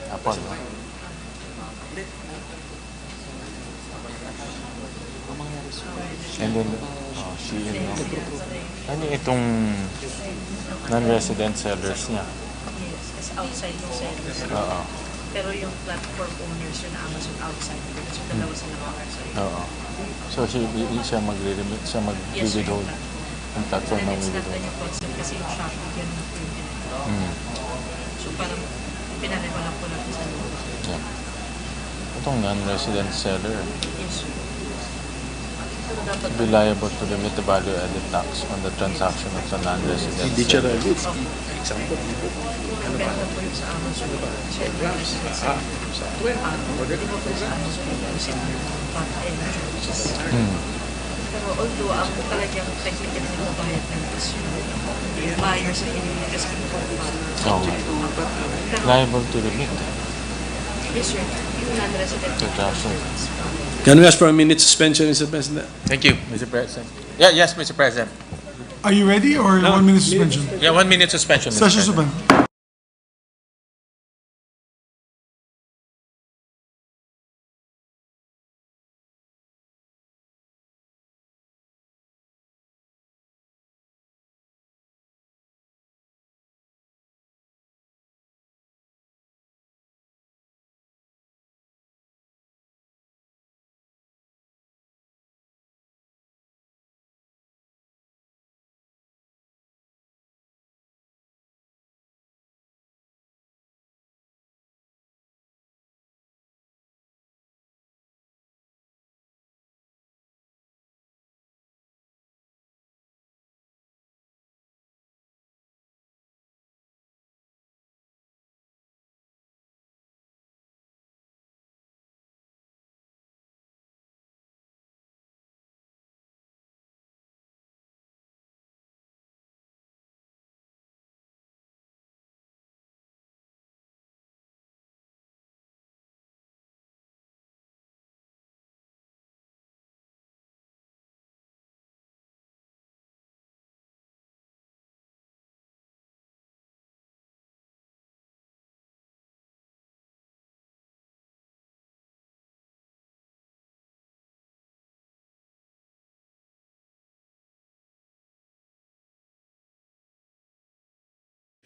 Apple. And then, Shein. Ano itong non-resident sellers niya? Outside yung sellers. Pero yung platform owners yun na Amazon outside. So, dalawa sila outside. So, siya magre-remit, siya mag-withhold. Ang platform And ng it's not Google. a new concept kasi yung Shopee ganun po yung ginagawa. Hmm. So parang pinariba lang po natin sa loob. Yeah. Itong non-resident seller Yes, sir. Pero dapat be liable to remit the value-added tax on the transaction of the non-resident seller. goods. Example. benta po yung sa Amazon. Kasi non-resident seller. Di ba po sa Amazon yung VAT energy charges. Pero although ang talagang technically nagbabayad ng is yung buyer sa Pilipinas kinukuha. Oh. Pero Liable to remit yes, sir. Yung non-resident transaction. Can we ask for a minute suspension, Mr. President? Thank you, Mr. President. Yeah, yes, Mr. President. Are you ready or 1 minute suspension? Yeah, 1 minute suspension, Mr. Session President. suspend.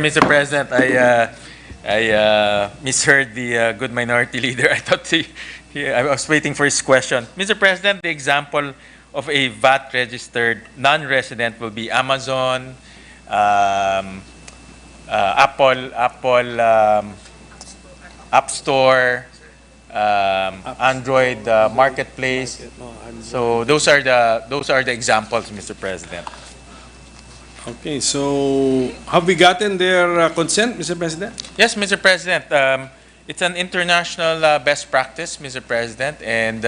Mr. President, I misheard the good minority leader. I thought I was waiting for his question. Mr. President, the example of a VAT-registered non-resident will be Amazon, Apple App Store, Android Marketplace. So those are the examples, Mr. President. Okay, so have we gotten their consent, Mr. President? Yes, Mr. President. It's an international best practice, Mr. President, and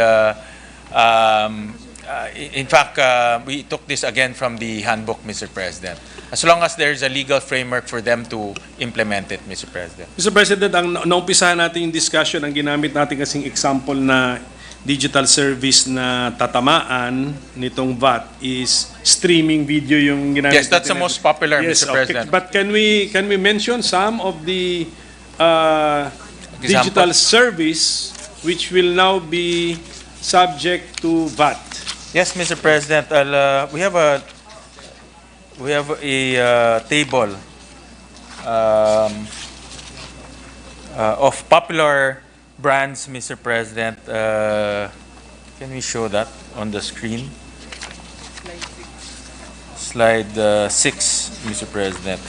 in fact, we took this again from the handbook, Mr. President. As long as there's a legal framework for them to implement it, Mr. President. Mr. President, ang naumpisahan natin yung discussion, ang ginamit natin kasing example na digital service na tatamaan nitong VAT is streaming video yung ginamit Yes, that's the natin. most popular, Yes, Mr. okay. President. But can we mention some of the digital service which will now be subject to VAT? Yes, Mr. President. We have a table of popular brands, Mr. President. Can we show that on the screen? Slide 6, Mr. President.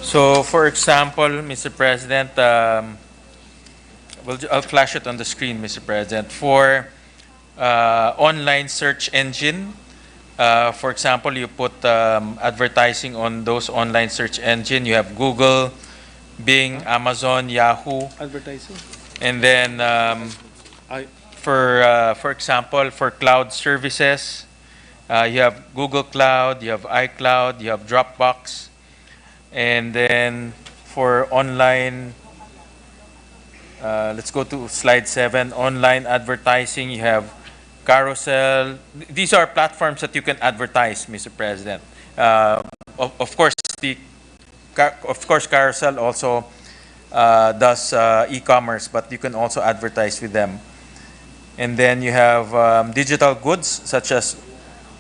So, for example, Mr. President, I'll flash it on the screen, Mr. President. For online search engine, for example, you put advertising on those online search engine. You have Google, Bing, Amazon, Yahoo, Advertising? and then for example, for cloud services, you have Google Cloud, you have iCloud, you have Dropbox, and then for online, let's go to slide 7. Online advertising, you have Carousel. These are platforms that you can advertise, Mr. President. Of course, Carousel also does e-commerce, but you can also advertise with them. And then you have digital goods such as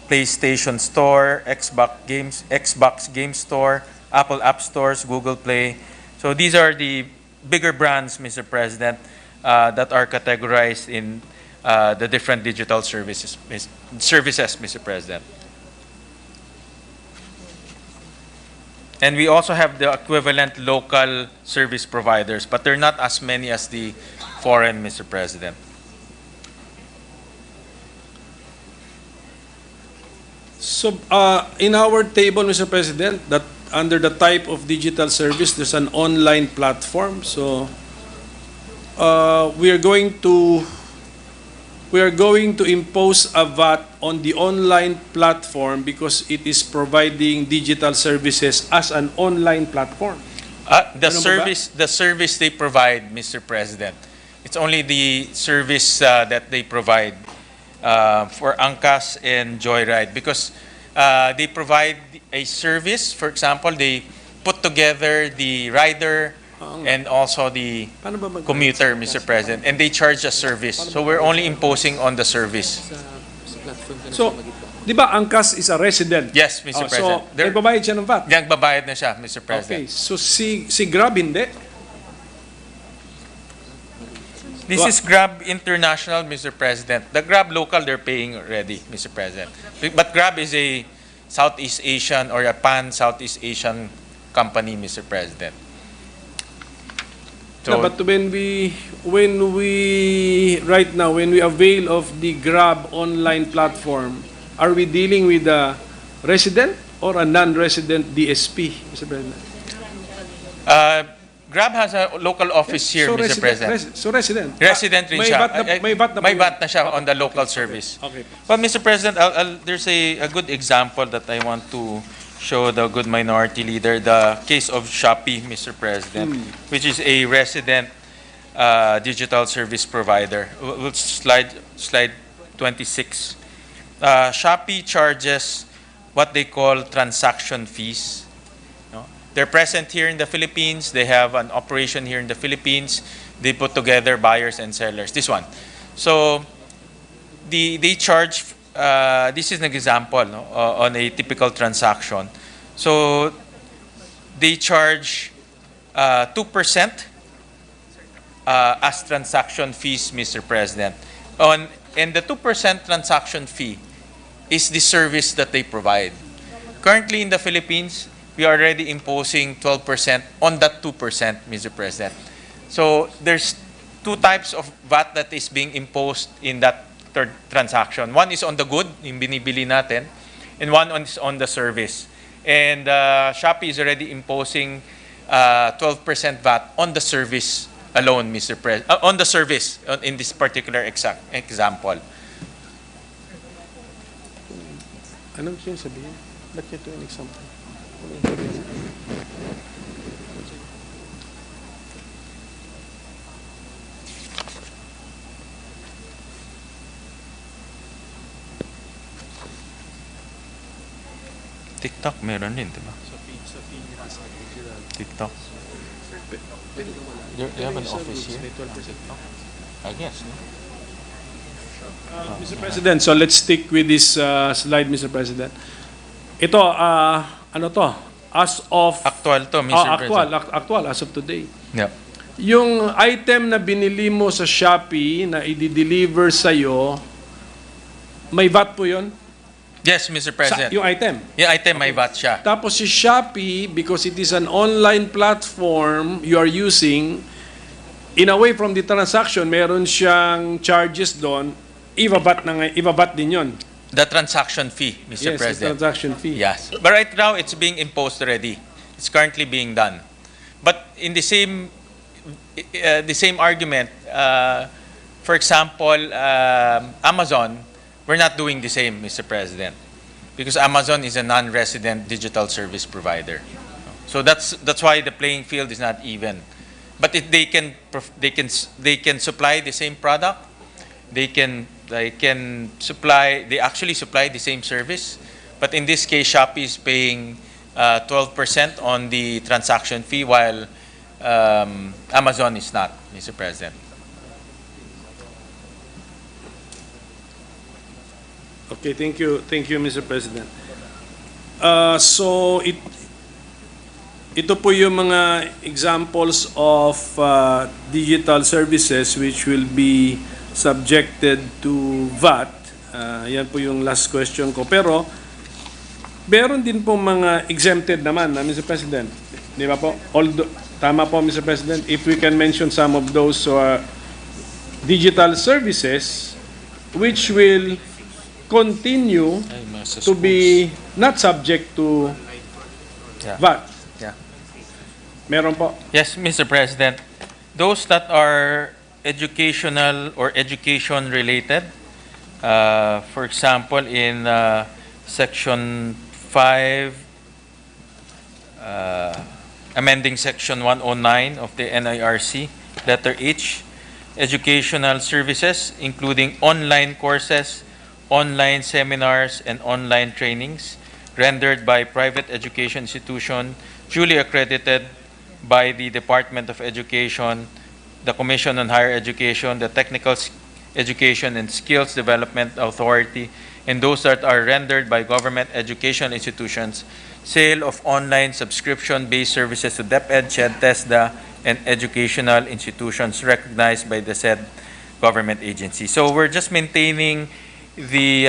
PlayStation Store, Xbox Game Store, Apple App Stores, Google Play. So these are the bigger brands, Mr. President, that are categorized in the different digital services, Mr. President. And we also have the equivalent local service providers, but they're not as many as the foreign, Mr. President. So, in our table, Mr. President, that under the type of digital service, there's an online platform. So, we are going to impose a VAT on the online platform because it is providing digital services as an online platform. The Ano ba ba? service they provide, Mr. President, it's only the service that they provide for Angkas and Joyride, because they provide a service. For example, they put together the rider and also the Paano ba mag- commuter, Mr. President, and they charge a service. So we're only imposing on the service. So, di ba Angkas is a resident? Yes, Mr. President. So, nagbabayad siya ng VAT? Nagbabayad na siya, Mr. Okay, President. so si Grab hindi? This is Grab International, Mr. President. The Grab local, they're paying already, Mr. President. But Grab is a Southeast Asian or a pan-Southeast Asian company, Mr. President. No, but when we right now, when we avail of the Grab online platform, are we dealing with a resident or a non-resident DSP, Mr. President? Grab has a local office here, So Mr. President. resident. Resident rin May siya. VAT na- may VAT na po May yun. VAT na siya on the local service. Okay. But Mr. President, there's a good example that I want to show the good minority leader, the case of Shopee, Mr. President, which is a resident digital service provider. We'll slide 26. Shopee charges what they call transaction fees. No? They're present here in the Philippines. They have an operation here in the Philippines. They put together buyers and sellers. This one. So they charge, this is an example, no, on a typical transaction. So they charge 2% as transaction fees, Mr. President. And the 2% transaction fee is the service that they provide. Currently in the Philippines, we are already imposing 12% on that 2%, Mr. President. So there's two types of VAT that is being imposed in that third transaction. One is on the good, yung binibili natin, and one is on the service. And Shopee is already imposing 12% VAT on the service alone, Mr. President, on the service in this particular example. Anong siya sabihin? Ba't niya ito yung example? TikTok meron din, di ba? TikTok. They have an office here. I guess. No? Mr. President, so let's stick with this slide, Mr. President. Ito, ano to? As of... Actual to, Mr. President. Actual, as of today. Yep. Yung item na binili mo sa Shopee na i-deliver sa'yo, may VAT po yun? Yes, Mr. President. Yung item. Yung item may VAT siya. Tapos si Shopee, because it is an online platform you are using, in away from the transaction, meron siyang charges doon, ibabat din yun. The transaction fee, Mr. Yes, the President. transaction fee. Yes. But right now, it's being imposed already. It's currently being done. But in the same argument, for example, Amazon, we're not doing the same, Mr. President, because Amazon is a non-resident digital service provider. So that's why the playing field is not even. But if they can supply the same product, they actually supply the same service. But in this case, Shopee is paying 12% on the transaction fee, while Amazon is not, Mr. President. Okay, thank you, Mr. President. So ito po yung mga examples of digital services which will be subjected to VAT. Yan po yung last question ko. Pero meron din po mga exempted naman, Mr. President. Di ba po? Although, tama po, Mr. President, if we can mention some of those digital services which will continue to be not subject to Yeah. VAT. Yeah. Meron po. Yes, Mr. President. Those that are educational or education related, for example, in Section 5, amending Section 109 of the NIRC, letter H, educational services, including online courses, online seminars, and online trainings rendered by private education institution duly accredited by the Department of Education, the Commission on Higher Education, the Technical Education and Skills Development Authority, and those that are rendered by government education institutions, sale of online subscription-based services to DepEd, CHED, TESDA, and educational institutions recognized by the said government agency. So we're just maintaining the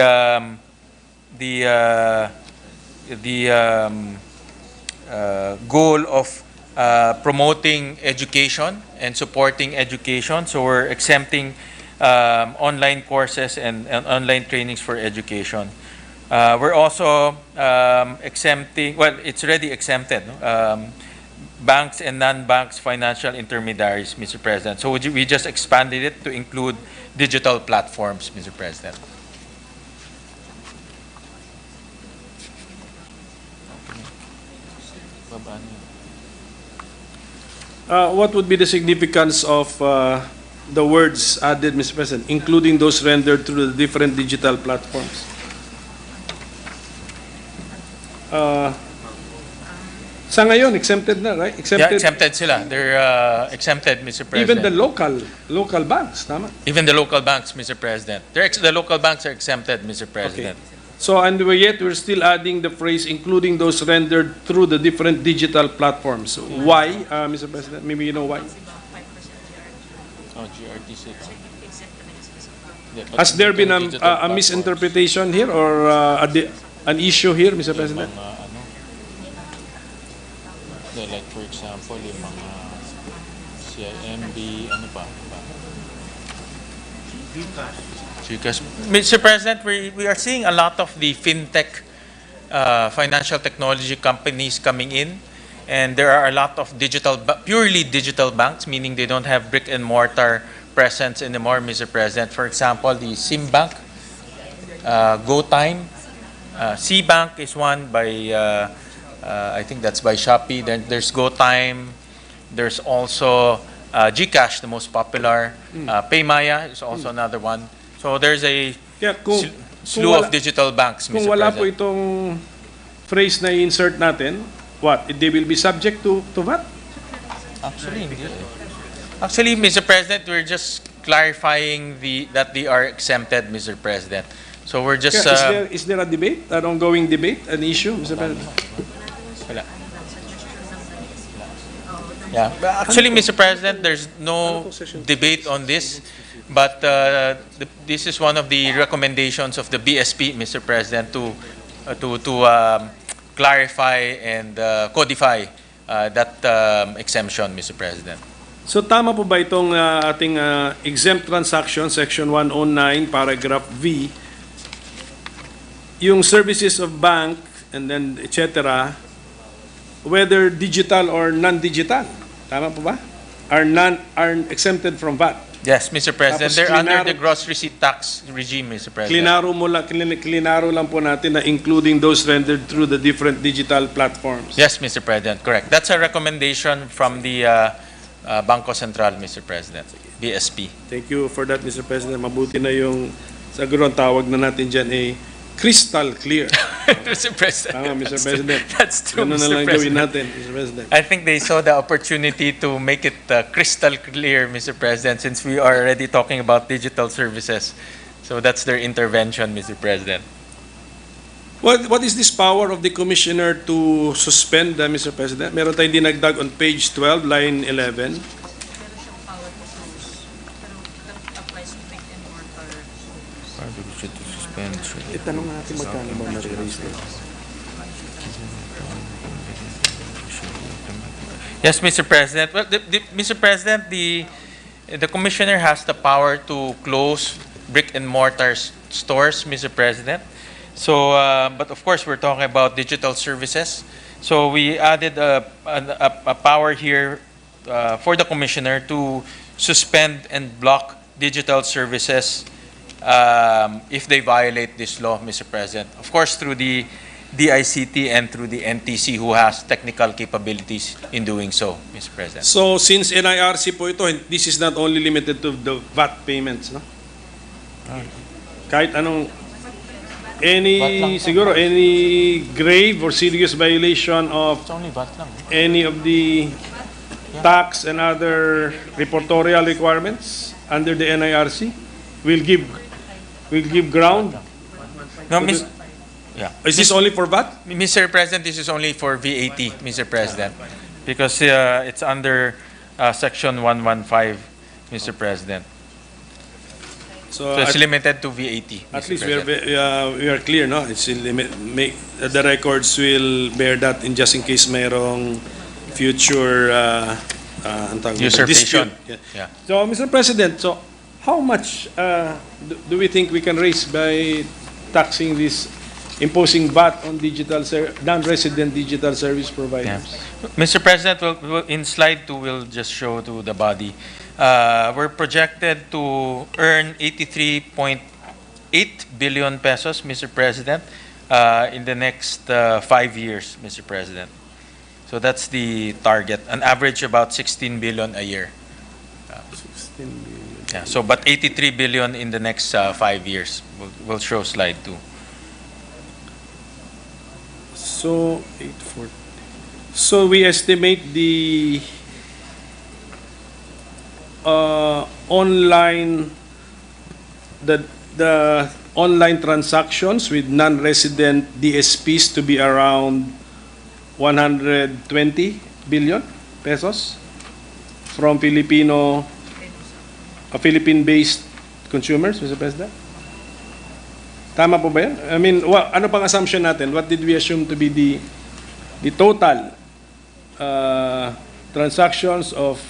goal of promoting education and supporting education. So we're exempting online courses and online trainings for education. We're also exempting, well, it's already exempted, banks and non-banks financial intermediaries, Mr. President. So we just expanded it to include digital platforms, Mr. President. What would be the significance of the words added, Mr. President, including those rendered through the different digital platforms? Sa ngayon, exempted na, right? Yeah, exempted sila. They're exempted, Mr. President. Even the local banks, tama? Even the local banks, Mr. President. The local banks are exempted, Mr. President. So, and yet we're still adding the phrase, including those rendered through the different digital platforms. Why, Mr. President? Maybe you know why. Oh, GRT 6. Has there been a misinterpretation here or an issue here, Mr. President? Like for example, yung mga CIMB, ano pa? GCash. Mr. President, we are seeing a lot of the fintech financial technology companies coming in, and there are a lot of purely digital banks, meaning they don't have brick and mortar presence anymore, Mr. President. For example, the Simbank, GoTime, Cbank is one by I think that's by Shopee. Then there's GoTime. There's also GCash, the most popular. Paymaya is also another one. So there's a slew of digital banks, Mr. Kung wala President. po itong phrase na i-insert natin, what? They will be subject to what? Actually, hindi. Actually, Mr. President, we're just clarifying that they are exempted, Mr. President. So we're just... Is there a debate, an ongoing debate, an issue, Mr. President? Wala. Yeah. Actually, Mr. President, there's no debate on this, but this is one of the recommendations of the BSP, Mr. President, to clarify and codify that exemption, Mr. President. So tama po ba itong ating exempt transaction, Section 109, Paragraph V, yung services of bank and then etc., whether digital or non-digital, tama po ba? Are exempted from VAT. Yes, Mr. President. Tapos They're under the gross receipt tax regime, Mr. President. Klinaro lang po natin na including those rendered through the different digital platforms. Yes, Mr. President. Correct. That's a recommendation from the Bangko Sentral, Mr. President, BSP. Thank you for that, Mr. President. Mabuti na yung siguro ang tawag na natin dyan ay crystal clear. Mr. President. Tama, Mr. President. That's true, Ganun na Mr. lang President. gawin natin, Mr. President. I think they saw the opportunity to make it crystal clear, Mr. President, since we are already talking about digital services. So that's their intervention, Mr. President. What is this power of the commissioner to suspend, Mr. President? Meron tayong dinagdag on page 12, line 11. Itanong natin magkano ba na-release nila. Yes, Mr. President. Well, Mr. President, the commissioner has the power to close brick and mortar stores, Mr. President. So, but of course, we're talking about digital services. So we added a power here for the commissioner to suspend and block digital services if they violate this law, Mr. President. Of course, through the DICT and through the NTC, who has technical capabilities in doing so, Mr. President. So since NIRC po ito, this is not only limited to the VAT payments, no? Kahit anong siguro any grave or serious violation of It's only VAT lang. any of the tax and other reportorial requirements under the NIRC will give ground. No, to Miss, the- yeah. Is this only for VAT? Mr. President, this is only for VAT, Mr. President, because it's under Section 115, Mr. President. So it's limited to VAT, at Mr. least President. we are clear, no? It's the records will bear that in just in case mayroong future ang tawag dito, Usurpation. dispute. Yeah. So, Mr. President, so how much do we think we can raise by taxing this, imposing VAT on non-resident digital service providers? Mr. President, in slide 2, we'll just show to the body. We're projected to earn 83.8 billion pesos, Mr. President, in the next 5 years, Mr. President. So that's the target, an average about 16 billion a year. 16 billion. Yeah, so but 83 billion in the next 5 years. We'll show slide 2. So, 840. So we estimate the online transactions with non-resident DSPs to be around 120 billion pesos from Philippine-based consumers, Mr. President. Tama po ba yan? I mean, ano pang assumption natin? What did we assume to be the total transactions of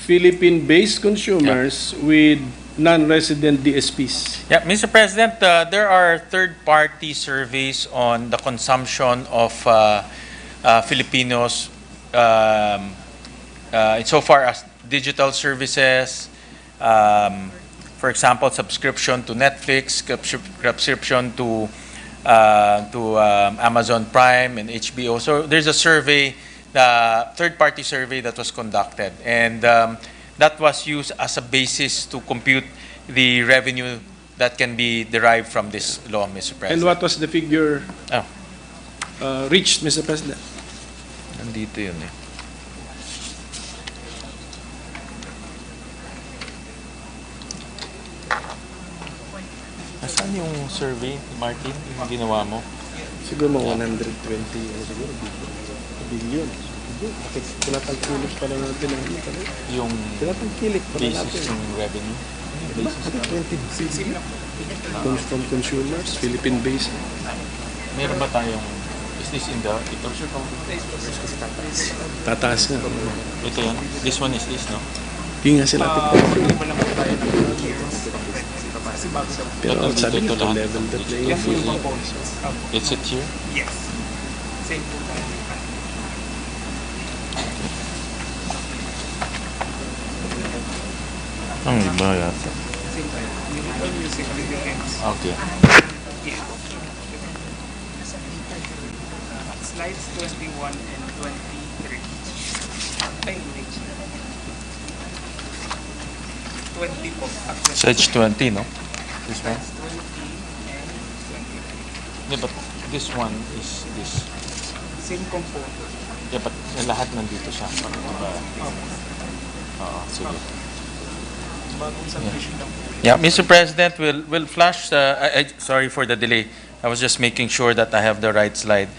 Philippine-based consumers with non-resident DSPs? Yeah, Mr. President, there are third-party surveys on the consumption of Filipinos insofar as digital services, for example, subscription to Netflix, subscription to Amazon Prime and HBO. So there's a survey, the third-party survey that was conducted, and that was used as a basis to compute the revenue that can be derived from this law, Mr. President. And what was the figure Oh. reached, Mr. President? Nandito yun eh. Nasaan yung survey, Martin, yung ginawa mo? Siguro mga 120, siguro, billion. Bakit tinatangkilik pala natin ang Yung tinatangkilik pala basis natin. ng revenue? Bakit 20 billion? Comes from consumers, Philippine-based. Meron ba tayong, is this in the, ito? Tataas nga. Ito yan? This one is this, no? Hindi nga sila pero Ito, sabi dito nito, lahat. level the playing field. It's it here? Yes. Same po tayo. Ang iba yata. Same tayo. Uniform music video ends. Okay. Yeah. Slides 21 and 23. Ay, wait. 20 po. Actually, Sage 20, no? This one? slides 20 and 23. Yeah, but this one is this. Same component. Yeah, but lahat nandito siya. Diba? Oo, sige. Bagong submission lang po. Yeah, Mr. President, we'll flash. Sorry for the delay. I was just making sure that I have the right slide.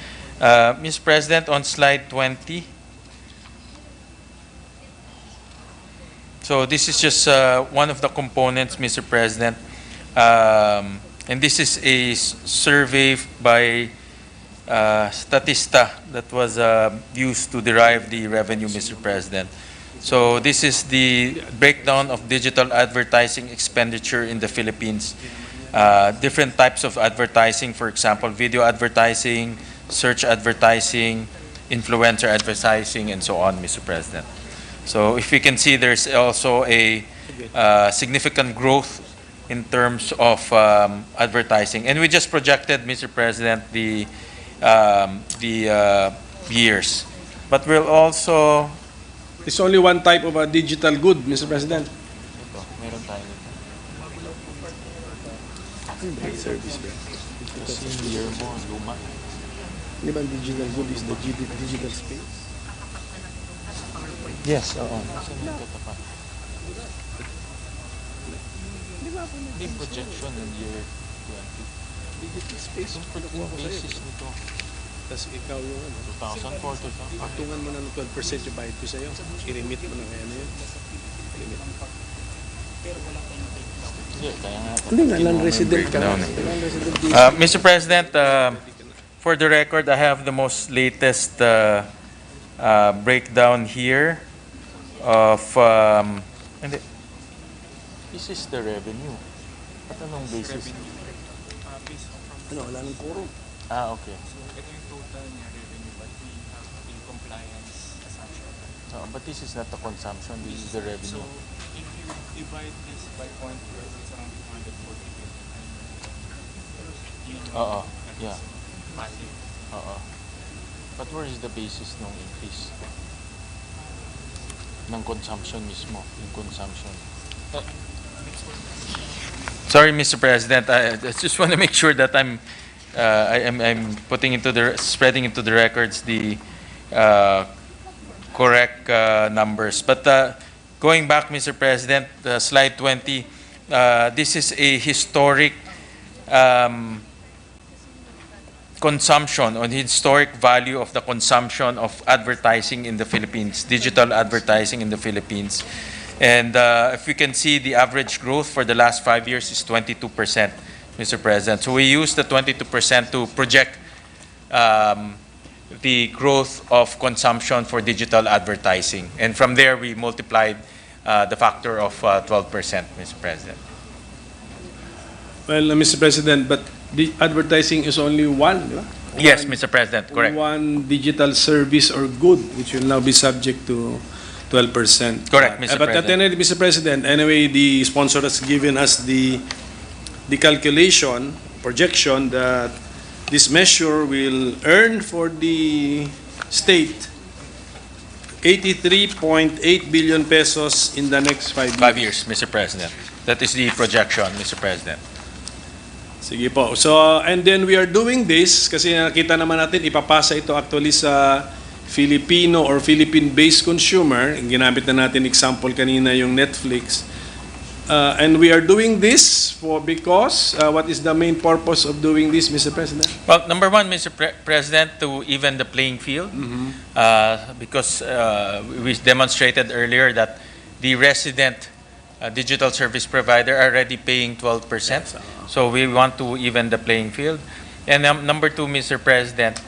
Mr. President, on slide 20. So this is just one of the components, Mr. President. And this is a survey by statista that was used to derive the revenue, Mr. President. So this is the breakdown of digital advertising expenditure in the Philippines. Different types of advertising, for example, video advertising, search advertising, influencer advertising, and so on, Mr. President. So if you can see, there's also a significant growth in terms of advertising. And we just projected, Mr. President, the years. But we'll also... It's only one type of a digital good, Mr. President. Ito, meron tayo nito. Service ba? Kasi yung year mo, luma. Di ba digital good is the digital space? Yes, oo. Saan yung katapat? Hindi projection in year 20. Digital space. Yung basis nito, Tapos ikaw yung 2004 to 2005. patungan mo na ng 12% yung bayad ko sa'yo. I-remit mo na kaya na yun. I-remit. Hindi, kaya nga. Hindi nga, non-resident ka. Breakdown eh. Non-resident Mr. President, for the record, I have the most latest breakdown here of hindi. This is the revenue. At anong basis? Ano, wala nang quorum. Okay. Ito yung total niya revenue, but we have a compliance assumption. But this is not the consumption, this is the So revenue. if you divide this by 0.12, it's around 240 billion. Oo, yeah. Passive. Oo. But where is the basis ng increase? Ng consumption mismo, yung consumption. Sorry, Mr. President, I just want to make sure that I'm spreading into the records the correct numbers. But going back, Mr. President, slide 20, this is a historic consumption or the historic value of the consumption of advertising in the Philippines, digital advertising in the Philippines. And if we can see, the average growth for the last 5 years is 22%, Mr. President. So we use the 22% to project the growth of consumption for digital advertising. And from there, we multiplied the factor of 12%, Mr. President. Well, Mr. President, but the advertising is only one, di ba? Yes, Mr. President, correct. One digital service or good, which will now be subject to 12%. Correct, Mr. But at President. any rate, Mr. President, anyway, the sponsor has given us the calculation, projection that this measure will earn for the state 83.8 billion pesos in the next 5 years. 5 years, Mr. President. That is the projection, Mr. President. Sige po. So, and then we are doing this kasi nakita naman natin, ipapasa ito actually sa Filipino or Philippine-based consumer. Ginamit na natin example kanina yung Netflix. And we are doing this because what is the main purpose of doing this, Mr. President? Well, number one, Mr. President, to even the playing field, because we demonstrated earlier that the resident digital service provider are already paying 12%. So we want to even the playing field. And number two, Mr. President,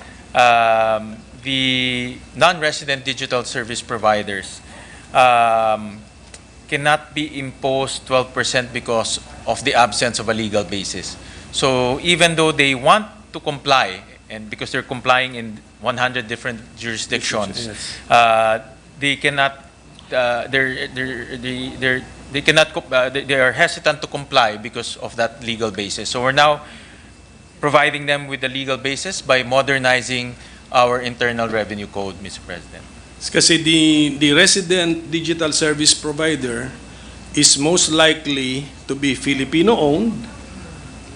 the non-resident digital service providers cannot be imposed 12% because of the absence of a legal basis. So even though they want to comply, and because they're complying in 100 different jurisdictions, they cannot. They are hesitant to comply because of that legal basis. So we're now providing them with the legal basis by modernizing our internal revenue code, Mr. President. Kasi the resident digital service provider is most likely to be Filipino-owned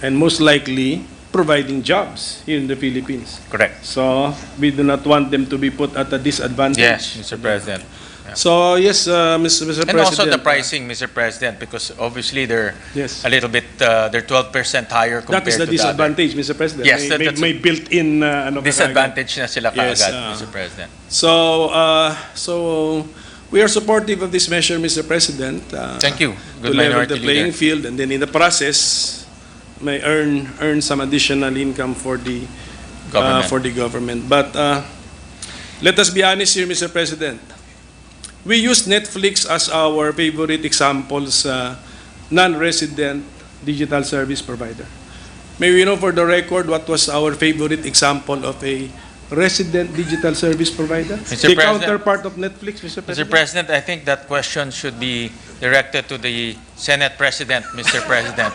and most likely providing jobs here in the Philippines. Correct. So we do not want them to be put at a disadvantage. Yes, Mr. President. So yes, Mr. President. And also the pricing, Mr. President, because obviously they're Yes. a little bit, they're 12% higher compared That is the to the other. disadvantage, Mr. President. Yes, may, may built-in ano ka Disadvantage na sila Yes, kaagad, Mr. President. So we are supportive of this measure, Mr. President. Thank you. To Good level minority the playing leader. field, and then in the process, may earn some additional income for the government. for the government. But let us be honest here, Mr. President. We use Netflix as our favorite examples, non-resident digital service provider. May we know for the record what was our favorite example of a resident digital service provider? Mr. The President- counterpart of Netflix, Mr. Mr. President? President, I think that question should be directed to the Senate President, Mr. President.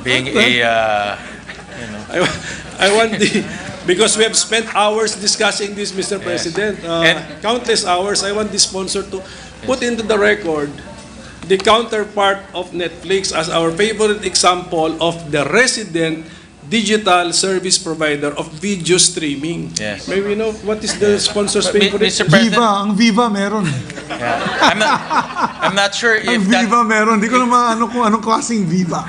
Being a, I want the, because we have spent hours discussing this, Mr. President, countless hours, I want the sponsor to put into the record the counterpart of Netflix as our favorite example of the resident digital service provider of video streaming. Yes. May we know what is the sponsor's favorite? Mr. President, Viva, ang Viva meron. I'm not sure Ang if that, Viva meron. Di ko naman ano kung anong klaseng Viva.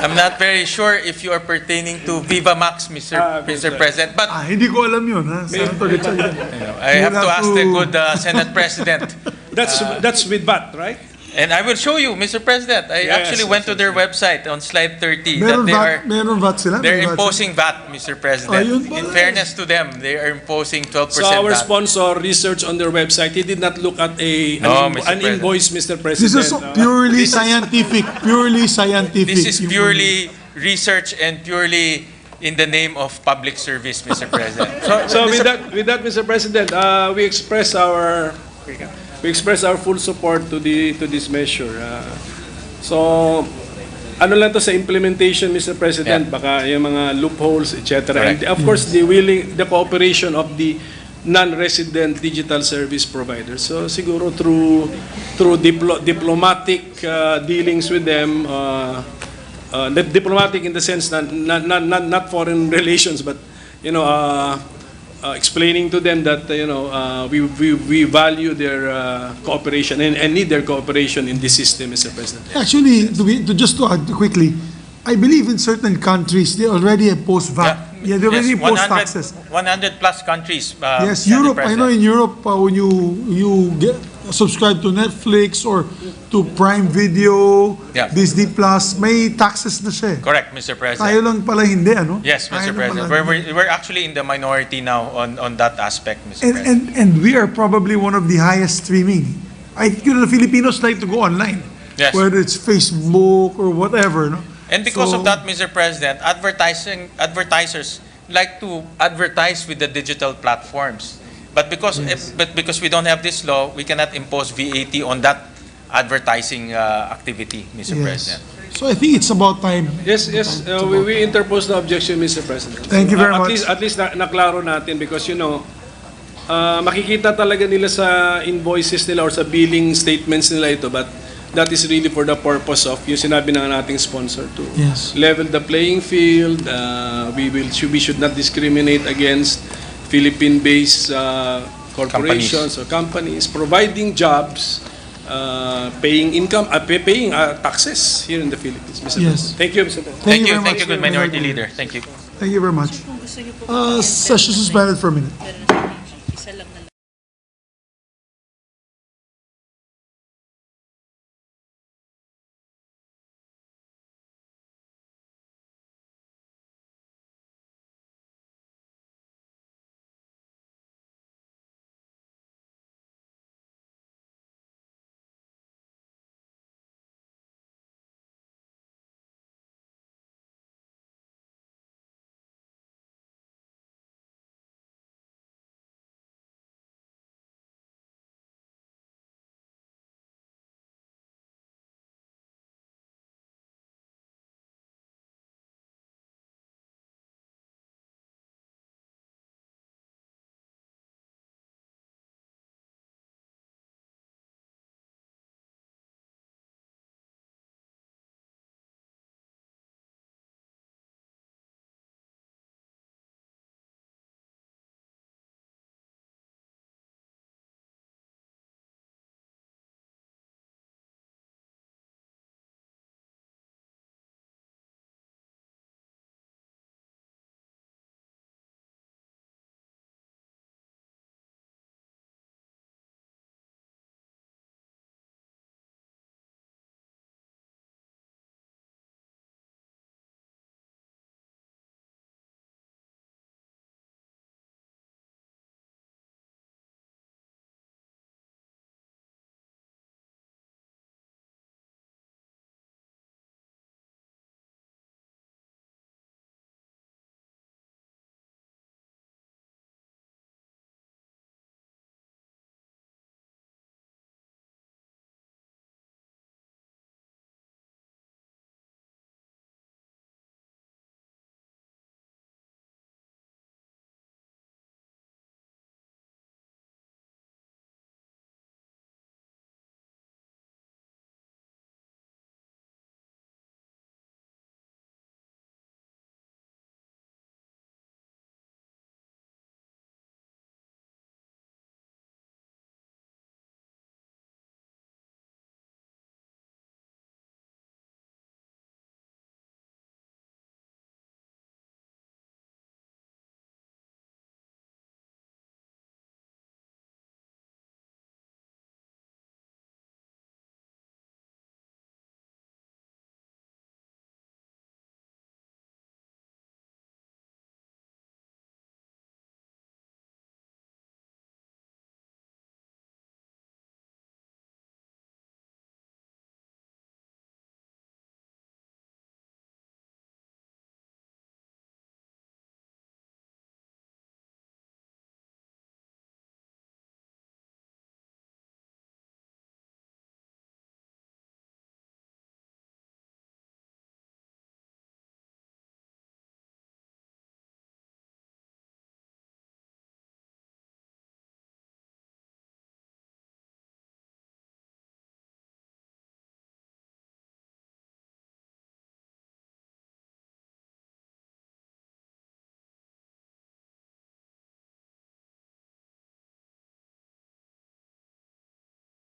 I'm not very sure if you are pertaining to Viva Max, Mr. President, but Hindi ko alam yun, ha? Senator Gatchalian. I have You'll to have ask the to- good Senate President. That's with VAT, right? And I will show you, Mr. President. I Yes, actually went to their website on slide 30 Meron that VAT, meron VAT sila? they're May VAT imposing VAT, Mr. President. Ayun In pala. fairness to them, they are imposing 12% So our VAT. sponsor research on their website, he did not look at No, an Mr. President. invoice, Mr. This President. is purely scientific. Purely scientific. This is purely research and purely in the name of public service, Mr. President. So with that, Mr. President, we express our full support to this measure. So ano lang to sa implementation, Mr. President, Yeah. baka yung mga loopholes, etc. And Correct. of course, the cooperation of the non-resident digital service providers. So siguro through diplomatic dealings with them, diplomatic in the sense not foreign relations, but explaining to them that we value their cooperation and need their cooperation in this system, Mr. President. Actually, just to add quickly, I believe in certain countries, they already impose VAT. Yeah, they already impose 100 taxes. 100 plus countries. Yes, Senate Europe. I know President. in Europe, when you subscribe to Netflix or to Prime Video, Yeah. Disney Plus, may taxes na siya. Correct, Mr. President. Tayo lang pala hindi, ano? Yes, Tayo Mr. lang President. pala. We're actually in the minority now on that aspect, Mr. President. And we are probably one of the highest streaming. I think the Filipinos like to go online. Yes. Whether it's Facebook or whatever, no? And because So- of that, Mr. President, advertisers like to advertise with the digital platforms. But because we don't have this law, we cannot impose VAT on that advertising activity, Mr. Yes. President. So I think it's about time. Yes, we interpose the objection, Mr. President. Thank you very much. At least naklaro natin because makikita talaga nila sa invoices nila or sa billing statements nila ito, but that is really for the purpose of yung sinabi ng ating sponsor to Yes. level the playing field. We should not discriminate against Philippine-based corporations or companies providing jobs, paying income, paying taxes here in the Philippines. Mr. Yes. President. Thank you, Mr. President. Thank you, very much, good Mr. minority President. leader. Thank you. Thank you very much. Kung gusto niyo po Session suspended for a minute. isa lang na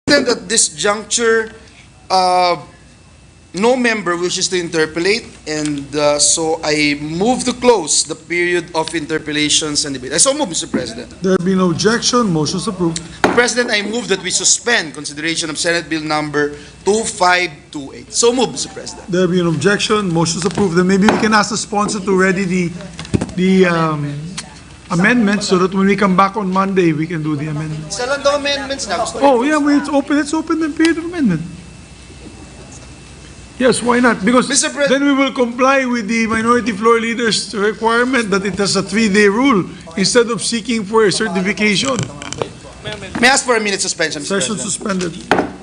At this juncture, no member wishes to interpolate, and so I move to close the period of interpellations and debate. I so move, Mr. President. There be no objection, motion's approved. Mr. President, I move that we suspend consideration of Senate Bill number 2528. So move, Mr. President. There be an objection, motion's approved. Then maybe we can ask the sponsor to ready the amendments so that when we come back on Monday, we can do the amendments. Isa lang daw amendments na. Gusto Oh, yeah, well, let's open the period of amendment. Yes, why not? Because Mr. Pre- then we will comply with the minority floor leader's requirement that it has a 3-day rule instead of seeking for a certification. May I ask for a minute suspension, Mr. Session President? suspended.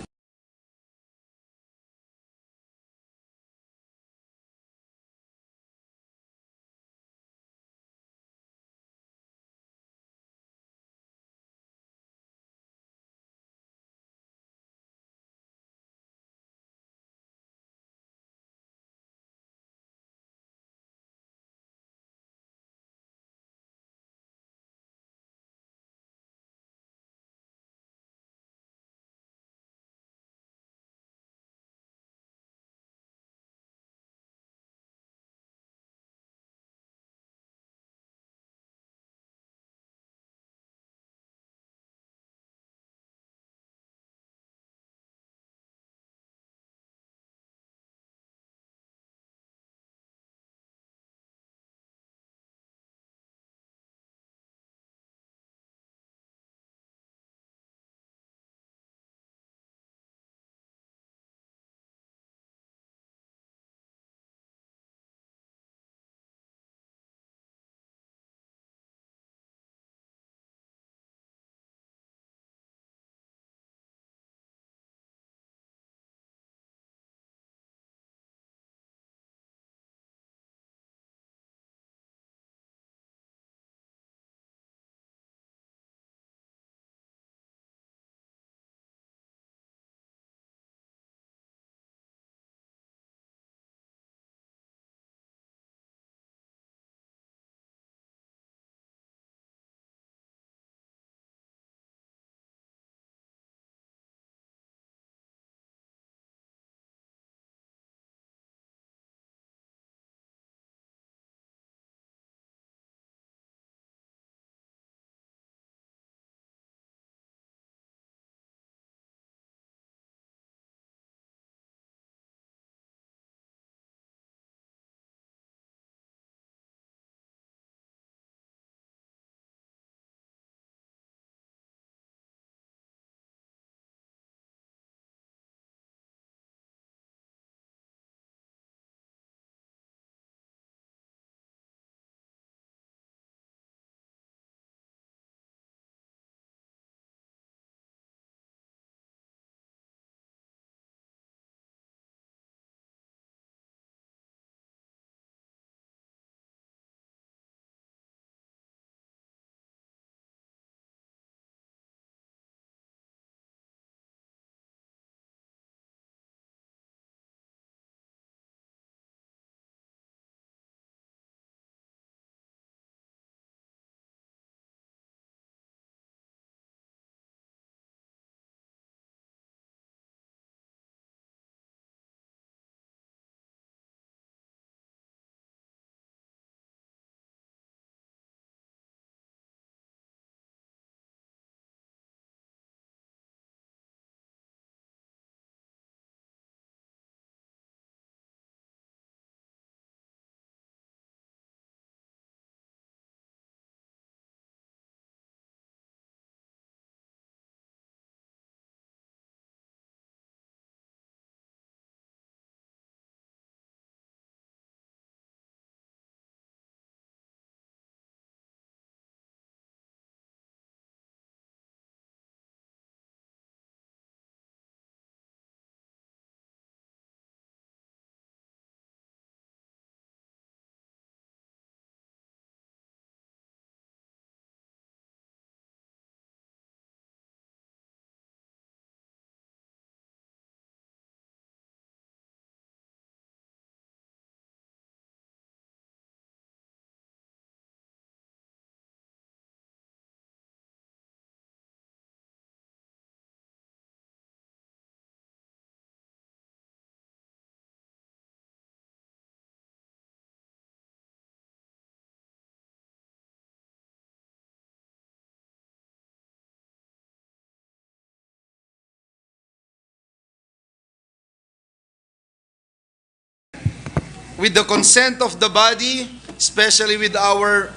with the consent of the body, especially with our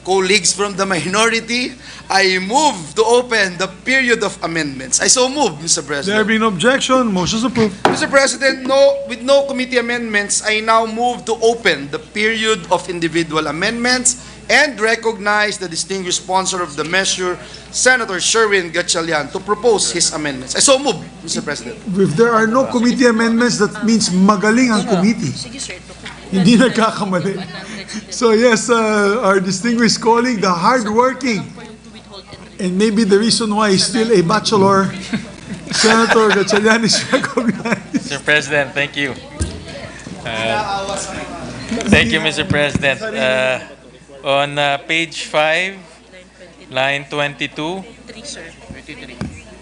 colleagues from the minority, I move to open the period of amendments. I so move, Mr. There President. being no objection, motion is approved. Mr. President, with no committee amendments, I now move to open the period of individual amendments and recognize the distinguished sponsor of the measure, Senator Sherwin Gatchalian, to propose his amendments. I so move, Mr. President. If there are no committee amendments, that means magaling ang committee. Sige sir, Hindi nagkakamali. So yes, our distinguished colleague, the hardworking, and maybe the reason why he's still a bachelor, Senator Gatchalian is recognized. Mr. President, thank you. Thank you, Mr. President. On page 5, line 22, 3 sir.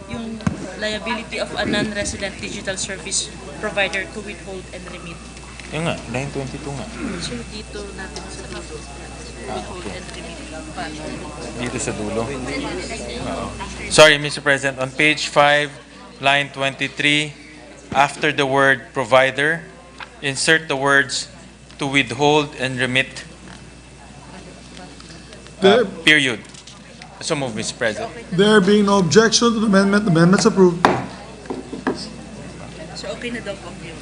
Yung liability of a non-resident digital service provider to withhold and remit. yun nga, line 22 nga. Sir, dito natin sa dito. Withhold and remit. Paano? Dito sa dulo. Oo. Sorry, Mr. President. On page 5, line 23, after the word provider, insert the words to withhold and remit. Period. So move, Mr. President. There being no objection to the amendment, the amendment's approved. So okay na daw po yun.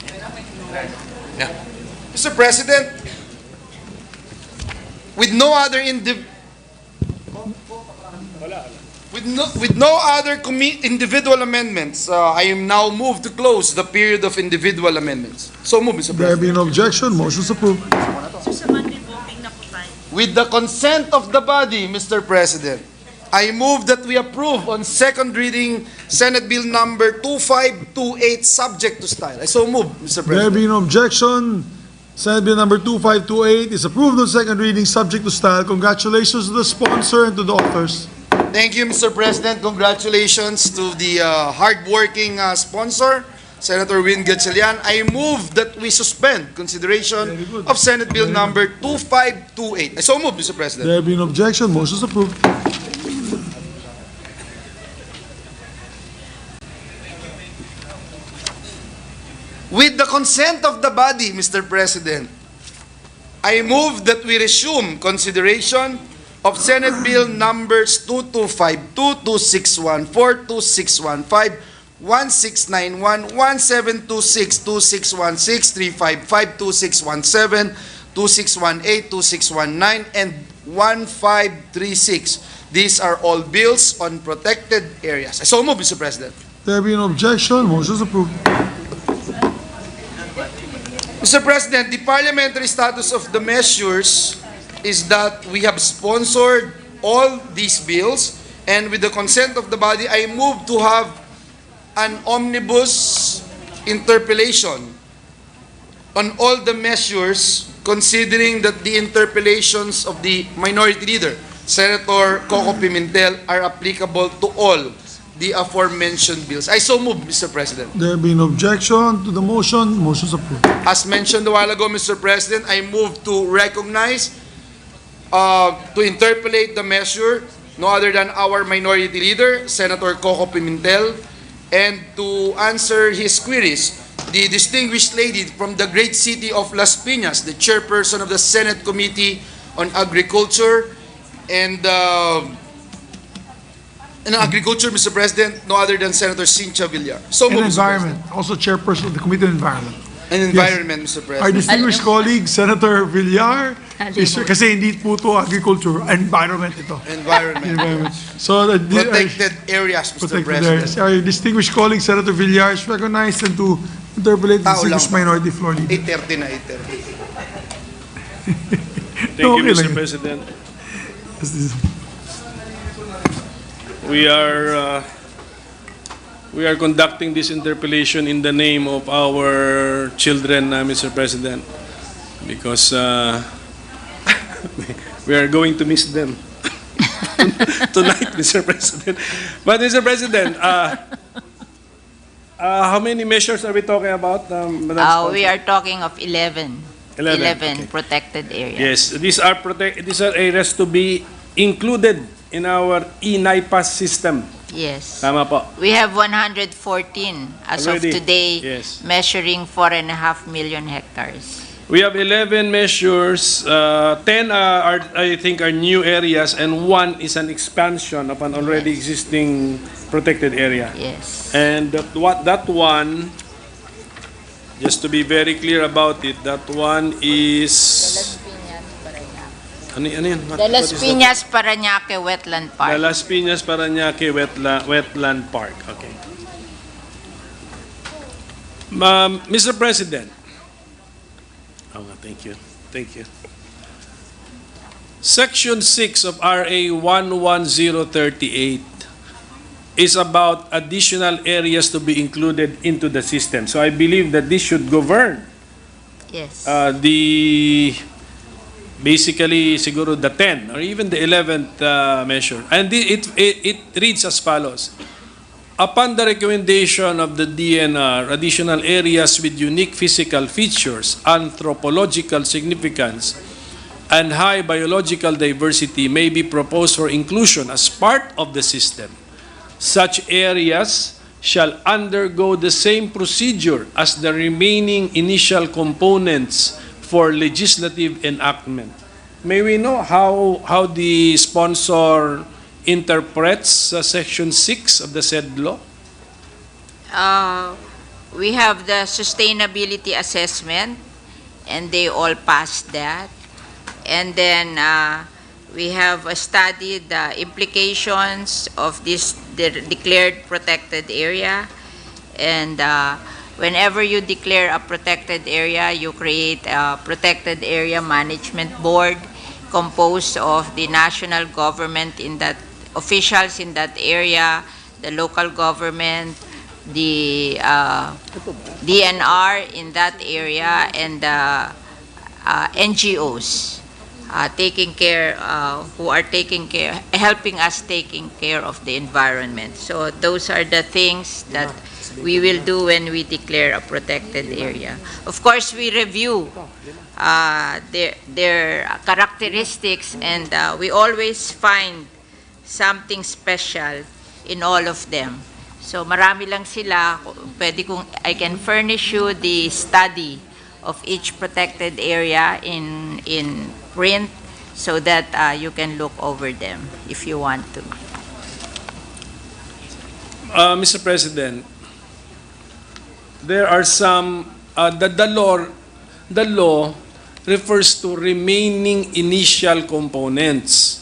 Mr. President, with no other individual amendments, I am now moved to close the period of individual amendments. So move, Mr. There President. being no objection, motion's approved. So sa Monday voting na po tayo. With the consent of the body, Mr. President, I move that we approve on second reading Senate Bill number 2528 subject to style. I so move, Mr. There President. being no objection, Senate Bill number 2528 is approved on second reading, subject to style. Congratulations to the sponsor and to the authors. Thank you, Mr. President. Congratulations to the hardworking sponsor, Senator Win Gatchalian. I move that we suspend consideration of Senate Bill number 2528. I so move, Mr. President. There being no objection, motion's approved. With the consent of the body, Mr. President, I move that we resume consideration of Senate Bill numbers 2252, 2614, 2615, 1691, 1726, 2616, 355, 2617, 2618, 2619, and 1536. These are all bills on protected areas. I so move, Mr. President. There being no objection, motion's approved. Mr. President, the parliamentary status of the measures is that we have sponsored all these bills, and with the consent of the body, I move to have an omnibus interpellation on all the measures, considering that the interpellations of the minority leader, Senator Coco Pimentel, are applicable to all the aforementioned bills. I so move, Mr. President. There being no objection to the motion, motion's approved. As mentioned a while ago, Mr. President, I move to recognize, to interpolate the measure, no other than our minority leader, Senator Coco Pimentel, and to answer his queries, the distinguished lady from the great city of Las Piñas, the chairperson of the Senate Committee on Agriculture, and Agriculture, Mr. President, no other than Senator Cynthia Villar. So And move, Mr. Environment, also chairperson of the Committee on Environment. President. And Environment, Mr. Our President. distinguished colleague, Senator Villar, is, kasi hindi po ito agriculture, environment ito. Environment. Environment. So, Protected areas, Mr. protected President. areas. Our distinguished colleague, Senator Villar, is recognized and to interpolate the Tao lang distinguished ba? minority floor leader. 8:30 na, 8:30. Thank you, Okay Mr. lang. President. We are conducting this interpellation in the name of our children, Mr. President, because we are going to miss them tonight, Mr. President. But, Mr. President, how many measures are we talking about, Madam Sponsor? We are talking of 11. 11, 11 okay. protected areas. Yes, these are areas to be included in our e-NIPAS system. Yes. Tama po. We have 114 as Already, of today, yes. measuring 4.5 million hectares. We have 11 measures, 10 are, I think, are new areas, and 1 is an expansion of an already existing protected area. Yes. And that one, just to be very clear about it, that one is... Ano yan? De Las Piñas, Parañaque Wetland Park. De Las Piñas, Parañaque Wetland Park. Okay. Mr. President. Thank you. Thank you. Section 6 of RA 11038 is about additional areas to be included into the system. So I believe that this should govern Yes. basically siguro the 10 or even the 11th measure. And it reads as follows. Upon the recommendation of the DNR, additional areas with unique physical features, anthropological significance, and high biological diversity may be proposed for inclusion as part of the system. Such areas shall undergo the same procedure as the remaining initial components for legislative enactment. May we know how the sponsor interprets Section 6 of the said law? We have the sustainability assessment, and they all passed that. And then we have studied the implications of this declared protected area. And whenever you declare a protected area, you create a protected area management board composed of the national government in that officials in that area, the local government, the DNR in that area, and the NGOs helping us taking care of the environment. So those are the things that we will do when we declare a protected area. Of course, we review their characteristics, and we always find something special in all of them. So marami lang sila. I can furnish you the study of each protected area in print so that you can look over them if you want to. Mr. President, there are some, the law refers to remaining initial components.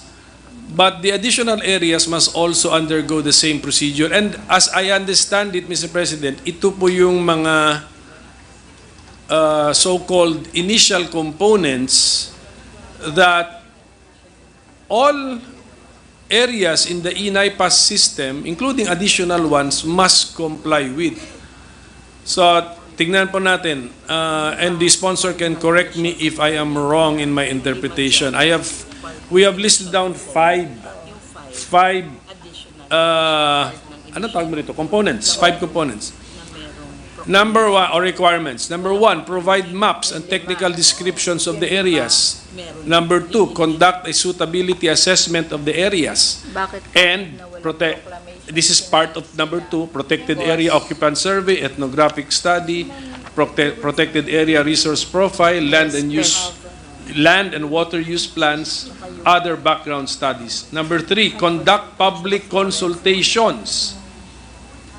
But the additional areas must also undergo the same procedure. And as I understand it, Mr. President, ito po yung mga so-called initial components that all areas in the ENIPAS system, including additional ones, must comply with. So, tignan po natin, and the sponsor can correct me if I am wrong in my interpretation. We have listed down five ano tawag mo nito? Components, 5 components. Number 1, or requirements. Number 1, provide maps and technical descriptions of the areas. Number 2, conduct a suitability assessment of the areas. And this is part of number 2, protected area occupant survey, ethnographic study, protected area resource profile, land and water use plans, other background studies. Number 3, conduct public consultations.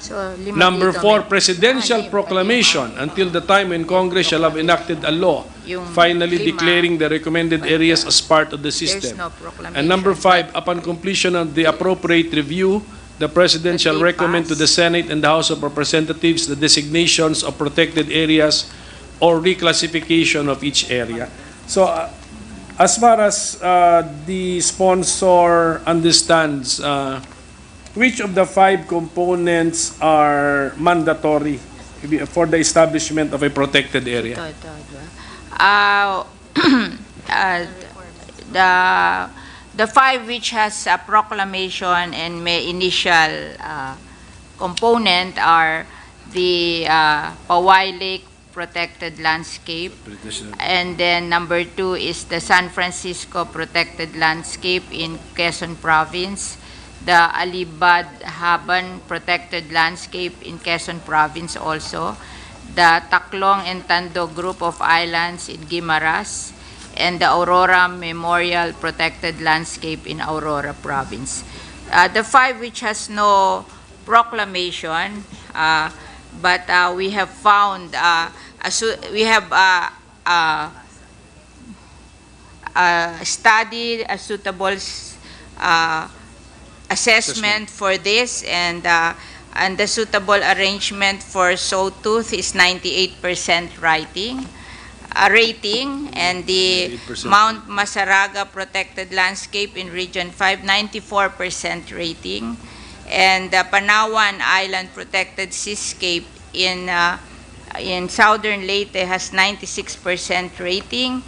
So, Number 4, presidential proclamation until the time when Congress shall have enacted a law, finally declaring the recommended areas as part of the system. no proclamation. And number 5, upon completion of the appropriate review, the President shall recommend to the Senate and the House of Representatives the designations of protected areas or reclassification of each area. So, as far as the sponsor understands, which of the 5 components are mandatory for the establishment of a protected area? The 5 which has a proclamation and may initial component are the Poway Lake Protected Landscape, and then number 2 is the San Francisco Protected Landscape in Quezon Province, the Alibad Haban Protected Landscape in Quezon Province also, the Tacloban and Tandog group of islands in Guimaras, and the Aurora Memorial Protected Landscape in Aurora Province. The 5 which has no proclamation, but we have found, we have studied a suitable assessment for this, and the suitable arrangement for sawtooth is 98% rating, and the 8%. Mount Masaraga Protected Landscape in Region 5, 94% rating, and the Panawan Island Protected Seascape in Southern Leyte has 96% rating.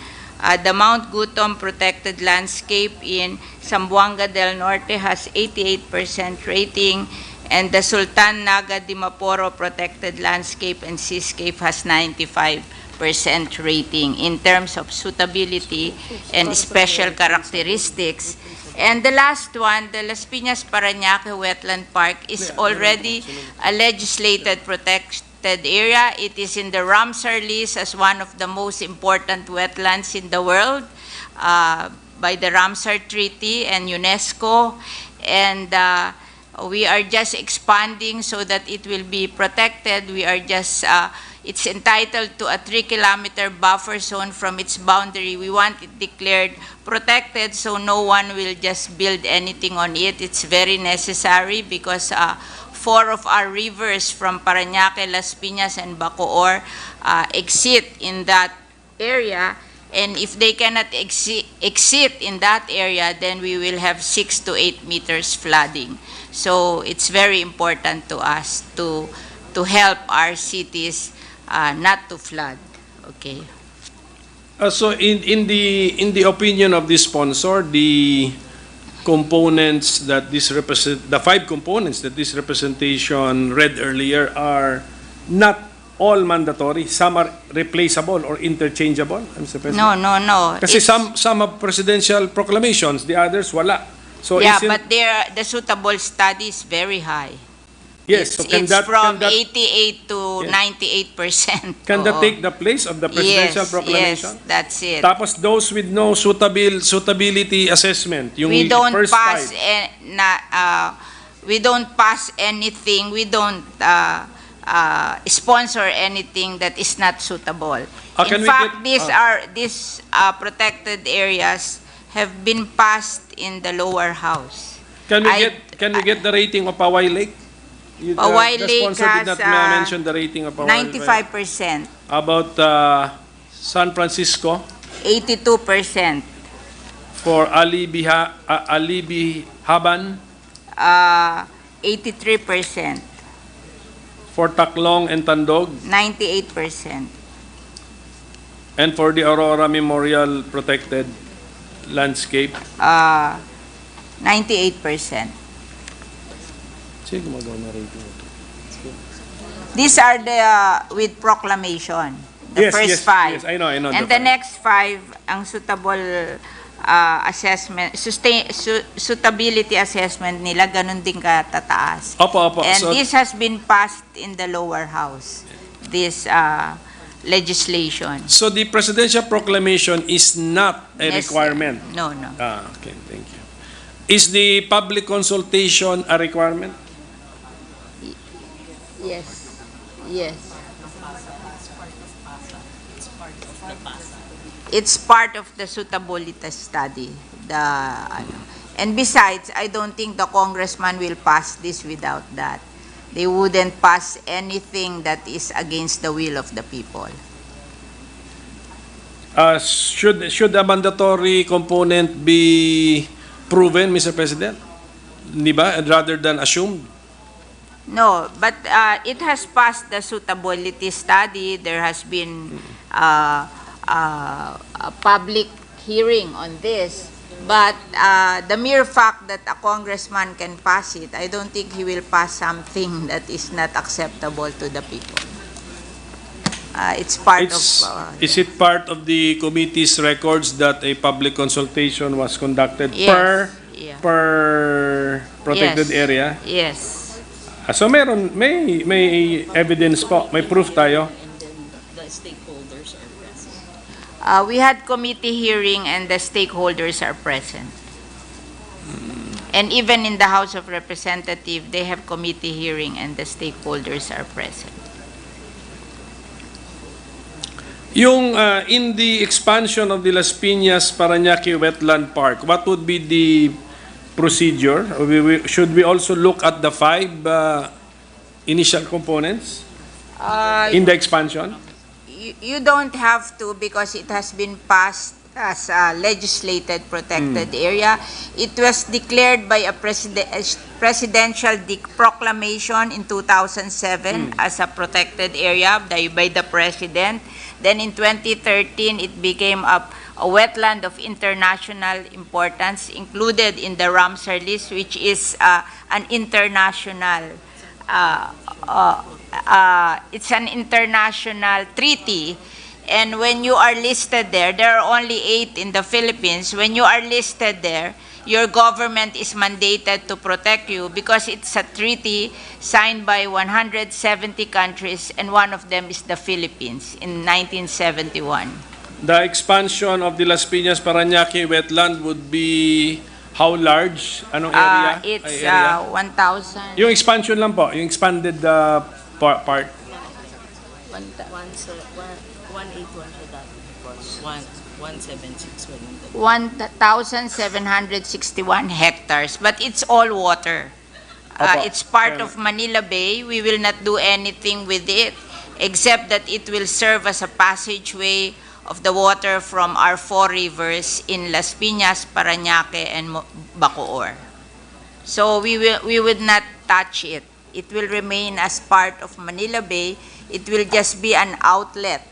The Mount Gutom Protected Landscape in Zamboanga del Norte has 88% rating, and the Sultan Naga Dimaporo Protected Landscape and Seascape has 95% rating in terms of suitability and special characteristics. And the last one, the Las Piñas Parañaque Wetland Park, is already a legislated protected area. It is in the Ramsar list as one of the most important wetlands in the world by the Ramsar Treaty and UNESCO. And we are just expanding so that it will be protected. We are just, it's entitled to a 3-kilometer buffer zone from its boundary. We want it declared protected so no one will just build anything on it. It's very necessary because 4 of our rivers from Parañaque, Las Piñas, and Bacoor exit in that area. And if they cannot exit in that area, then we will have 6 to 8 meters flooding. So it's very important to us to help our cities not to flood. Okay. So in the opinion of the sponsor, the components that this represent, the 5 components that this representation read earlier are not all mandatory. Some are replaceable or interchangeable, Mr. President. No. Kasi some have presidential proclamations, the others wala. So yeah, isn't- but the suitable study is very high. yes, so It's from 88 to Yes. 98%. can that Oo. take the place of the presidential Yes, proclamation? yes, that's it. Tapos those with no suitability assessment, yung We don't first pass 5. we don't pass anything. We don't sponsor anything that is not suitable. Can In we fact, get- these protected areas have been passed in the lower house. Can we get the rating of Paway Lake? Paway The Lake sponsor did has, not mention the rating of Paway Lake. 95%, About San Francisco 82%, for Haban, 83%, for Tacloban and Tandog, 98%. and for the Aurora Memorial Protected Landscape. 98%. Sino gumagawa ng rating? These are the with proclamation. The Yes, first yes, 5. yes, I know, And the the next 5, ang suitable assessment, suitability assessment nila, ganun din katataas. Opo. And So, this has been passed in the lower house, this legislation. so the presidential proclamation is not a Yes, requirement. No. Okay, thank you. Is the public consultation a requirement? Yes. It's part of the suitability study. And besides, I don't think the congressman will pass this without that. They wouldn't pass anything that is against the will of the people. Should a mandatory component be proven, Mr. President? Di ba? Rather than assumed? No, but it has passed the suitability study. There has been a public hearing on this. But the mere fact that a congressman can pass it, I don't think he will pass something that is not acceptable to the people. It's part Is it part of the committee's records that a public consultation was conducted Yes, per protected Yes. area? Yes. So may evidence po, may proof tayo stakeholders are present? We had committee hearing and the stakeholders are present. And even in the House of Representatives, they have committee hearing and the stakeholders are present. Yung in the expansion of the Las Piñas Parañaque Wetland Park, what would be the procedure? Should we also look at the 5 initial components in the expansion? You don't have to because it has been passed as a legislated protected area. It was declared by a presidential proclamation in 2007 as a protected area by the president. Then in 2013, it became a wetland of international importance included in the Ramsar list, which is an international it's an international treaty, and when you are listed there are only 8 in the Philippines. When you are listed there, your government is mandated to protect you because it's a treaty signed by 170 countries, and one of them is the Philippines in 1971. The expansion of the Las Piñas Parañaque wetland would be how large? Anong area? It's Area? 1,000. Yung expansion lang po, yung expanded part. 181 siya dati. 176 1,761 hectares, but it's all water. Opo. It's part of Manila Bay. We will not do anything with it except that it will serve as a passageway of the water from our 4 rivers in Las Piñas, Parañaque, and Bacoor. So we would not touch it. It will remain as part of Manila Bay. It will just be an outlet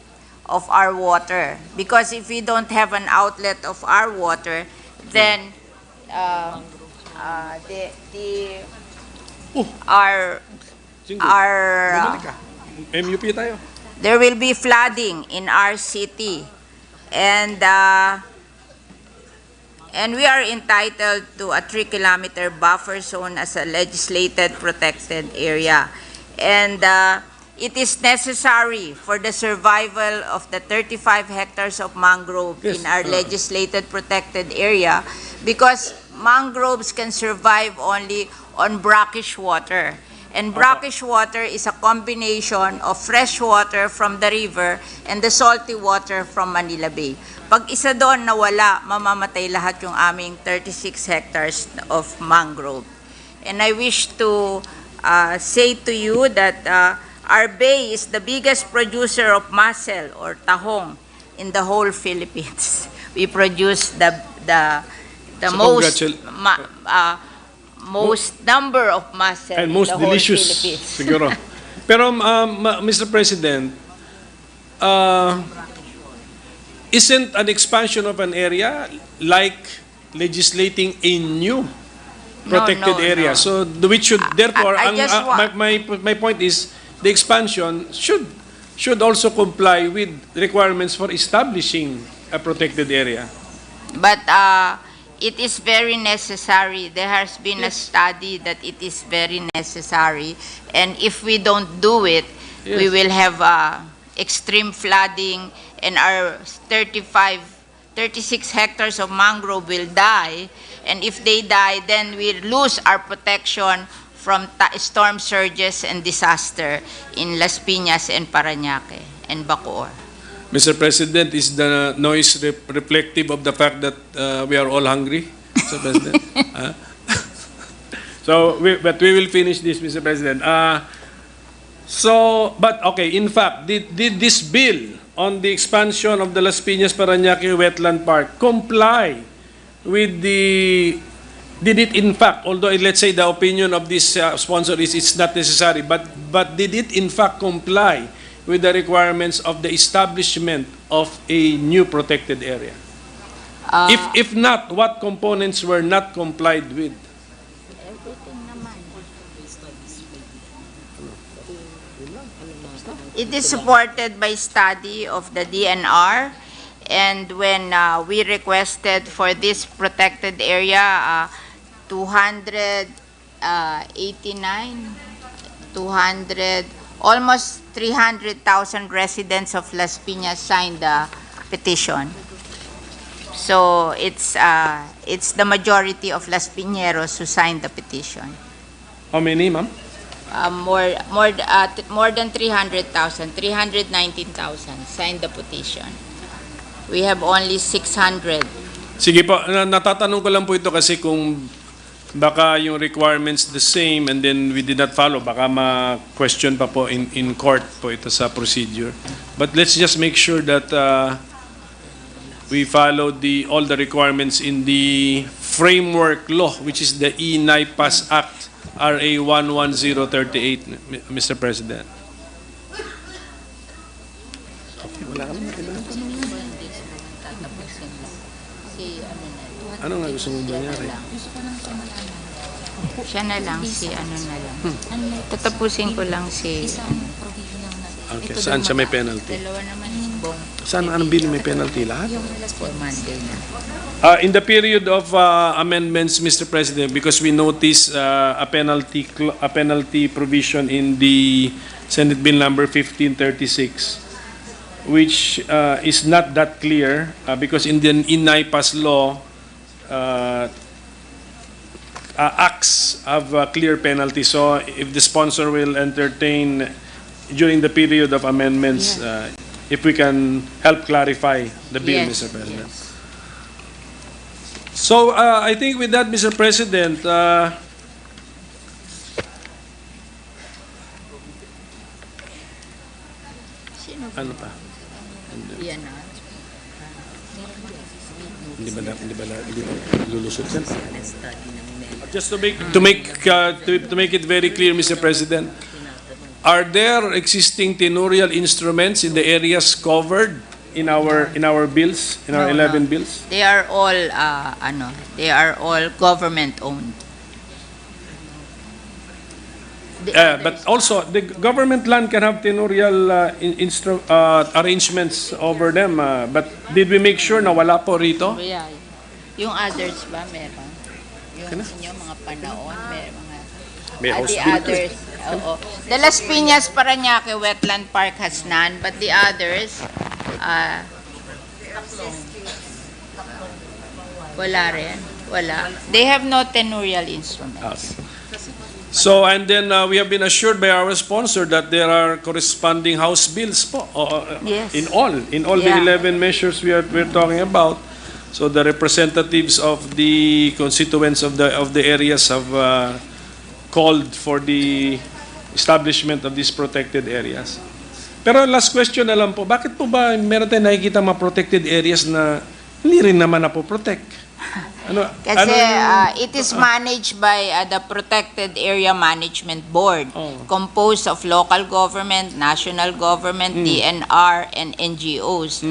of our water. Because if we don't have an outlet of our water, then MUP tayo. there will be flooding in our city, and we are entitled to a 3-kilometer buffer zone as a legislated protected area, and it is necessary for the survival of the 35 hectares of mangrove Yes. in our legislated protected area, because mangroves can survive only on brackish water. And brackish water is a combination of fresh water from the river and the salty water from Manila Bay. Pag isa doon nawala, mamamatay lahat yung aming 36 hectares of mangrove. And I wish to say to you that our bay is the biggest producer of mussel or tahong in the whole Philippines. We produce the So most number of mussel And in most the whole delicious, Philippines. siguro. Pero, Mr. President, isn't an expansion of an area like legislating a new protected no, area? no. So, which should, therefore, I just want- my point is, the expansion should also comply with requirements for establishing a protected area. But it is very necessary. There has been a study that it is very necessary. And if we don't do it, we Yes. will have extreme flooding, and our 36 hectares of mangrove will die. And if they die, then we lose our protection from storm surges and disaster in Las Piñas and Parañaque and Bacoor. Mr. President, is the noise reflective of the fact that we are all hungry, Mr. President? But we will finish this, Mr. President. But okay, in fact, did this bill on the expansion of the Las Piñas Parañaque Wetland Park comply with the... Did it in fact, although let's say the opinion of this sponsor is it's not necessary, but did it in fact comply with the requirements of the establishment of a new protected area? If not, what components were not complied with? It is supported by study of the DNR, and when we requested for this protected area, 289 almost 300,000 residents of Las Piñas signed the petition. So it's the majority of Las Piñeros who signed the petition. How many, ma'am? More than 300,000, 319,000 signed the petition. We have only 600. Sige po, natatanong ko lang po ito kasi kung baka yung requirements the same and then we did not follow, baka ma-question pa po in court po ito sa procedure. But let's just make sure that we follow all the requirements in the framework law, which is the E-NIPAS Act, RA 11038, Mr. President. Ano nga gusto mong mangyari? Siya na lang, ano na lang. Tatapusin ko lang si... Okay, saan siya may penalty? Dalawa naman bong Saan ang bill may penalty lahat? for Monday na. In the period of amendments, Mr. President, because we notice a penalty provision in the Senate Bill number 1536, which is not that clear because in the NIPAS law, acts have a clear penalty. So if the sponsor will entertain during the period of amendments, if we can help clarify the bill, Yes, Mr. President. yes. So I think with that, Mr. President, ano pa? Yan na. Hindi ba lulusot yan? Just to make it very clear, Mr. President, are there existing tenurial instruments in the areas covered in our bills, in our 11 bills? They are all they are all government owned. But also, the government land can have tenurial arrangements over them. But did we make sure na wala po rito? Yeah. Yung others ba meron? Yung inyo mga Panaon, May house the bill. others, oo. The Las Piñas, Parañaque Wetland Park has none, but the others, wala rin. Wala. They have no tenurial instruments. So, and then we have been assured by our sponsor that there are corresponding House bills po, Yes. in all the Yeah. 11 measures we're talking about. So the representatives of the constituents of the areas have called for the establishment of these protected areas. Pero last question na lang po, bakit po ba meron tayong nakikita mga protected areas na hindi rin naman na-protect? Kasi it is managed by the Protected Area Management Board, composed of local government, national government, DNR, and NGOs.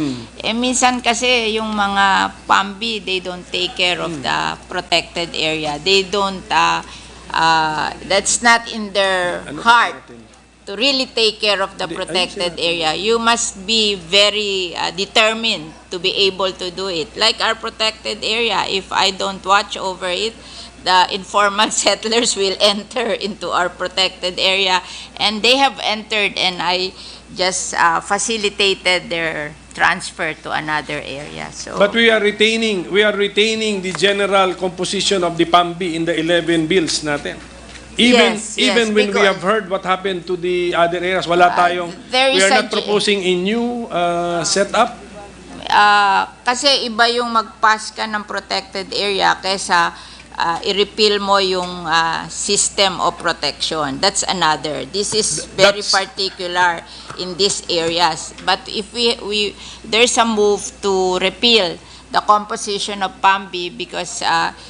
Minsan kasi yung mga PAMBI, they don't take care of the protected area. They don't, that's not in their heart to really take care of the protected area. You must be very determined to be able to do it. Like our protected area, if I don't watch over it, the informal settlers will enter into our protected area, and they have entered, and I just facilitated their transfer to another area. So, But we are retaining the general composition of the PAMBI in the 11 bills natin. Yes, Even when we because- have heard what happened to the other areas, wala tayong, there we is are a not proposing a new setup. kasi iba yung mag-pass ka ng protected area kaysa i-repeal mo yung system of protection. That's another. This is very particular in these areas. But if there's a move to repeal the composition of PAMBI because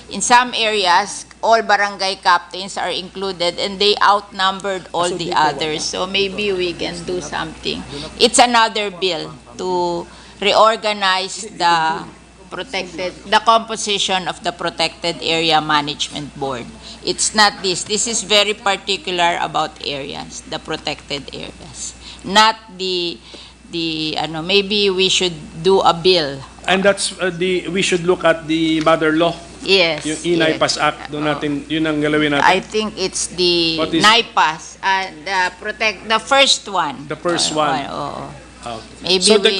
in some areas, all barangay captains are included and they outnumbered all the others. So maybe we can do something. It's another bill to reorganize the composition of the Protected Area Management Board. It's not this. This is very particular about areas, the protected areas. Not maybe we should do a bill. And that's we should look at the mother law Yes. Yung E-NIPAS Act, doon natin, yun ang galawin natin. I think it's the What is- NIPAS, the first one. The first one. Oo. Okay. Maybe So the we-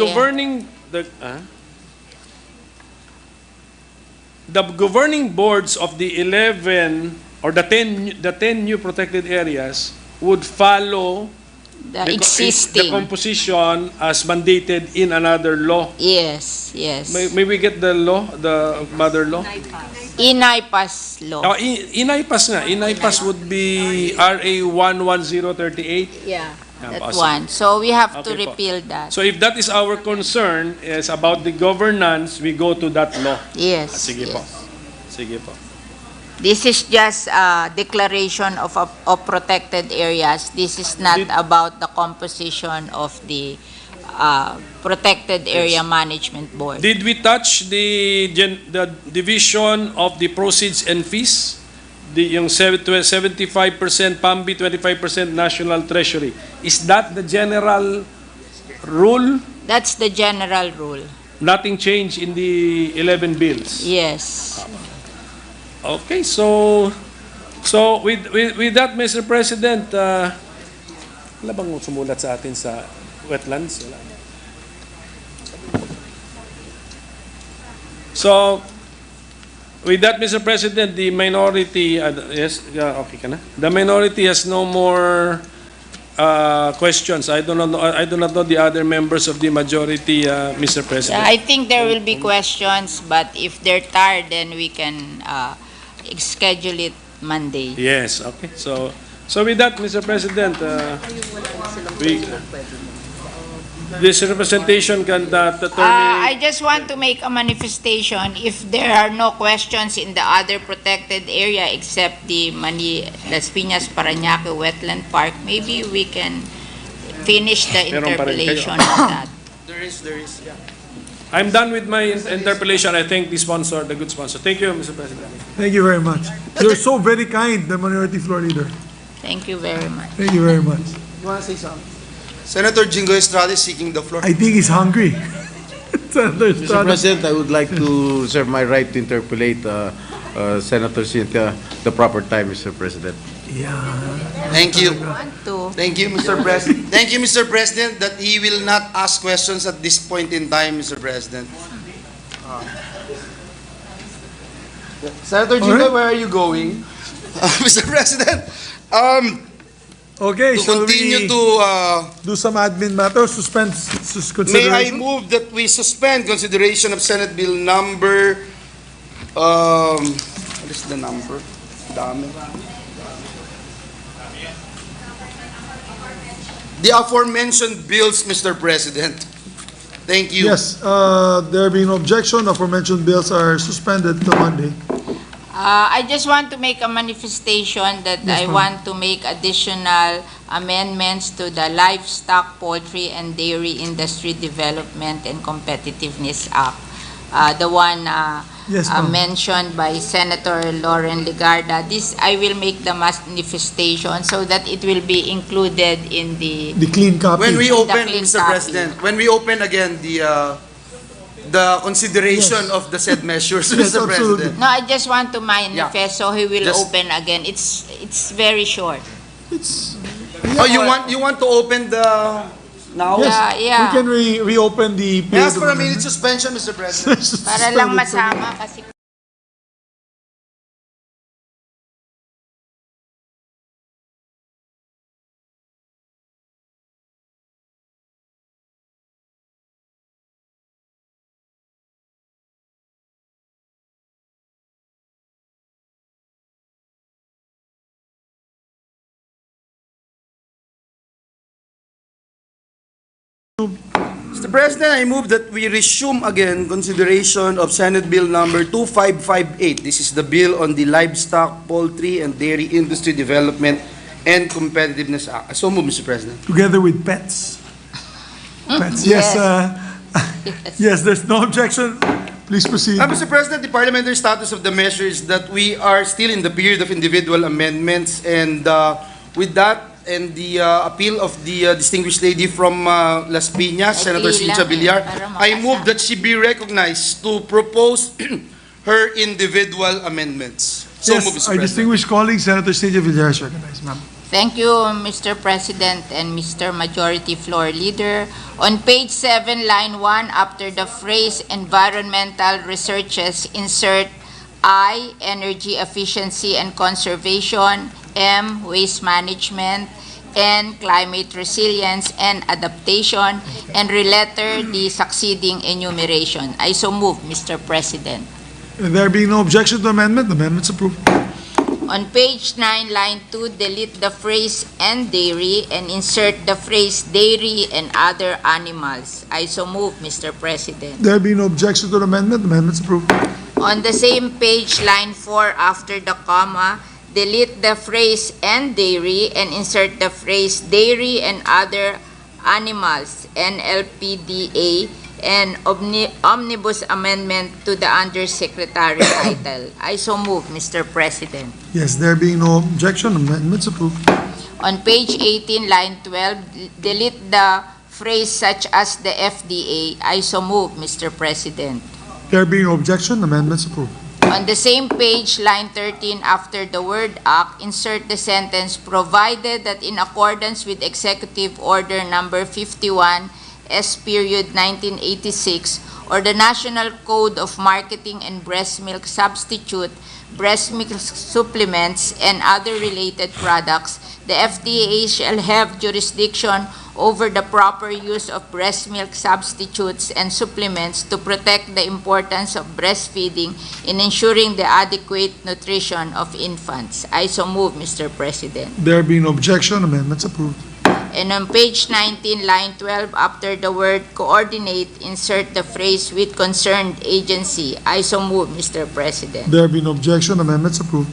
governing boards of the 11 or the 10 new protected areas would follow The the existing. composition as mandated in another law. Yes, yes. May we get the law, the mother law? E-NIPAS law. E-NIPAS nga. E-NIPAS would be RA 11038. Yeah, that awesome. one. So we have to Okay po. repeal that. So if that is our concern, is about the governance, we go to that law. Yes. Sige yes. po. Sige po. This is just a declaration of protected areas. This is not about the composition of the protected area management board. Did we touch the division of the proceeds and fees? Yung 75% PAMBI, 25% National Treasury. Is that the general rule? That's the general rule. Nothing changed in the 11 bills? Yes. Okay, so with that, Mr. President, wala bang sumulat sa atin sa wetlands? Wala. So, with that, Mr. President, the minority, okay ka na? The minority has no more questions. I do not know the other members of the majority, Mr. President. I think there will be questions, but if they're tired, then we can schedule it Monday. Yes, okay. So with that, Mr. President, this representation can terminate. I just want to make a manifestation. If there are no questions in the other protected area except the Las Piñas Parañaque Wetland Park, maybe we can finish the Meron pa rin kayo. interpellation of that. There is, yeah. I'm done with my interpellation. I thank the sponsor, the good sponsor. Thank you, Mr. President. Thank you very much. You're so very kind, the Minority Floor Leader. Thank you very much. Thank you very much. You want to say something? Senator Jingo Estrada is seeking the floor. I think he's hungry. Senator Mr. Estrada. President, I would like to reserve my right to interpolate Senator Cynthia the proper time, Mr. President. Yeah. Thank you. Want to. Thank you, Mr. President. Thank you, Mr. President, that he will not ask questions at this point in time, Mr. President. Senator Jingo, Alright. where are you going? Mr. President, Okay, to shall continue we to, do some admin matters, suspend may I consideration? move that we suspend consideration of Senate Bill number, what is the number? Dami. The aforementioned bills, Mr. President. Thank you. Yes, there being no objection, aforementioned bills are suspended till Monday. I just want to make a manifestation that Yes, I ma'am. want to make additional amendments to the Livestock, Poultry, and Dairy Industry Development and Competitiveness Act. The one Yes, ma'am. mentioned by Senator Lauren Legarda. This, I will make the manifestation so that it will be included in the The clean copy. When we open, clean Mr. copy. President, when we open again the consideration of the said measures, Yes, Mr. absolutely. President. No, I just want to manifest so he will Just- open again. It's very short. It's, Oh, you want to open the now? yes, Yeah. we can reopen the May I ask period for a of minute amendment. suspension, Mr. President? Para lang masama kasi Mr. President, I move that we resume again consideration of Senate Bill number 2558. This is the bill on the Livestock, Poultry, and Dairy Industry Development and Competitiveness Act. So move, Mr. President. Together with pets. Pets, yes. Yes, there's no objection. Please proceed. Mr. President, the parliamentary status of the measure is that we are still in the period of individual amendments, and with that, and the appeal of the distinguished lady from Las Piñas, Senator Ikli lang Cynthia Villar, para I makasa- move that she be recognized to propose her individual amendments. So Yes, move, Mr. our President. distinguished colleague, Senator Stygia Villar, is recognized, ma'am. Thank you, Mr. President and Mr. Majority Floor Leader. On page 7, line 1, after the phrase environmental researches, insert I, energy efficiency and conservation, M, waste management, N, climate resilience and adaptation, and re-letter the succeeding enumeration. I so move, Mr. President. There being no objection to amendment, the amendment's approved. On page 9, line 2, delete the phrase "and dairy" and insert the phrase "dairy and other animals." I so move, Mr. President. There being no objection to the amendment's approved. On the same page, line 4, after the comma, delete the phrase "and dairy" and insert the phrase "dairy and other animals," NLPDA, and omnibus amendment to the undersecretary title. I so move, Mr. President. Yes, there being no objection, amendment's approved. On page 18, line 12, delete the phrase "such as the FDA." I so move, Mr. President. There being no objection, amendment's approved. On the same page, line 13, after the word "act," insert the sentence "provided that in accordance with Executive Order Number 51, S-period 1986, or the National Code of Marketing and Breast Milk Substitute, breast milk supplements, and other related products, the FDA shall have jurisdiction over the proper use of breast milk substitutes and supplements to protect the importance of breastfeeding in ensuring the adequate nutrition of infants. I so move, Mr. President. There being no objection, amendment's approved. And on page 19, line 12, after the word "coordinate," insert the phrase "with concerned agency." I so move, Mr. President. There being no objection, amendment's approved.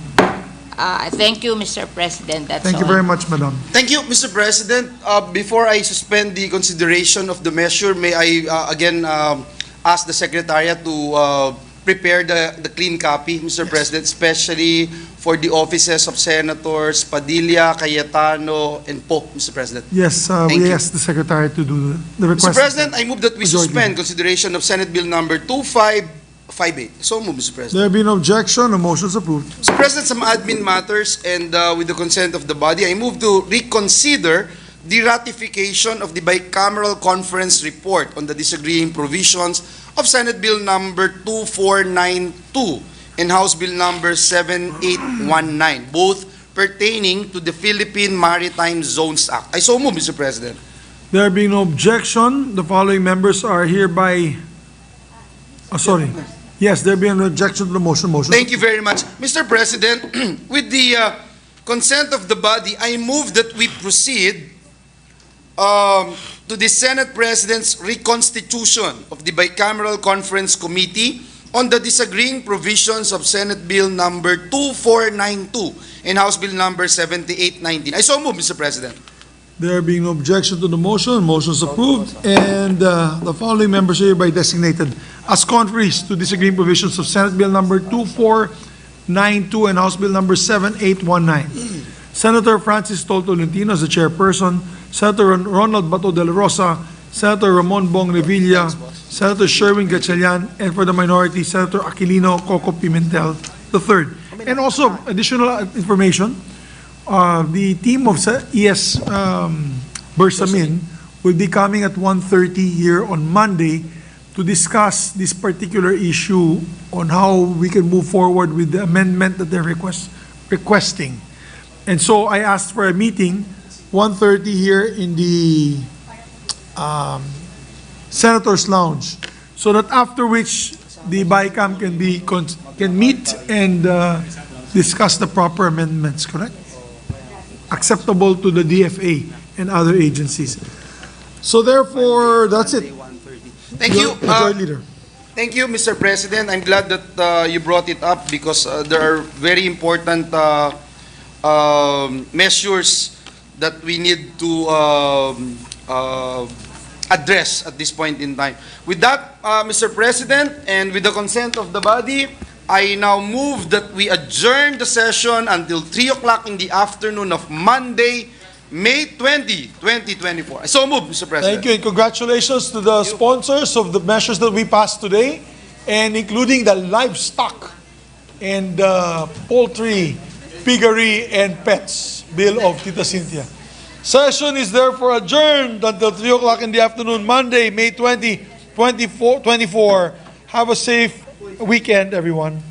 Thank you, Mr. President. That's Thank you all. very much, Madam. Thank you, Mr. President. Before I suspend the consideration of the measure, may I again ask the Secretariat to prepare the clean copy, Mr. President, especially for the offices of Senators Padilla, Cayetano, and Poe, Mr. President. Yes, Thank we you. asked the Secretary to do the Mr. request. President, I move that we Majority. suspend consideration of Senate Bill number 2558. So move, Mr. President. There being no objection, the motion is approved. Mr. President, some admin matters, and with the consent of the body, I move to reconsider the ratification of the bicameral conference report on the disagreeing provisions of Senate Bill number 2492 and House Bill number 7819, both pertaining to the Philippine Maritime Zones Act. I so move, Mr. President. There being no objection, the following members are hereby, sorry. Yes, there being no objection to the motion, Thank you very much. Mr. President, with the consent of the body, I move that we proceed to the Senate President's reconstitution of the Bicameral Conference Committee on the disagreeing provisions of Senate Bill number 2492 and House Bill number 7819. I so move, Mr. President. There being no objection to the motion is approved, and the following members are hereby designated as conferees to disagreeing provisions of Senate Bill number 2492 and House Bill number 7819. Senator Francis Tol Tolentino as the chairperson, Senator Ronald Bato de la Rosa, Senator Ramon Bong Revilla, Senator Sherwin Gatchalian, and for the minority, Senator Aquilino Coco Pimentel III. And also, additional information, the team of ES Bersamin will be coming at 1:30 here on Monday to discuss this particular issue on how we can move forward with the amendment that they're requesting. And so I asked for a meeting, 1:30 here in the Senator's Lounge, so that after which the BICAM can meet and discuss the proper amendments, correct? Acceptable to the DFA and other agencies. So therefore, that's it. Thank you. Majority Leader. Thank you, Mr. President. I'm glad that you brought it up because there are very important measures that we need to address at this point in time. With that, Mr. President, and with the consent of the body, I now move that we adjourn the session until 3 o'clock in the afternoon of Monday, May 20, 2024. I so move, Mr. President. Thank you, and congratulations to the sponsors of the measures that we passed today. and including the livestock and poultry, piggery, and pets bill of Tita Cynthia. Session is therefore adjourned until 3 o'clock in the afternoon, Monday, May 20, 24. Have a safe weekend, everyone.